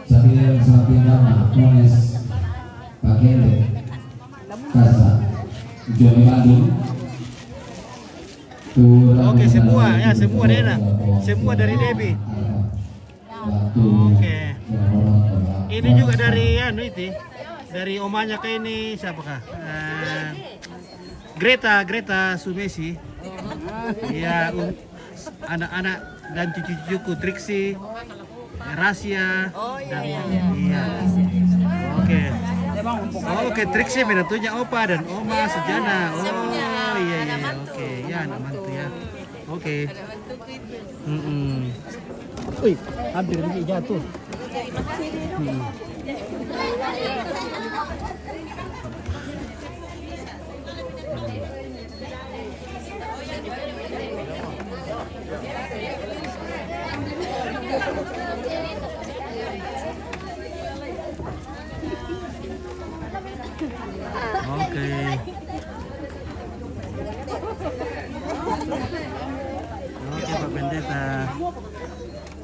sapi nama Mones Pakende Kasa Joni Bandung. Oke, semua Dena. Semua dari Debbie. Oke. Ini juga dari itu. Dari omanya ke ini siapakah? Greta Sumesi. Iya, anak-anak dan cucu-cucuku Triksi, Rahasia dan iya. Oke, Triksi menantunya Opa dan Oma Sujana. Oh iya. Oke, ya anak mantu ya. Oke. Wih, hampir ini jatuh. Oke. Oke Pak Pendeta.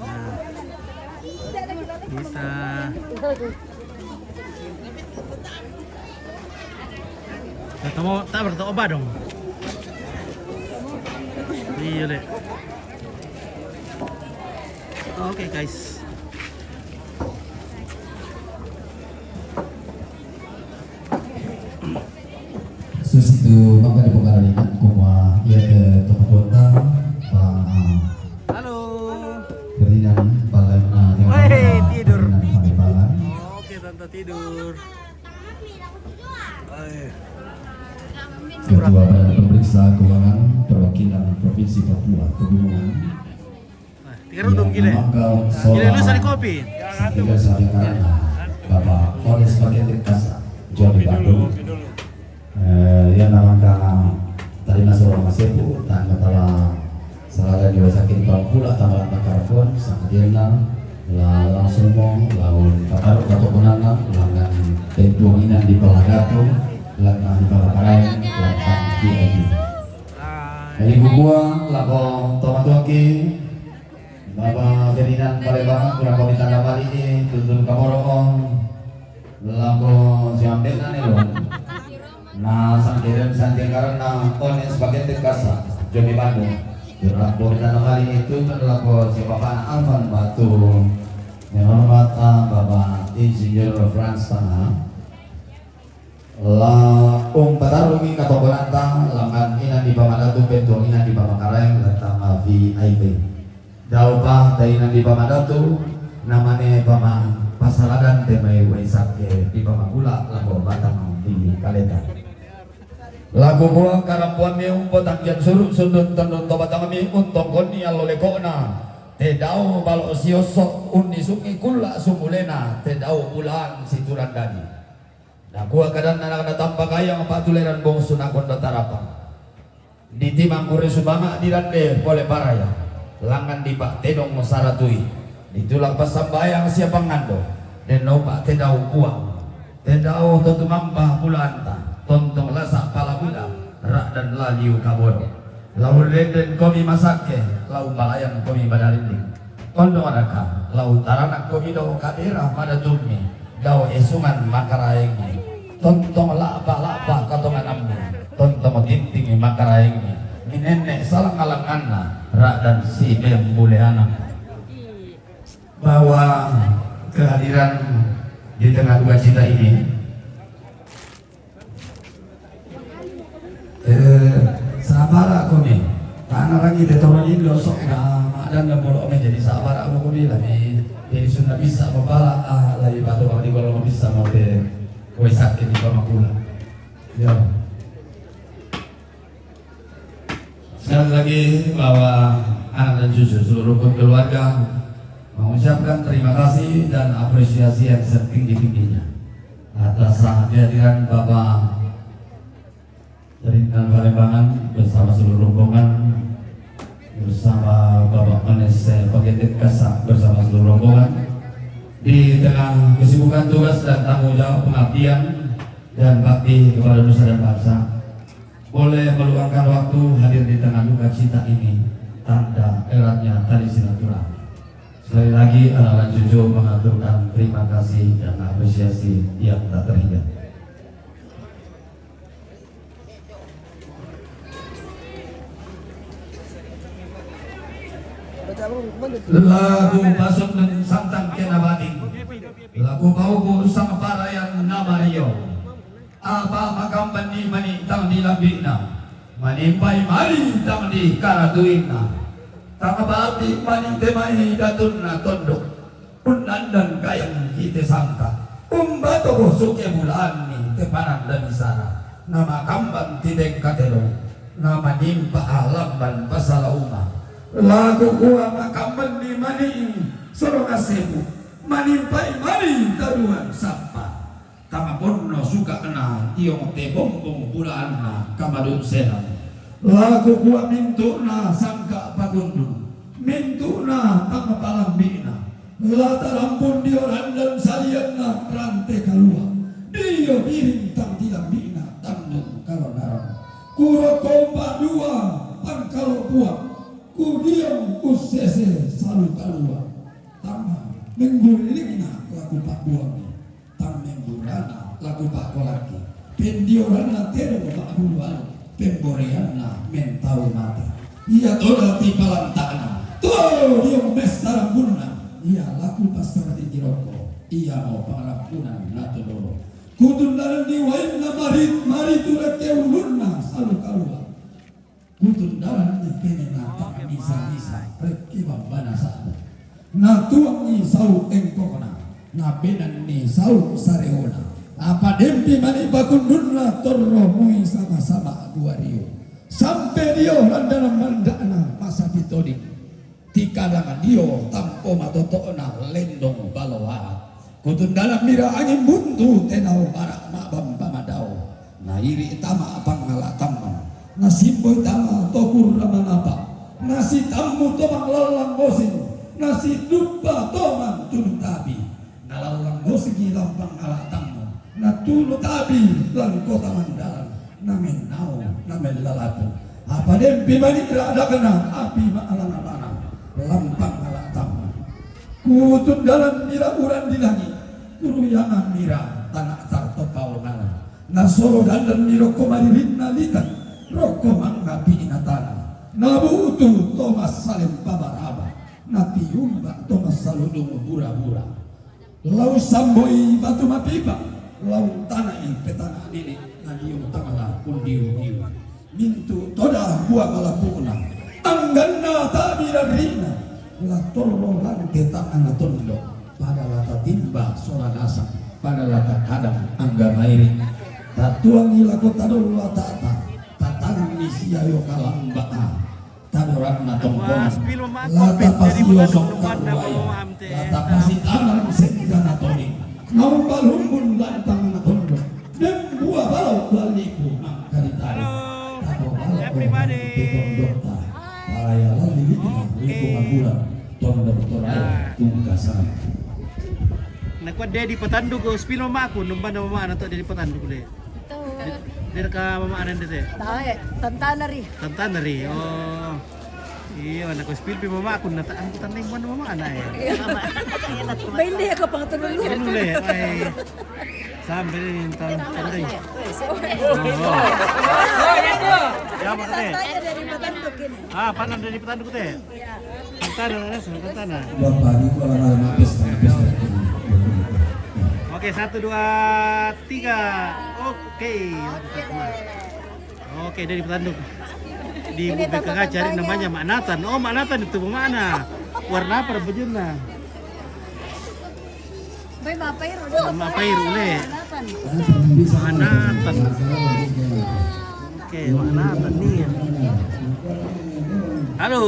Nah, bisa. Tak bertobat dong. Iya deh. Oke guys. Sus itu maka di pengaralikan kuma ya ke tempat kota Pak Halo. Ferdinand Balan Tidur. Balan. Oke tante tidur. Ketua Badan Pemeriksa Keuangan Perwakilan Provinsi Papua Pegunungan. Tiga dong gile. Gile lu sari kopi. Tiga saja karena Bapak Ones Pakete Kasa Joni Bandung. Ya namanya tadi nasurah masepu tangga tala salah juga sakit pula tambahan takarpon sakadena langsung mau laun takaruk atau kunana langan tentuanginan di Palagato langan di Palakarain langan di Edi jadi gua lako tomatoki Bapak Ferdinand Palembang kurang komita gambar ini tuntun kamorong lako siamdenan nih loh. Nah, santiran karena Kasa Joni Bandung. Berlaku dan kali itu terlaku si Bapak Alvan Batu yang hormat Bapak Insinyur Franz Tanah Patarungi katokonanta langan ina di Pamadatu bentuang ina di Pamakareng datang VIP daupa dainan di Pamadatu namanya Pasaladan temai Waisak di Pamakula lagu Batang di Kaleta lagu buang karampuan mi umpot angkian surut sundun tendun tobatang mi untong koni alolekona tedau balo siosok unisuki kula sumulena tedau bulan situran dani nah gua kadang anak tampak kayang patuleran bong sunakon datarapang di timang kure subama dirande oleh paraya langan di pak tedong saratui ditulang pasambayang siapa ngando dan pak tedau buang tedau tentu mampah bulanta tontong lasak pala budak rak dan laliu kabodo lau leden komi masake lau balayan komi badarinding kondong adaka lau taranak komi do kadera pada tumi dau esungan makaraengi tontong lapa katongan amni tontong tintingi makaraengi minenek salang alang anna rak dan si buleana bahwa kehadiran di tengah duka cita ini sabara aku nih karena lagi detorin losok na madan dan bolok menjadi sabara aku nih lagi jadi sudah bisa membala lagi batu kalau di kalau bisa mau deh kue sakit di Pamakula ya sekali lagi bahwa anak dan cucu seluruh keluarga mengucapkan terima kasih dan apresiasi yang setinggi-tingginya atas kehadiran Bapak Ringan Palembangan bersama seluruh rombongan bersama Bapak Manes Pagetit Kasa bersama seluruh rombongan di tengah kesibukan tugas dan tanggung jawab pengabdian dan bakti kepada nusa dan bangsa boleh meluangkan waktu hadir di tengah duka cita ini tanda eratnya tali silaturahmi. Sekali lagi anak cucu mengaturkan terima kasih dan apresiasi yang tak terhingga. Lagu pasuk dan santang kenabati lagu bau sang parayan nama Rio apa makam bani mani tang di lambina mani pai mari tang di karatuina tang bati mani temai datunna tondok unan dan kayang kita sangka umbato suke bulan ni tepanan dan isara nama kamban tideng katelo nama nimpa alam dan pasala umah lagu gua makam di mani sorong asebu manimpai mani taruhan sampa tamapono suka kena tiong te bombong bulan na kamadun sehat lagu gua mintuna sangka pagundu mintuna tamapalang bina lata lampun dioran dan salian na rante kalua dio biring tang tilang bina tandung karonaron kuro kompa dua pangkalo buang kudiam usese selalu keluar tama menggulingna lagu pak buangi tam menggurana lagu pak kolaki pendiorana tero pak buan pemboriana mentau mata ia tola tipalan tanah tuh dia mesara bunna ia lagu pasar di jiroko ia mau pengampunan natodoro kudun dalam diwain na mari turak keulunna selalu keluar kudun dalam di penenata bisa reki bambana sada na tuang ni sau engkona na benan ni sau sareona apa dempi mani bakundunna torro mui sama-sama guario sampai dio randana mandana masa pitodi tikadangan dio tampo matotona lendong baloa kutun dalam mira angin buntu tenau barak mabam pamadao na iri tama pangala taman na simboy tama tokur raman apa nasi tamu tomang lalang bosin nasi dupa tomang tulu tabi nalalang bosin lampang ala tamu na tulu tabi lang kota mandalan namen nau namen lalatu apa dempi mani ada kena api ma'alana-alana lampang ala tamu kutun dalam mira uran di langit kuruyangan mira tanah tartopau nana nasoro dan miro komaririn nalitan roko mangga bina Nabutu Thomas Salim Babaraba, Natiumba Thomas Saludung Bura-Bura, Lau Samboi Batu Mapipa, Lau Tanai Petana Nini, Nadium Tangala Undiu-diu, Mintu Toda Buah Malapuna, Anggana Tabira Rina, Latorro Lante Tangan Tondo, pada lata timba soran asam, pada lata kadang angga mairi, tatuangi lakota dulu lata tatang nisiayo kalamba tadoran na tongkon lata pasio sok karuaya lata pasitangan senja na toni nombal humbun lantang na tondo dan buah balau baliku nang karitari tato balau ditondota palaya lali lingkungan bulan tondo toraya tungkasan. Nakuha Dedi Patandug, spill mama ako, nung ba na mama na to Dedi Patandug ulit? Dari ka mama anan dito? Tae, Tantanari. Tantanari, oh. Iyo, nakuha spill pi mama ako, nataan ko tanay mo na mama ana eh. Ba hindi ako pang tulungan. Ano ulit? Ay, sabi rin yung tanday. Ya, makate. Paano Dedi Patandug te? Tantana na nasa, tantana. Bapak ko lang alam napis. Oke, 1, 2, 3. Oke, dari Petanduk. Di BPKK cari namanya Mak Nathan. Oh, Mak Nathan itu mana? Warna apa bajunya? Bay mapair Mapair ule. Mak Nathan. Oke, Mak Nathan nih. Halo.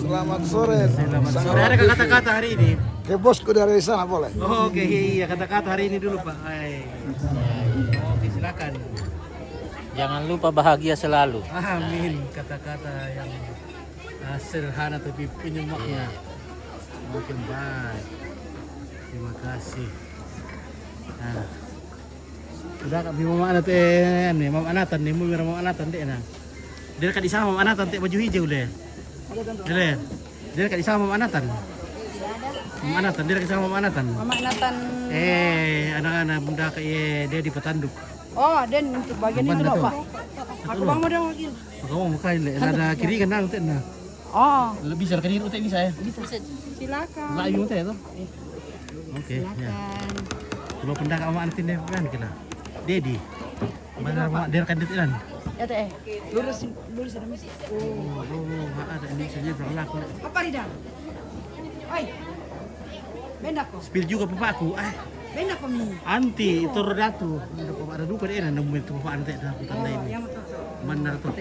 Selamat sore. Selamat sore. Ada kata-kata hari ini? Ke bosku dari sana boleh. Oh, oke, iya kata-kata hari ini dulu Pak. Oke, silakan. Jangan lupa bahagia selalu. Amin. Kata-kata yang sederhana tapi punya makna. Makin baik. Terima kasih. Nah, udah kak mama anak nih, mama anatan nih, mau mama anatan deh nah. Dia kan di sana mama anatan teh baju hijau deh. Dia kan di sana mama anatan. Mama Anatan, dia sama Mama Anatan. Mama Anatan. Anak-anak bunda kayak dia di Petanduk. Oh, dan untuk bagian itu loh, Pak. Aku bang mau dong lagi. Aku mau kain le, ada kiri kanan teh nah. Oh. Lebih bisa kiri teh bisa ya? Bisa. Silakan. Layu teh itu. Oke, ya. Kalau pendak Mama Antin deh kan kena. Dedi. Mana Mama dia kan kan. Ya teh. Lurus ada misi. Oh, ada ini saja berlaku. Apa Rida? Oi. Benda ko. Spill juga papaku. Benda ko mi. Anti itu rodatu. Ada duka deh nemu itu papa ante dah putar lain. Benar tuh.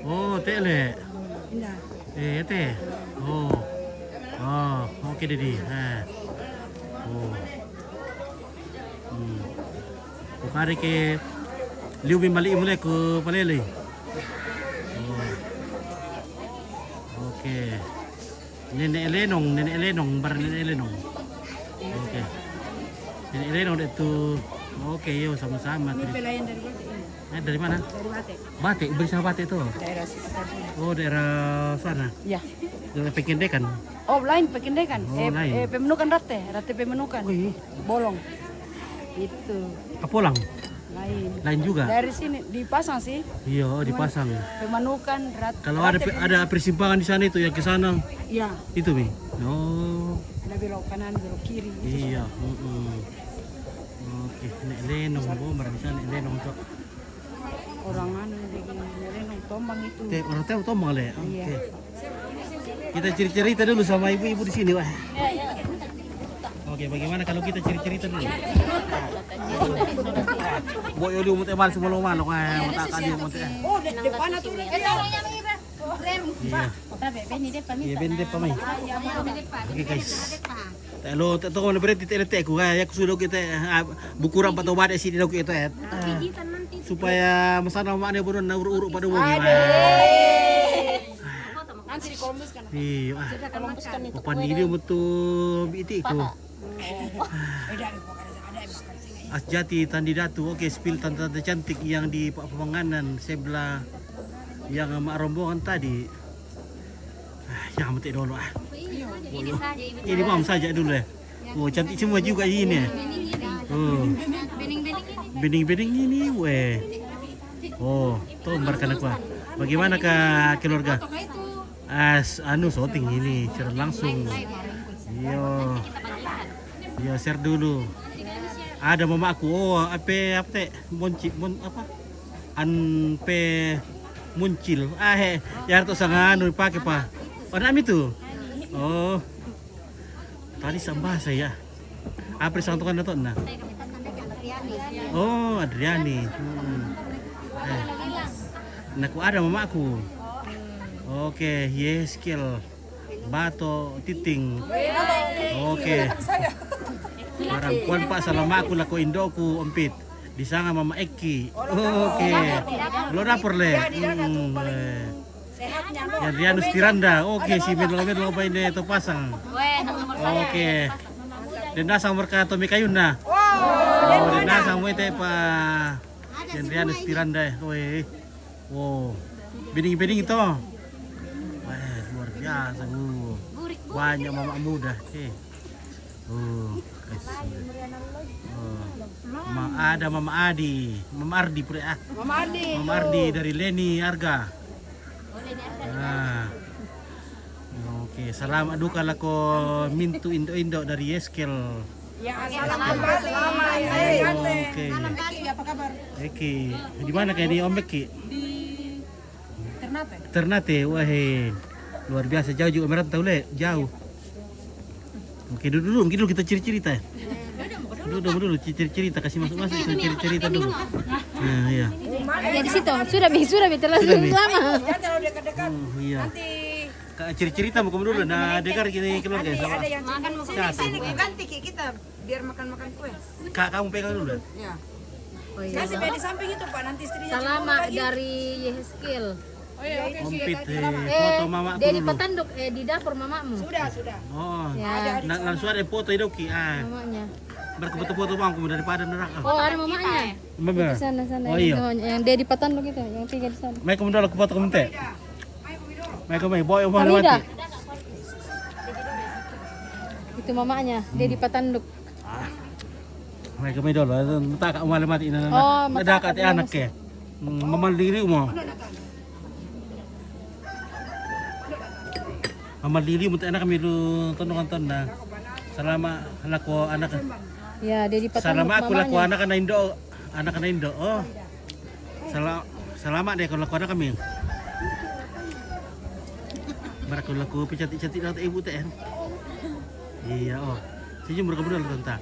Oh, tele. Indah. Teh. Oh. Oh, oke Dedi. Oh. Kukari ke liubi mali mulai ke Palele. Oh. Oke. Nenek Elenong, bar Nenek Elenong. Oke. Nenek Elenong itu, oke yo sama-sama. Pelayan dari Batik. Dari mana? Dari Batik. Batik, bersama Batik itu. Daerah sekitar sini. Oh, daerah sana. Ya. Daerah Pekindekan. Oh, lain Pekindekan. Oh, lain. Pemenukan rate Pemenukan. Bolong. Itu. Kapulang. Lain juga. Dari sini dipasang sih. Iya, dipasang. Pemenukan rate. Kalau ada persimpangan di sana itu yang ke sana. Iya. Itu Mi. Oh. Ada belok kanan, belok kiri. Iya. Oke, Nek Lenong, bomber di sana Nek Lenong tuh. Orang anu di Lenong Tombang itu. Orang tahu Tombang le. Oke. Iya. Kita cerita dulu sama ibu-ibu di sini, wah. Oke, bagaimana kalau kita cerita dulu? Boyo di umut emal semua mana kayak mata kali umut. Oh, depan itu. Iya. Iya, bende pamai. Oke guys. Kalau tak tahu mana berarti tak aku kayak aku sudah kita bukuran patau badak sini aku itu ya. Supaya masalah mana pun urut pada wong. Nanti dikombuskan. Iya. Papan ini betul itu. Asjati Tandidatu, oke spill tante-tante cantik yang di Pemanganan sebelah yang mak rombongan tadi. Jangan mati dulu Ini mam saja dulu ya. Oh cantik semua juga ini. Oh. Bening-bening ini weh. Oh, tombarkan aku. Bagaimana keluarga? Syuting ini share langsung. Iya share dulu. Ada mama aku. Apa teh? Muncil. Ya itu sangat dipakai pak. Pada itu. Oh. Tadi sambah saya. Apa santukan itu nah? Oh, Adriani. Naku ada mama aku. Oke, Yeskel. Bato Titing. Oke. Perempuan Pak selama aku laku Indoku Ompit. Di sana Mama Eki. Oke. Lo dapur le. Yang Rianus Tiranda. Oke, si Medlo ini itu pasang. Oke. Dan dasang berkata Mikayuna. Oh, dan dasang mo ite pa. Yang Rianus Tiranda. Wow. Bening itu. Wah, luar biasa. Banyak mama muda. Ada Mama Adi, Mama Ardi Mama Ardi dari Leni Arga. Oke, selamat duka lako mintu Indo dari Yeskel. Ya, selamat. Oke. Apa kabar? Eki, di mana kayak di Om Eki? Di Ternate, wah luar biasa jauh juga merantau le, jauh. Oke dulu kita cerita. Dulu cerita kasih masuk cerita dulu. Nah, iya. Ya di situ sudah terlalu lama. Ya terlalu dekat-dekat. Iya. Nanti Cerita mau dulu. Nah, dekar gini keluarga sama. ada yang makan sini ganti kita biar makan kue. Kak kamu pegang dulu. Ya. Oh, iya. Kasih di samping itu Pak, nanti istrinya Selamat dari Yeskel. Oh iya, oke. Ompit foto mamaku Dedi dulu. Patanduk di dapur mamamu. Sudah. Oh, Ya. langsung ada foto Idoki. Mamanya. Berfoto-foto bangku daripada neraka. Oh, ada mamanya. Bener. Di sana. Oh iya. Yang Dedi Patanduk itu, yang tiga di sana. Mai kamu dulu ke foto kamu teh. Mai boy mau Hamida. lewati. Itu mamanya, Dedi Patanduk. Mai kamu dulu, tak mau lewati ini. Oh, ada kat anak ke. Mamal diri mau. Mamal diri untuk anak kami dulu tonton na. Selama laku anak. Ya, Dedi Patanduk. Selama aku laku mamanya. anak Indo. Oh. Selamat deh kalau laku anak kami. Barak laku cantik-cantik dah ibu teh. Iya, oh. Senyum berkebun tentang.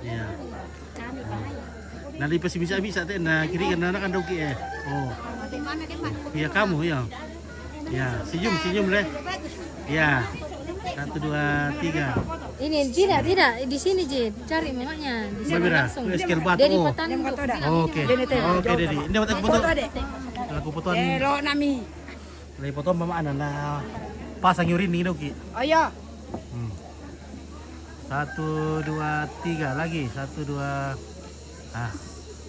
Iya. Nanti pasti bisa teh nah kiri kan anak anda oke Oh. Iya kamu ya. Ya, senyum le. Ya. 1 2 3. Ini tidak di sini Jid, cari mamanya di sini Babira, langsung. skill batu. Dedi Patanduk. Oke. Oke, Dedi. Ini foto foto. Aku fotoan. Lo nami. Lagi foto mama anak nah pasang urin nih doki. Oh iya. 1 2 3 lagi 1 2.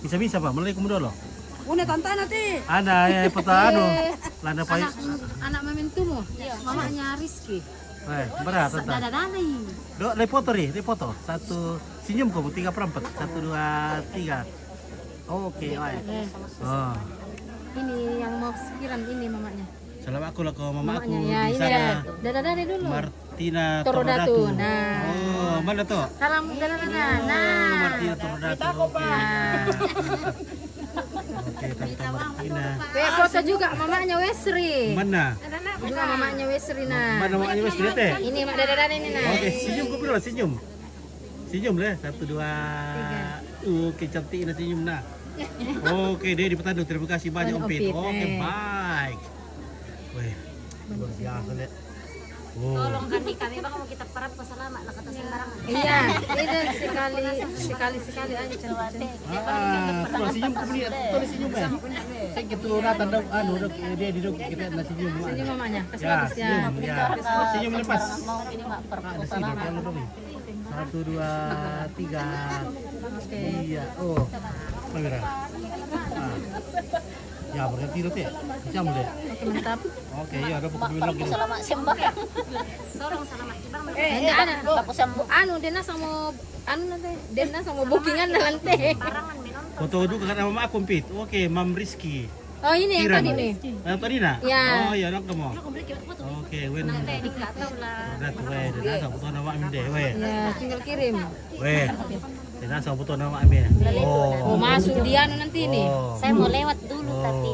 Bisa Pak, mulai kamu dulu. Una tanta nanti. Ada ya foto landa pai. Anak Momentumo, mamanya Rizky. Berat tentang. Dadadani. Lagi foto. 1 senyum kamu 3/4. 1 2 3. Oke, Oh. Ini yang mau sikiran ini mamanya. Salam aku lah ke mama aku Ya, di ini sana. Dadadani dulu. Martina Torodatu. Torodatu. Nah. Oh, mana tuh? Salam Dadadana. Oh, Nah. Martina Torodatu. Oke. Oke, Tante Martina. Foto juga mamanya Wesri. Mana? Juga mamanya Wesri nah. Mana mamanya Wes teh? Ini Mak Dadadana ini nah. Oke, senyum ku bro, senyum. Senyum deh, 1 2. Oke, cantik nah senyum nah. Oke, dia di Petanduk. Terima kasih banyak Om Pit. Oke, baik. Wih, luar biasa deh. Tolong ganti kami bang mau kita perap ke selamat lah kata sembarangan. Iya, itu sekali aja cantik. Kalau senyum ku beli, tuh senyum ya. Saya gitu natan dia di dok kita na senyum. Senyum mamanya, kasih Ya, bagus ya. senyum ya. Senyum lepas. Mau ini mak perap Ada ke sini selamat. kalau dong. 1 2 3. Oke. Iya, oh. Kamera. Ya, berarti itu ya. Jam deh. Oke, mantap. Oke, ya ada pokok bilang gitu. Selamat sembarang. Tolong selamat sembarang. Enggak ada. Baku sembuh. Dena sama bookingan na lang te. Barangan minum. Foto dulu kan sama aku Pit. Oke, Mam Rizky. Oh ini yang Kiran. tadi nih. Yang tadi na? Ya. Oh iya nak mo. Oke, wen. Berat we, dina sa buto nama amin deh we. Ya, tinggal kirim. We. Dina sa buto nama amin. Oh, masuk dia nanti nih. Oh. Saya mau lewat dulu tapi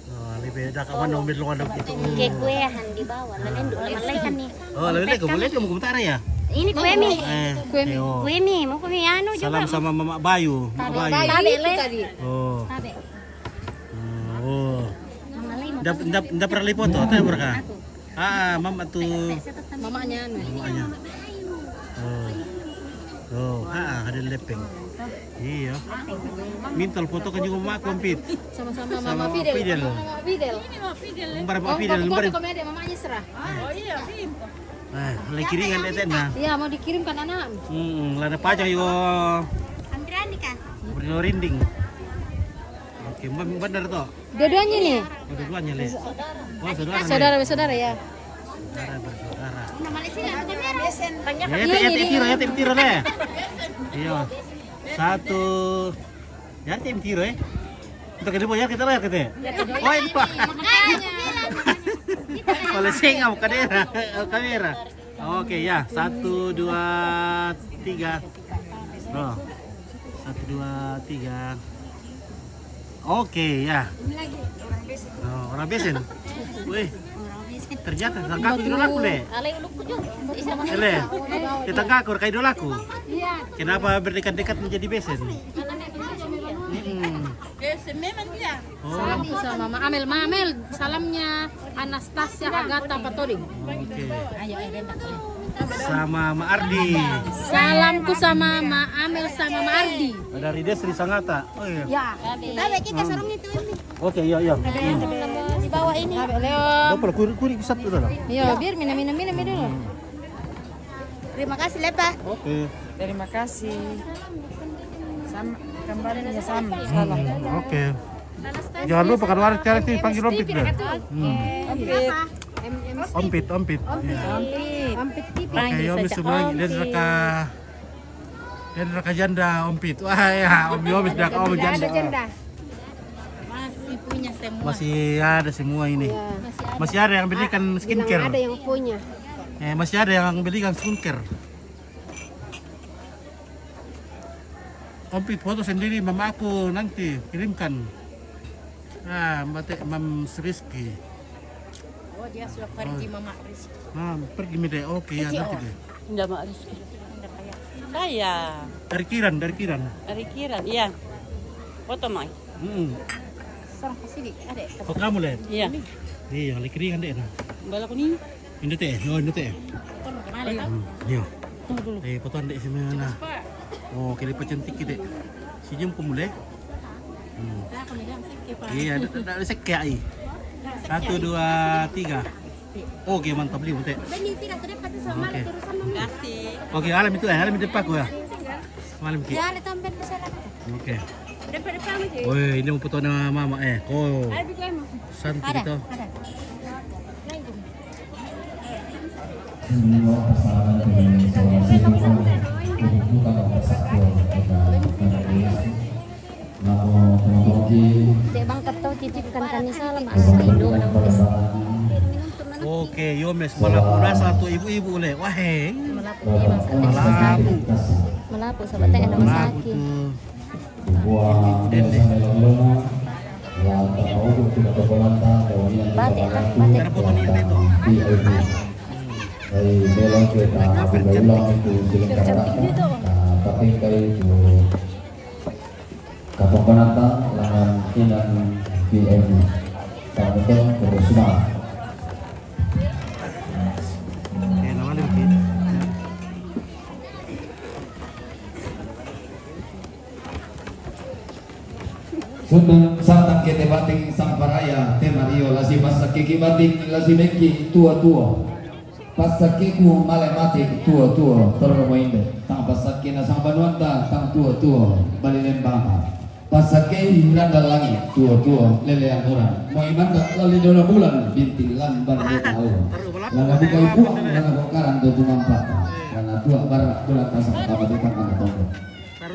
Oh, lebih dah kawan nomor lu ada itu. kayak kuehan di bawah. Lalu lelai kan nih. Oh, lebih ke boleh kamu komentar ya? Ini kue mie. Kue mie. Oh. Kue mie, mau kue mie anu juga. Salam sama Mama Bayu. Mama Bayu. Tadi itu tadi. Oh. Tabe. Oh. Mama lain mau Ndak pernah lihat foto, tahu berkah? Mama tuh. Mamanya anu. Mamanya. Oh, ada lepeng. Iya. Minta foto kan juga mama kompet. Sama-sama Sama Mama Fidel. Fidel. Mama Fidel. Lembar Pak Oh, Fidel, lembar. foto komedi mamanya serah. Lagi kiringan teten nah. Iya, mau dikirimkan anak. Lada pajak yo. Antrian nih kan. Berino rinding. Oke, benar toh. Dua-duanya nih. Dua-duanya le. Oh, saudara. Saudara-saudara ya. Saudara bersaudara. Nama Malaysia lah, bukan merah. Banyak Ya, tim tiro le. Iya. Satu. Ya, tim tiro Untuk kedua ya kita lah kita. Oh, ini Pak. Kalau singa kamera. Oke ya, 1, 2, 3. Oh, 1, 2, 3. Oke ya. Oh, orang besen. Wih, ternyata tanggaku idolaku le. Alay uluk ko juga. Le, kita ngakur kayak idolaku. Kenapa berdekat-dekat menjadi besen? Salam sama Mama Amel. Mama Amel, salamnya Anastasia Agatha Patoding. Oke. Sama Ma Ardi. Salamku sama Ma Amel sama Ma Ardi. Dari Desri Sangatta. Oh iya. Ya. Tabe kita sarung itu ini. Oke, iya. Di bawah ini. Leo. Dapat kuri satu dah. Iya, biar minum dulu. Terima kasih Lepa. Oke. Terima kasih. Sama kembali ya sama. Salam. Oke. Jangan lupa kan waris cari sih panggil Ompit deh. Ompit. Ompit TV. Oke, Om semua dan raka janda Ompit. Wah ya, Om dah kau janda. Masih punya semua. Masih ada semua ini. Masih ada yang belikan skincare. Ada yang punya. Masih ada yang belikan skincare. Ompit foto sendiri mama aku nanti kirimkan. Mam Rizky. Oh, dia sudah pergi Mama Rizky. Pergi mide. Oke ya nanti deh. Enggak Mama Rizky. Kaya. Dari Kiran. Dari Kiran, iya. Foto Mai. Sarung kasih ada. Foto kamu lihat. Iya. Iya, lagi kiringan deh nah. Bala ko ni. Ini teh, ini teh. Iya. Tunggu dulu. Foto andek sini mana? Oh, kira cantik gitu. Senyum kamu le. Iya, ada sekek ai. 1, 2, 3. Oke, mantap li teh. Oke. Oke, alam itu depan aku ya. Malam ki. Ya, ada tompet di sana. Oke. Depan aja. Woi, ini mau foto nama mama Oh. Ada biko mo. Santai itu. Ada. Semua pasangan dengan seorang siswa bukan persatuan Namo teman-teman Dek bang ketau titipkan kami salam asli do kadang kes. Oke, Yomes Malapura satu ibu-ibu le. Wah, Melapu dia bang sakit. Melapu sahabat teh nama sakit. sebuah desa melon-melona yang terlalu tidak terpelantang dan yang tidak dari melon kereta api ulang itu diselenggarakan tapi kali itu Kampung Penantang langan Kinan BMI Kabupaten Bersuma. nama lagi. Sudah satang kete bating sang paraya tema iyo lasi masaki bating lasi meki tua-tua pasakiku male mati tua-tua termoinde tang pasaki na sang banuanta tang tua-tua balinen bangka pasaki randa langit tua-tua lelean orang mo imanda lali dona bulan binting lan bande tahu lana bukai puang lana bokaran do tumampata lana tua barak bulan tasang kabadikan kana tondo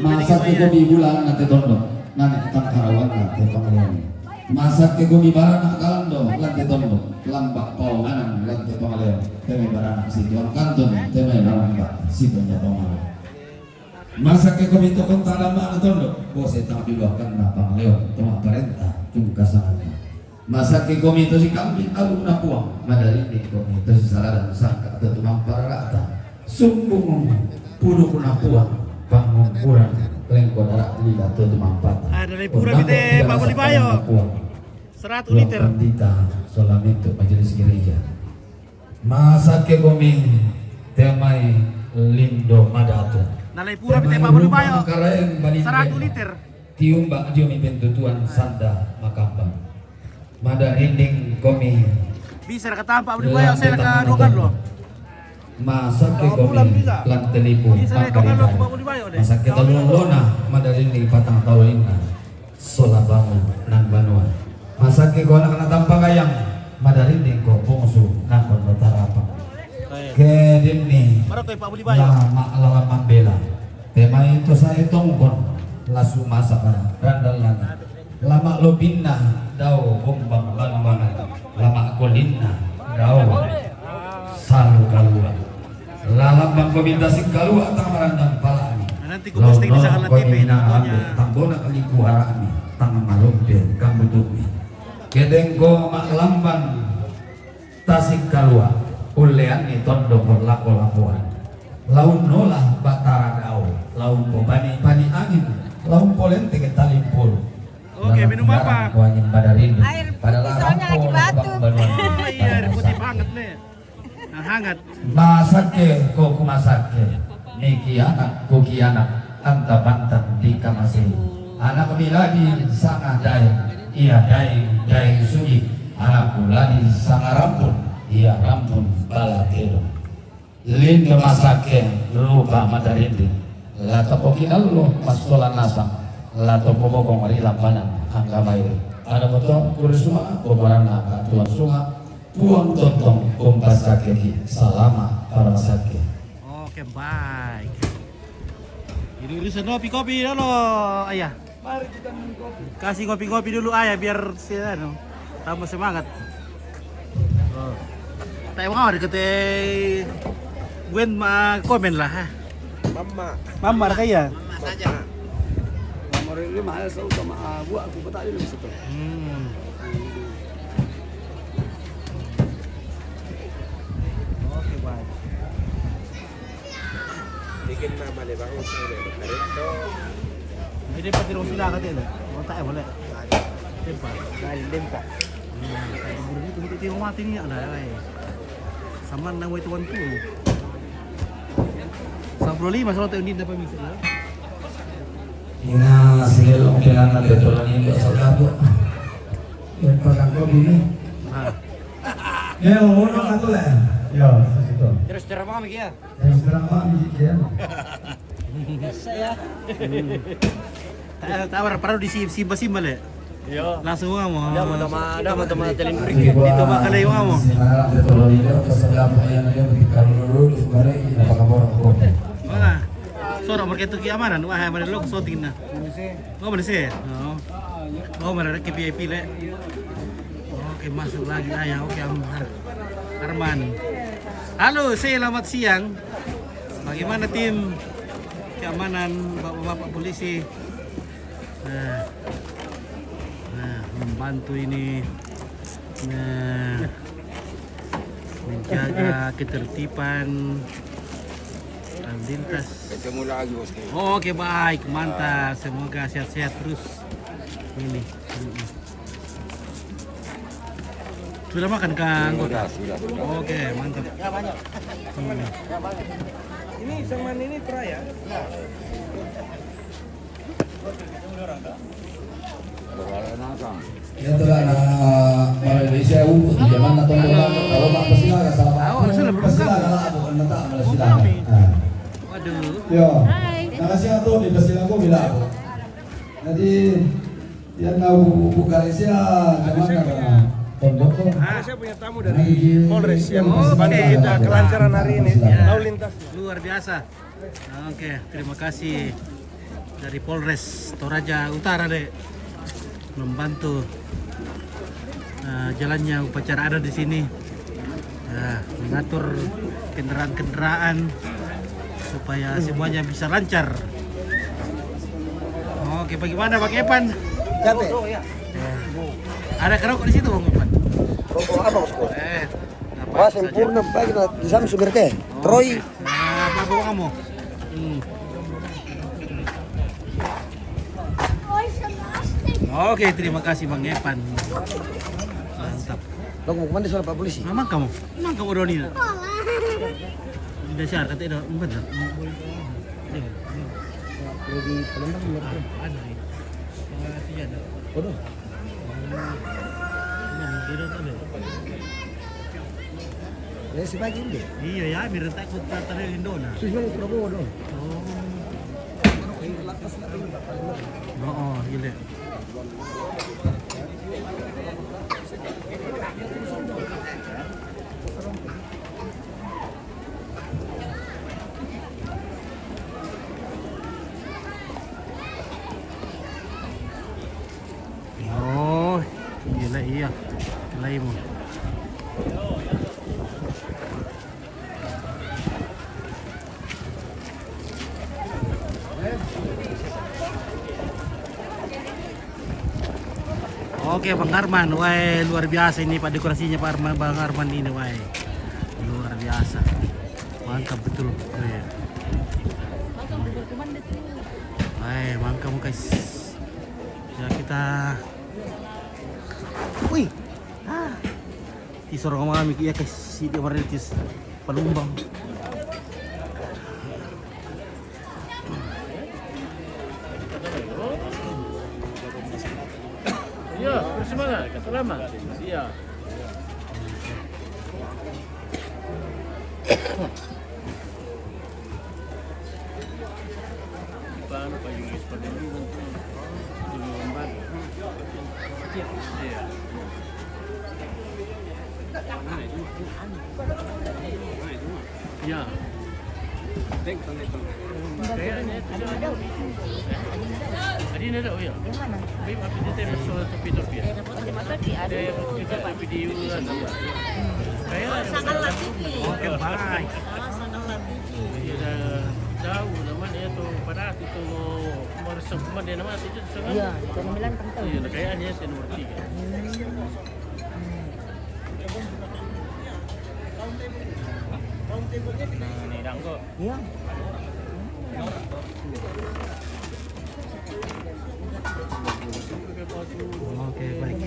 masa ko di bulan nanti tondo nane tang karawan nanti pangalian Masak ke gumi barana kalando lantai tondo lambak pawangan lantai pangaleo temai barana situan kantun temai lambak situnya pangaleo. Masak ke gumi tokong talama tondo bose tak dibawakan na pangaleo toma parenta tungkasan. Masak ke gumi to si kambing alu na puang madari di gumi to si saladan sangka tetumang pararata sumbung puno kuna puang pangungkuran lengko darat lila tetumang patah. Ada lepura bite Pak Budibayo. 100 liter. Pendita solamente majelis gereja. Masak ke gumi temai lindo madato. Nah lepura bite Pak Budibayo. 100 liter. Tiumba jomi pentutuan sanda makambang. Mada rinding komi. Bisa kata Pak Budibayo saya ka dokan lo. Masak ke komi lan telipu masak ke talulona mada rinding patang tawinna sola bangun nang banua. Masak ke kona kana tampang ayam mada rinding ko pungsu nang kon tarapang. Ke dimni Marotoy Pak Budibayo. lama bela. Tema itu saya tongkon lasu masak randal lana. Lama lobinna dau bombang lambangan. Lama kolinna dau salu kalua. Lalabang peminta si kalua tang marandang palami. Nanti ku posting di Sangala TV namanya. Tambona kaliku harami tang malumpe kambutubi. Kedengko mak lambang tasik kalua. Ulean ni tondo porlako lapuan. Laun nolah batara dau. Laun pobani pani angin. Laun polente ke talimpul. Oke, minum apa? Air misalnya lagi batuk. Oh iya, air putih banget nih. Nah, hangat. Masake ko kumasake. Niki anak kuki anak anta bantan di kamase. Anak miladi sangat dai. Iya dai suci. Anak miladi sangat rampun. Iya rampun balatelo. Lindo masake lupa madarindi. Lato pokinal lo mastolan nasang. Lato pobokong mari lampanan angka bayu. Ada foto kurisuma boboran angka tuan sunga. Puang tontong kumpas kaki salama para sakit. Oke, baik. Jadi urusan kopi-kopi dulu, ayah. Mari kita minum kopi. Kasih kopi-kopi dulu ayah biar tambah semangat. Oh. Tayo nga deket Gwen komen lah. Mama kaya. Mama saja. Mama ini mahal sama gua aku betul di situ. Oke, baik. Bikin nama le bang Uso. Ini pati ro sila ka din. Mo tayo boleh. Tempa. Dahil tempa. Buru itu mati mati ni ada ay. Saman nang wait 1 2. 95 solo tayo hindi na pamisa na. Ina silong kailangan natin tulang yung salgado. Yan pagkakot ini. Yan, uno ka to lang. Yo, sasito. Terus terang kami kaya. Terus terang kami kaya. Saya. Tawar parang di simba le. Yo. Langsung nga mo. Dama teling dito makalayo nga mo. Sekarang kita tulang ini kasalamu ayan ayan ketika lulus kemarin napakabor ko. Mga. Soro marketo kiamanan, wah manilog so tingna. Oh, bersih. Oh. Oh, mereka VIP le. Oke, masuk lagi ayah. Oke, Arman. Halo, selamat siang. Bagaimana tim keamanan bapak-bapak polisi? Nah, membantu ini menjaga ketertiban lalu lintas. Ketemu lagi bos. Oke, baik, mantap. Semoga sehat-sehat terus. Ini. Sudah makan Kang? Sudah. Oke, mantap. Ini semen ini peraya. Ya telah na Malaysia di zaman na tunggu kalau mak pesila ka salah. Pesila ka lah bukan nata Malaysia. Waduh. Yo. Nakasih ato di pesila ko bila ako. Jadi yan na buka Malaysia zaman na pondok ko. Saya punya tamu dari Polres yang bantu kita kelancaran hari ini lalu lintas. Luar biasa. Oke, terima kasih dari Polres Toraja Utara deh membantu jalannya upacara adat di sini. Mengatur kendaraan-kendaraan supaya semuanya bisa lancar. Oke, bagaimana Bang Epan? Capek. Ada kerokok di situ Bang Epan? Rokok apa bosku? Apa Wah, saja? sempurna pagi di Samsung Gerte. Troy. Apa bawa kamu? Oke, terima kasih Bang Epan. Mantap. Lo mau kemana soal Pak Polisi? Memang kamu Doni. Sudah siar kata itu, benar. Di Palembang bener. Ada. Ada. Waduh. Si pagi ini. Iya ya, mirip takut tadi Indona. Susah Prabowo dong. Oh, gila. Oh, gila iya. Lain mo. Oke Bang Arman, wah luar biasa ini Pak dekorasinya Pak Arman, Bang Arman ini wah luar biasa, mantap betul. Wah mantap guys, ya kita, wih, di sorong kami ya guys, si dia maritis Palumbang. Iya, bersemangat, selamat. Iya. Paano pa yung ispadaliwan ko? Tulungan. Iya. Iya. Adi na daw ya. Babe, api dito yung maso topi-topi. Ada yang kita video kan. Kaya oke, bye. Iya, tahu naman ito parat ito maresok man din naman ito sa. Iya, kamilan tangtaw. Iya, kaya niya sa nomor 3. Nah, danggo. Iya. Oke, baik.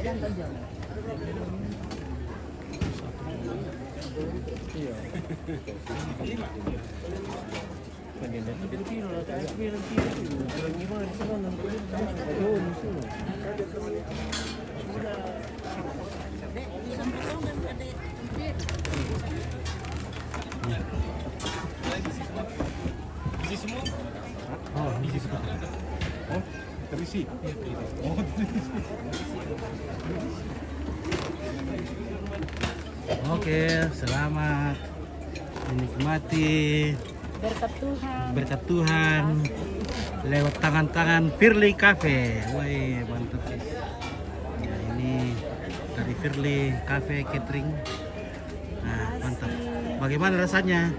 Oh, ini semua. Oh, terisi. Oh, terisi. Oke, selamat menikmati berkat Tuhan lewat tangan-tangan Firly Cafe. Woi, mantap guys. Ya, ini dari Firly Cafe Catering. Nah, mantap. Bagaimana rasanya?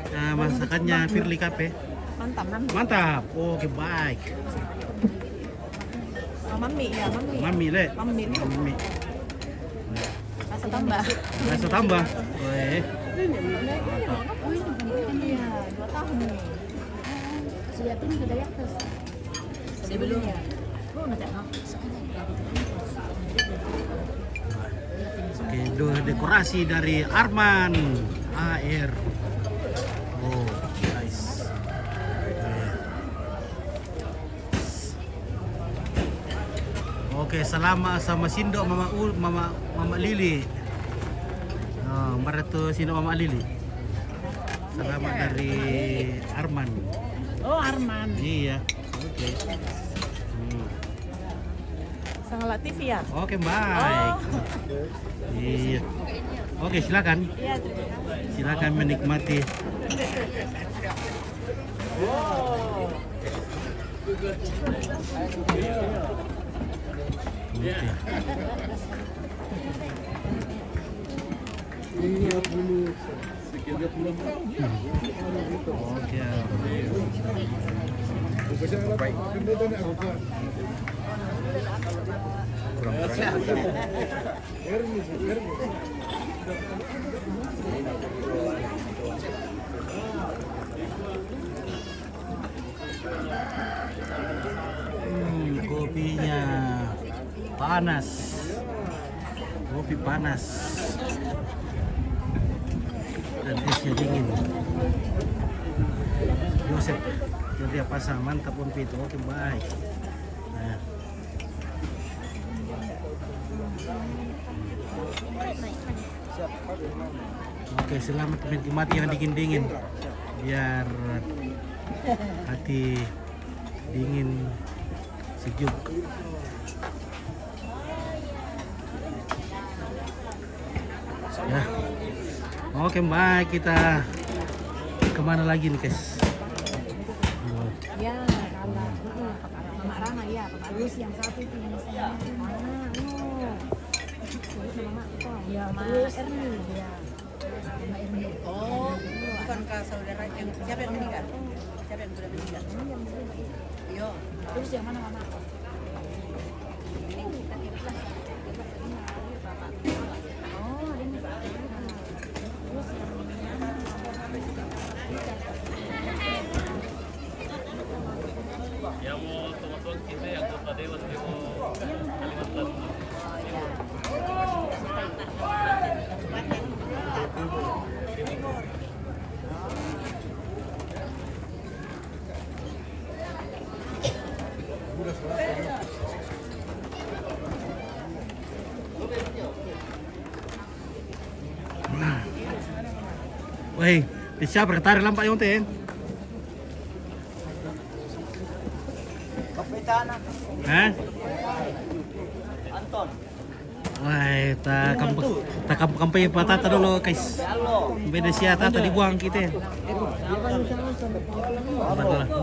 Masakannya Firly Cafe? Mantap. Oke, baik. Mami ya, mami. Mami le. Mami. Rasa tambah. Rasa tambah. Woi. Iya, 2 tahun nih. Siapin sudah ya terus. Sebelumnya. Oh, enggak tahu. Oke, dekorasi dari Arman AR. Oh, guys. Oke, selama sama Sindo Mama Lili. Oh, Marato Sindo Mama Lili. Selamat dari Arman. Oh, Arman. Iya. Oke. Sangat TV ya? Oke, baik. Iya. Oke, silakan. Iya. Silakan menikmati. Oke. Kopinya panas. Kopi panas. Dan esnya dingin. Yosep, jadi pasang mantap pun itu. Oke, baik. Nah. Oke, selamat menikmati yang dingin-dingin. Biar hati dingin sejuk. Ya. Oke, baik, kita kemana lagi nih, guys? Ya, kalau Mama Rama ya, terus yang satu itu yang sama Mama Tom, ya, terus Erni, ya, Mama Erni. Oh, bukankah saudara yang siapa yang meninggal? Siapa yang sudah meninggal? Iya. Terus yang mana Mama? Yang mau teman-teman kita yang kota Dewan di Kalimantan. Woi, siapa ketarik lampak yang teh? Kapitana. Hah? Anton. Wah, tak kampanye patata dulu, guys. Beda siapa tata dibuang kita.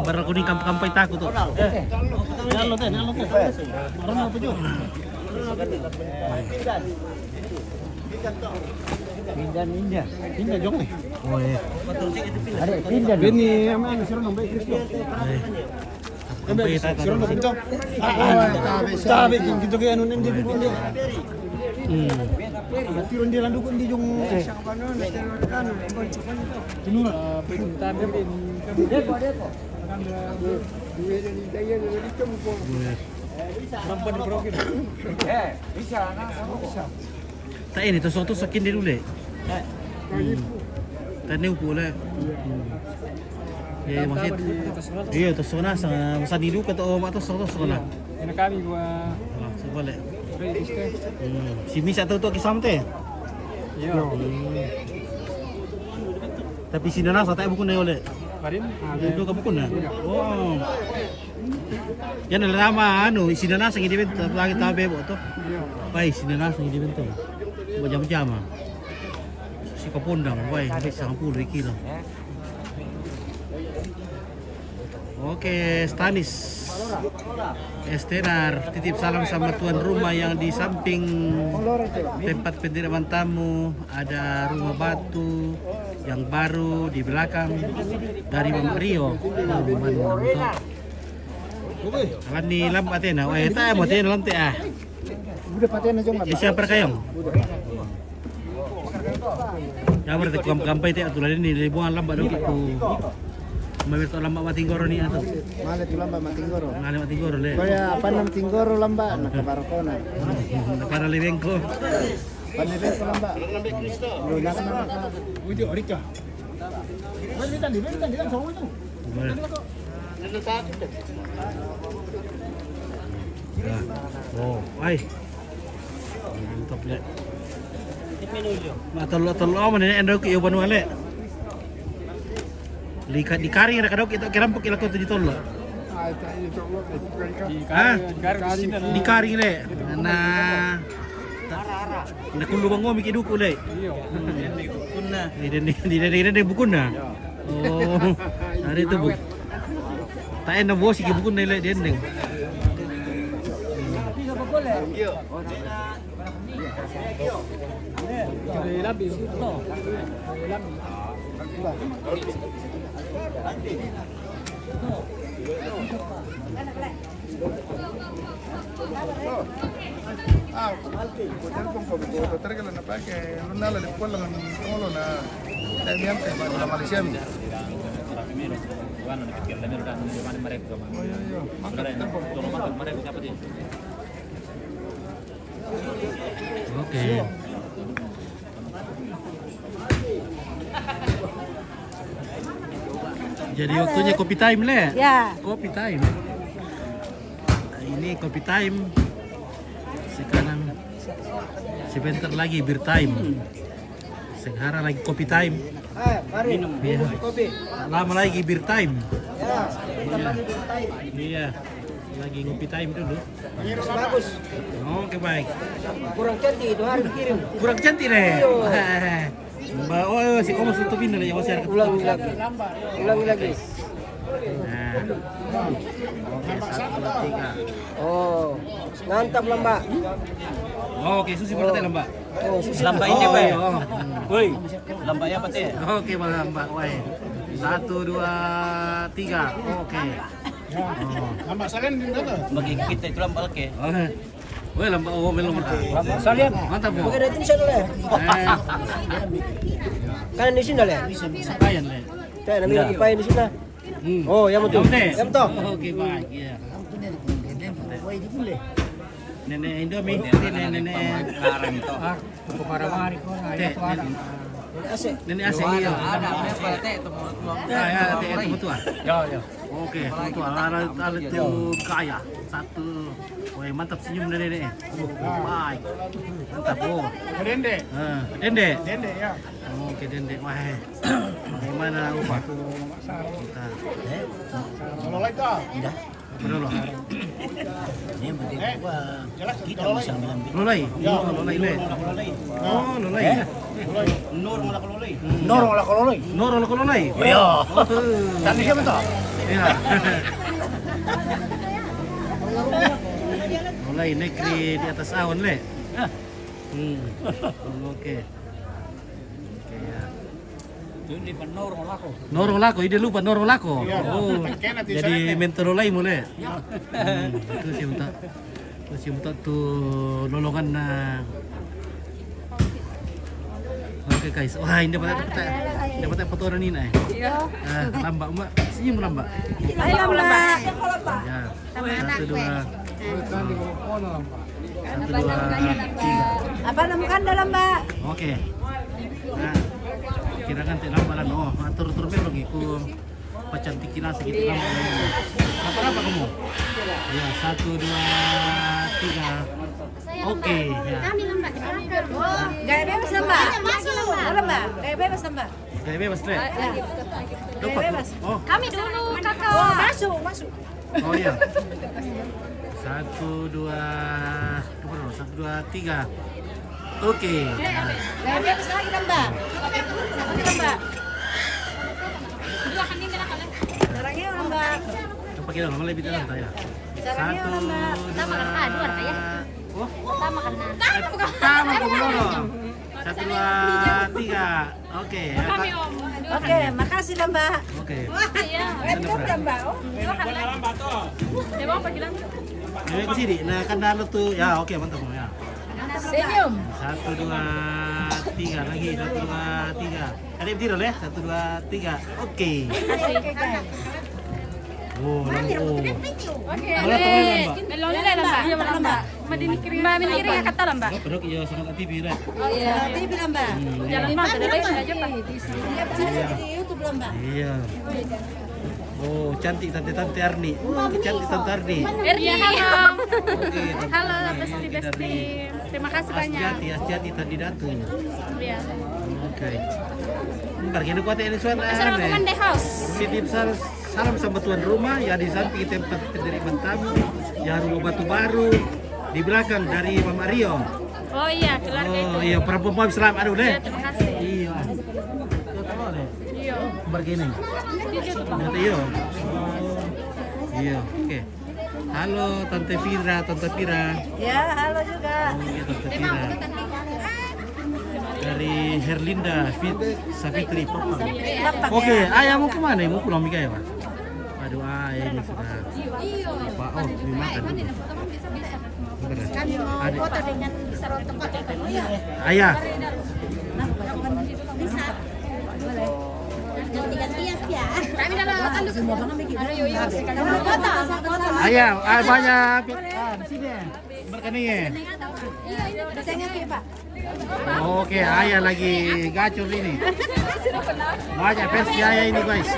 Baru kuning kampanye takut tuh. Nalo teh. Orang apa juga? Pindah jong nih. Oh iya. Ada pindah. Ini sama anu suruh nombek Kristo. Kampanye tata. Suruh nombek Kristo. Tabe gitu kayak anu ndi dukun dia. Turun dia landukun di jong. Tinur. Tabe din. Tak ini tusuk-tusukin dia dulu. Tadi upula. Ya masih. Iya tusuk na sa masa nilu ka to matusuk na. Ina kami gua. Sebalik. Si Misa tu kisam teh. Iya. Tapi si Nana sa tayo bukun na ulit. Parin? Itu ka bukun na. Oh. Yan nalama ano, si Nana sa event lagi tabe mo to. Pai si Nana sa event to. Jam-jam. Si Kapondang, pai, habis 10 kilo. Oke, Stanis. Estenar, titip salam sama tuan rumah yang di samping tempat pendirian tamu. Ada rumah batu yang baru di belakang dari Mama Rio. Akan di lambat ya, nah, tayo mo tayo lantai ah. Udah paten aja enggak. Siapa kayong? Ya berarti kampai teh aturan ini ribuan lambat dong itu. Mabir to lambat matinggoro ni ato. Male tu lamba matinggoro. Ngale matinggoro le. Kaya apa nam tinggoro lamba nakabarkona. Para libengko. Panebe ko lamba. Lu nak na. Uji orika. Balitan di kan sama itu. Oh, ay. Mantap le. Matolo man ni endo ki uban wale. Likat di kari ra kadok itu kirampok ila ko di tolo. Di kari le. Na na kulo bango mi kiduko le. Kunna. Di bukun na. Oh. Hari itu bu. Tak enak bos iki bukun le dendeng. Terkala na pa kay nala le ko lang ulo na damian kay ba Malaysia mi. Oke. Jadi waktunya kopi time le. Ya. Kopi time. Ini kopi time. Sekarang sebentar lagi beer time. Sekarang lagi kopi time. Minum kopi. Lama lagi beer time. Iya. Lagi ngopi time dulu. Bagus. Oke baik. Kurang cantik itu hari dikirim. Kurang cantik deh. Mbak, oh si Om tutupin dulu ya masih ada. Ulangi lagi. Ulangi lagi. Nah. Oke, 1, 2, 3. Oh, mantap lah Mbak. Oke, susi berarti lah Mbak. Oh, susi. Lambak ini Pak. Woi, lambaknya apa teh? Oke Mbak, woi. 1, 2, 3. Oke. Lambak salian di mana? Bagi kita itu lambak oke. Woi lambak melon. Lambak salian. Mantap Bu. Oke, dari sini lah. Kan di sini lah. Bisa payan le. Teh, namanya dipain di sini. Oh, yang betul. Yang betul. Oke baik, iya. Nenek Indomie, nenek karang itu. Para mari ko na Teh, nenek Asik iya. Ada apa teh itu Ya, teh itu betul. Ya. Oke, betul. Alat itu kaya. 1. Woi, mantap senyum nenek. Baik. Mantap, oh. Dende. Dende. Dende ya. Oke, Dende. Wah. Bagaimana upah? Kita. Kalau lagi kah? Berapa? Ini penting gua. Kita bisa bilang Lolai. Lolai le. Oh, lolai. Nur malah kololai. Nor lolai. Iya. Tadi siapa tuh? Iya. Lolai negeri di atas awan le. Oke. Ya. Norong lako, ide lupa norong lako. Oh, jadi mentorolai mulai. Itu sih untuk tuh lolongan na. Oke guys, wah ini dapat foto orang ini nih. Lambak mbak, senyum lambak. Ayo lambak. Ya, 1, 2. 1, 2, 3. Apa nemukan dalam Mbak? Oke. Nah, kira kan tidak lambalan. Oh, atur-atur belok iku pacantikin nasi gitu lambak. Apa kamu? Ya, 1, 2, 3. Oke. Ya. Kami lambak. Gaya bebas lambak. Lambak. Gaya bebas lambak. Gaya bebas deh. Gaya bebas. Oh. Kami dulu kakak. Oh, masuk. Oh iya. 1, 2, 3. Oke. Gaya bebas lagi lambak. Lagi lambak. Dua kan ini nak kalian. Darahnya lambak. Coba kita ngomong lebih dalam saya. 1, 2, 3. Oh, Pertama kan. pertama belum. 1, 2, 3. Oke. Oke, makasih lambak. Oke. Iya. Lambak. Oh, lambak tuh. Dia mau pergi lagi. Ini ke sini. Nah, kan dalam tuh. Ya, oke, mantap ya. Senyum. 1, 2, 3 lagi. 1, 2, 3. Ada yang tidur ya? 1, 2, 3. Oke. Oh, Oke. Meloli lah lambak. Iya lambak. Mbak kiri ya kata lambak. Produk ya sangat aktif ya. Oh iya. Aktif lambak. Jalan mah ada lagi aja Pak. Iya, bisa di YouTube lambak. Iya. Oh, cantik tante Arni. Cantik tante Arni. Erni, halo. Oke. Halo, Besti. Terima kasih banyak. Asjati tadi datu. Iya. Oke. Bentar, kini kuat ini suara. Assalamualaikum The House. Titip salam sama tuan rumah ya di samping tempat penerimaan tamu, ya rumah batu baru di belakang dari Mama Rio. Oh iya, keluarga itu. Oh iya, perempuan selamat aduh deh. Iya, terima kasih. Iya. Iya. Begini. Nanti yo. Iya, oke. Halo Tante Fira, Tante Fira. Ya, halo juga. Oh, iya, Tante Fira. Dari Herlinda Safitri Propang. Oke, ayah mau kemana? Mau pulang Mika ya Pak? Aduh, ayah ini sudah. Pak, oh, ini makan dulu. Kami mau foto dengan serotok foto ya. Ayah. Bisa. Boleh. Ganti-gantian ya. Kami dalam semua kan bikin. Ayo ya. Foto. Ayah, banyak. Di sini. Berkani ya. Iya, bisa ngerti, Pak. Oke, ayah lagi gacor ini. Banyak versi ayah ini guys.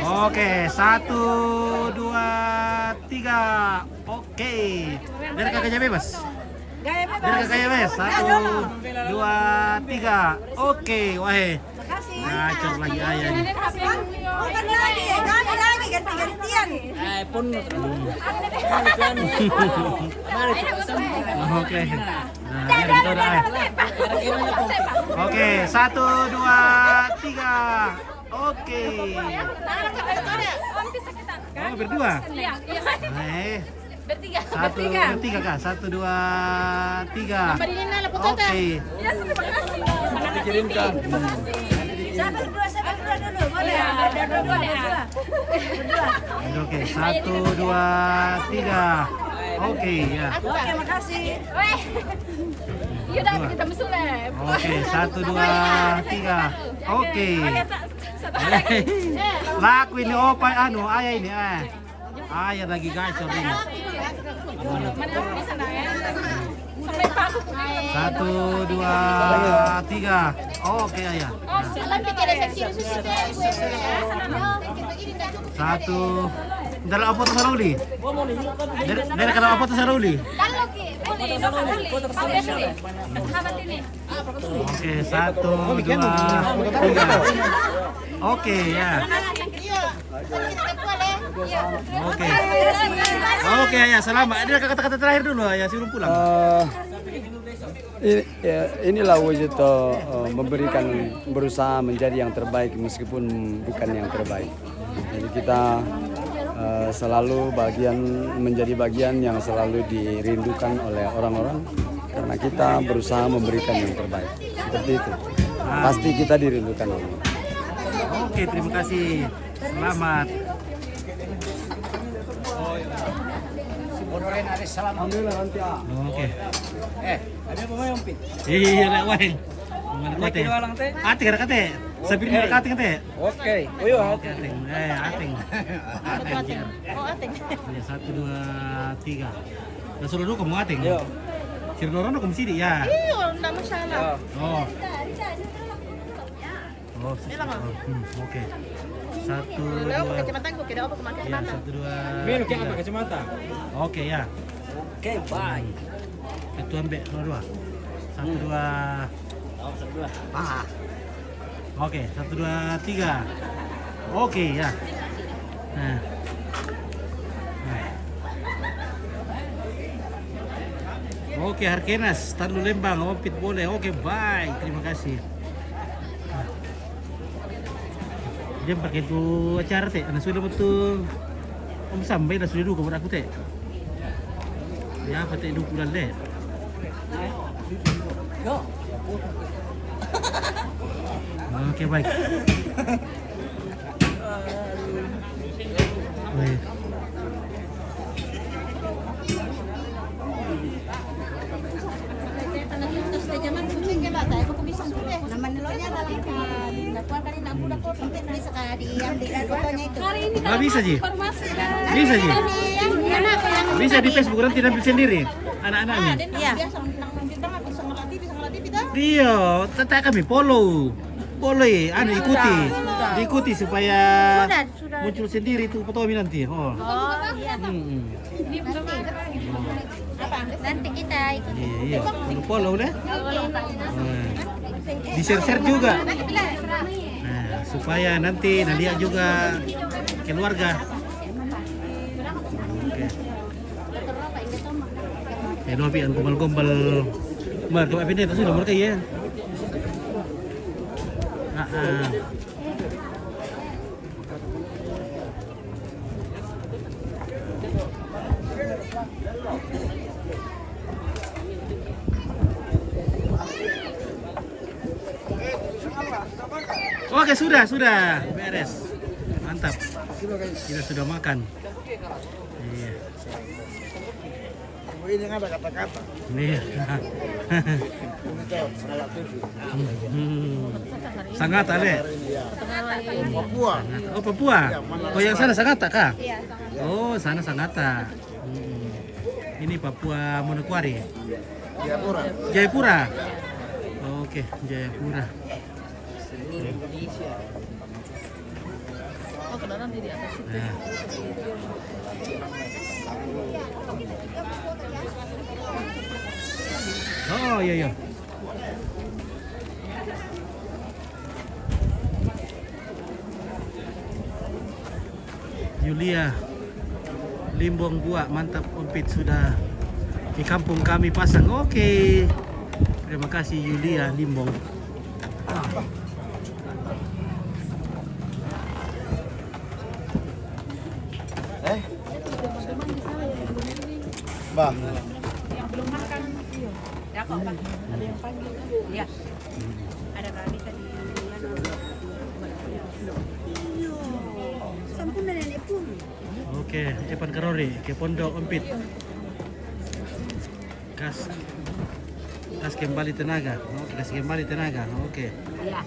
Oke, 1, 2, 3. Oke. Dari kakaknya bebas. Dari kakaknya bebas. 1, 2, 3. Oke, wah. Gacor lagi ayah ini. Ganti-gantian. Oke. Nah, biar kita udah. Oke, 1, 2, 3. Oke. Oh, berdua. Bertiga kak. 1, 2, 3. Oke. Dikirimkan. Sampai berdua dulu, boleh? Ada berdua. Oke, 1, 2, 3. Oke, ya. Oke, makasih. Yaudah, kita mesulap. Oke, 1, 2, 3. Oke. Lakuin nih opa ayah ini ayah lagi gacor ini. 1, 2, 3. Oke ayah. Satu. Dalam apa tuh Saruli? Dari kalau apa tuh Saruli? Oke, 1, 2, 3. Oke ya. Oke ya, selamat. Ini kata-kata terakhir dulu ya, suruh pulang. Inilah wujud memberikan berusaha menjadi yang terbaik meskipun bukan yang terbaik. Jadi kita selalu menjadi bagian yang selalu dirindukan oleh orang-orang karena kita berusaha memberikan yang terbaik. Seperti itu. Pasti kita dirindukan oleh orang. Oke, terima kasih. Selamat. Alhamdulillah nanti. Oke. Ada pemain umpit. Iya, lek wae. Kate. Ati kada kate. Sabir ni kate kate. Oke. Oyo. Ating. Ating. Ating. Oh, ating. Ya, 1, 2, 3. Dah suruh dulu kamu ating. Yo. Sirnorono kamu sini ya. Iya, enggak masalah. Oh. Oh, oke. 1, 2. Kacamata gue kira apa kemakan Ya, mana? 1, 2. Biru kayak apa kacamata? Oke ya. Oke, bye. Itu ambek 2. 1, 2. Oh, sebelah. Oke, 1, 2, 3. Oke ya. Nah. Oke, Harkenas, Tarlu Lembang, Ompit boleh. Oke, bye. Terima kasih. Dia pakai itu acara teh, anak sudah betul. Om sampai dah sudah dulu kepada aku teh. Ya, apa teh 2 bulan deh. Oke, baik. Baik. Zaman kucing ke bata, aku bisa sudah. Nama nilonya dalam dakwah kali nak budak kok penting dari sekali yang di fotonya itu. Hari ini Nggak bisa sih. Bisa sih. Bisa di Facebook nanti nampil sendiri anak-anaknya. Iya. Iya, tetap kami follow. Anu ikuti supaya muncul sendiri tuh foto nanti. Oh. Iya. Apa? Nanti kita ikut. Iya, follow deh. Di share juga. Nah, supaya nanti Nadia juga keluarga. Oke. Dobi ang gombal-gombal. Mar, kung apin dito sudah mereka ya. Oke, sudah beres. Mantap. Kita sudah makan. Iya. Ini ada kata-kata. Iya. Sangat Ale. Papua. Oh, Papua. Oh, yang sana Sangatta kah? Oh, sana Sangatta. Ini Papua Manokwari. Jayapura. Jayapura. Oke, Jayapura. Oh, kenalan di atas itu. Nah. Oh, iya. Yulia Limbong Buah, mantap komplit sudah di kampung kami pasang. Oke. Terima kasih Yulia Limbong. Bah. Yang belum makan. Ya kok, Pak. Ada yang panggil. Iya. Ada kali tadi. Sampun na nenek pun. Oke, Epan Karori ke Pondok Empit. Kas kembali tenaga. Oke, kas kembali tenaga. Oke. Iya.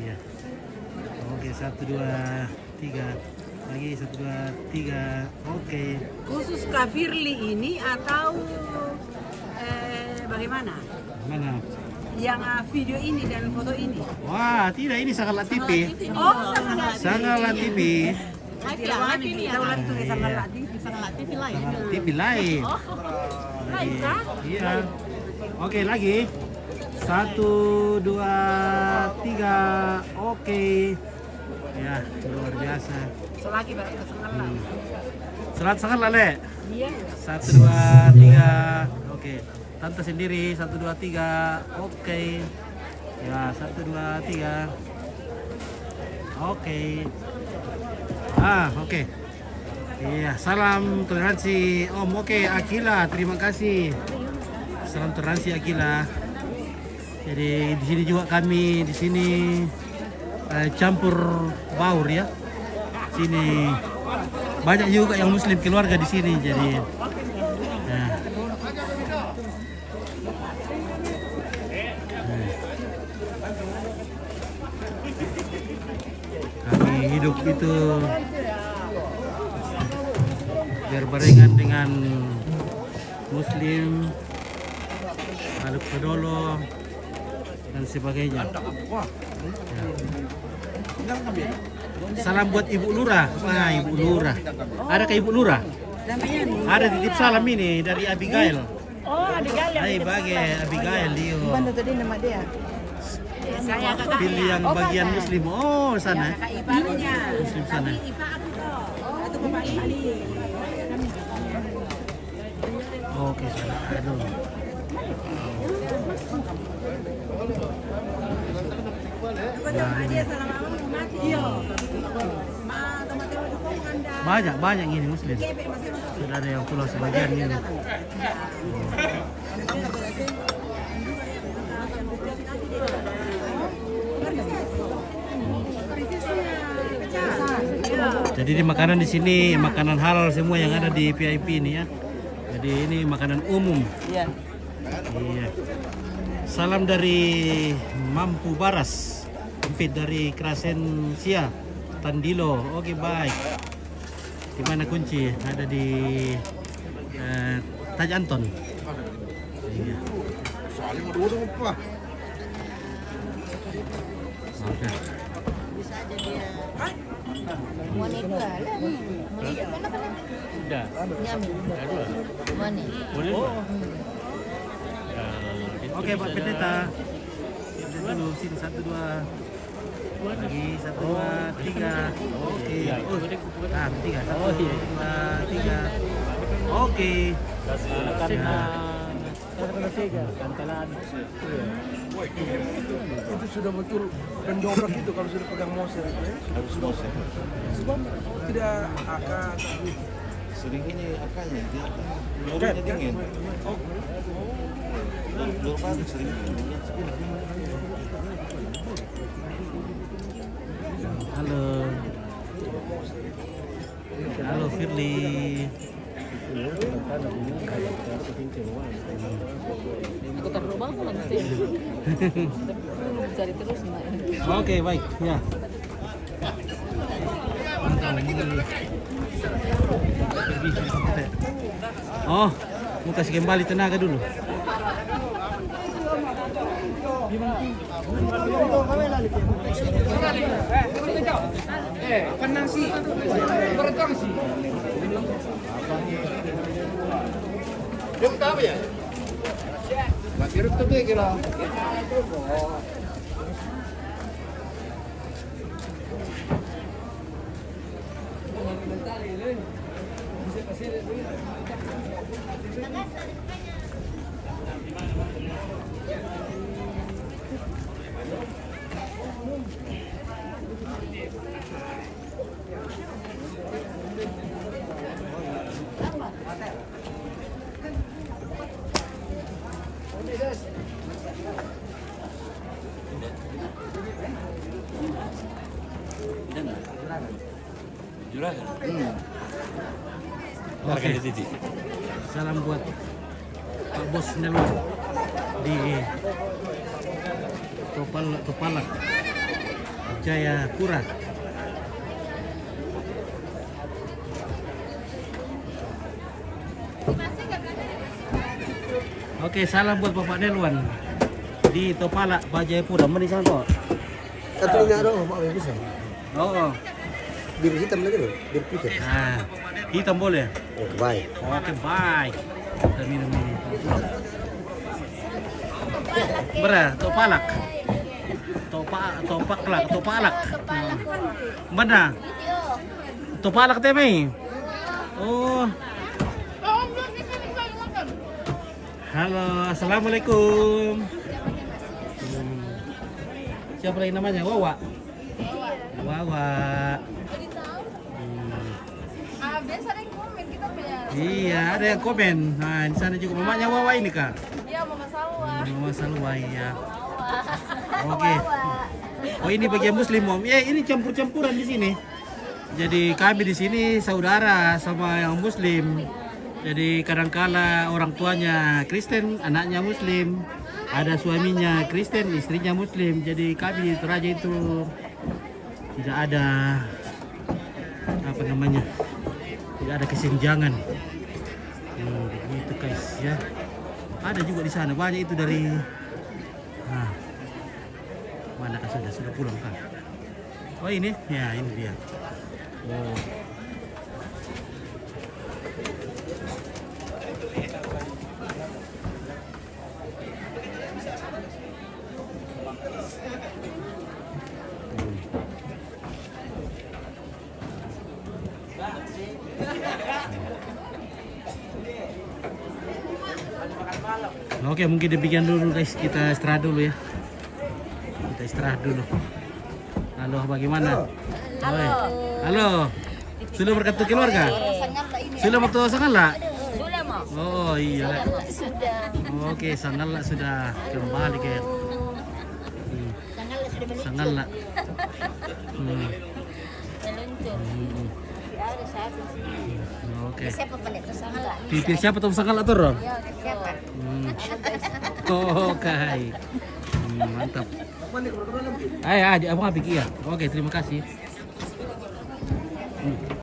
Iya. Oke, 1 2 3. Lagi 1 2 3. Oke. Khusus Kak Firly ini atau bagaimana? Mana? Yang video ini dan foto ini? Wah, tidak, ini Sangalat TV. Oh, Sangalat TV. Live ini. Tahu lagi tuh Sangalat TV. Sangalat TV lain. Sangalat TV live. Lain kah? Iya. Oke, lagi. 1 2 3. Oke. Ya, luar biasa. Selagi baru ke Sangalat. Selat Sangalat, Le. Iya. 1 2 3. Oke. Tante sendiri 1 2 3. Oke. Ya, 1 2 3. Oke. Oke. Iya, salam toleransi Om. Oke, Akila, terima kasih. Salam toleransi Akila. Jadi di sini juga kami di sini campur baur ya. Sini banyak juga yang muslim keluarga di sini, jadi kami hidup itu berbarengan dengan muslim, Aduk Pedolo dan sebagainya. Ya. Salam buat Ibu Lurah. Wah, Ibu Lurah. Ada ke Ibu Lurah? Ada titip salam ini dari Abigail. Oh, Abigail. Hai, bagi Abigail Dio. Mana tadi nama dia? Saya kakak. Pilih yang bagian muslim. Oh, sana. Kakak iparnya. Muslim sana. Ipa aku toh. Itu bapak ini. Oke, sana. Aduh. Nah, ini. Banyak ini muslim. Sudah ada yang pulau sebagian ini. Jadi di makanan di sini makanan halal semua yang ada di VIP ini ya. Jadi ini makanan umum. Iya. Iya. Salam dari Mampu Baras, Empit dari Krasen Sia, Tandilo. Oke, baik. Di mana kunci? Ada di Taj Anton. Iya. Soalnya mau dulu apa? Oke. Bisa aja dia. Udah. Oke, Pak Pendeta. Kita dulu sini 1 2. Lagi 1 2 3. Oke. Oh, 3. 1 2 3. Oke. Itu sudah betul pendobrak itu kalau sudah pegang moser itu ya. Harus moser. Sebab tidak akan Sering ini akanya dia lurunya dingin. Lur baru sering dingin. Halo. Halo Firly. Aku taruh rumah aku nanti. Cari terus nih. Oke, baik. Ya. Oh, mau kasih kembali tenaga dulu. Penang sih. Bertang sih. Yuk tahu ya? Bakir itu tuh kira. Juragan. Oke. Salam buat Pak Bos Nelo di Topalak Jayapura. Oke, salam buat Bapak Nelwan di Topalak Jayapura. Mana di sana kok? Katanya dong, mau bisa. Oh. Bir hitam lagi loh, bir putih. Nah, hitam boleh? Oke, baik. Oke, baik. Kita minum ini. Berah, topalak. Topalak. Mana? Topalak teme. Oh. Halo, assalamualaikum. Siapa lagi namanya? Wawa. Wawa. Biasa ada yang komen kita punya. Iya, ada yang komen. Nah, di sana juga mamanya Wawa ini, Kak. Iya, Mama Salwa. Mama Salwa, iya. Oke. Oh, ini bagian muslim, Om. Ya, ini campur-campuran di sini. Jadi kami di sini saudara sama yang muslim. Jadi kadangkala orang tuanya Kristen, anaknya muslim. Ada suaminya Kristen, istrinya muslim. Jadi kami di Toraja itu tidak ada apa namanya? Tidak ada kesenjangan. Begitu guys ya. Ada juga di sana banyak itu dari. Nah, mana kan sudah pulang kan? Oh ini, ya ini dia. Oh. Oke, mungkin demikian dulu guys, kita istirahat dulu ya. Kita istirahat dulu. Halo, bagaimana? Halo. Halo. Sudah berkatu keluarga? Sudah waktu Sangala? Sudah mau. Oh iya. Sudah. Oke, Sangala sudah kembali ke Sangala. Oke. Siapa pendeta Sangala? Pipir siapa tuh Sangala tuh, Ron? Ya, siapa? Oke. Mantap. Ayo, abang pikir ya. Oke, terima kasih.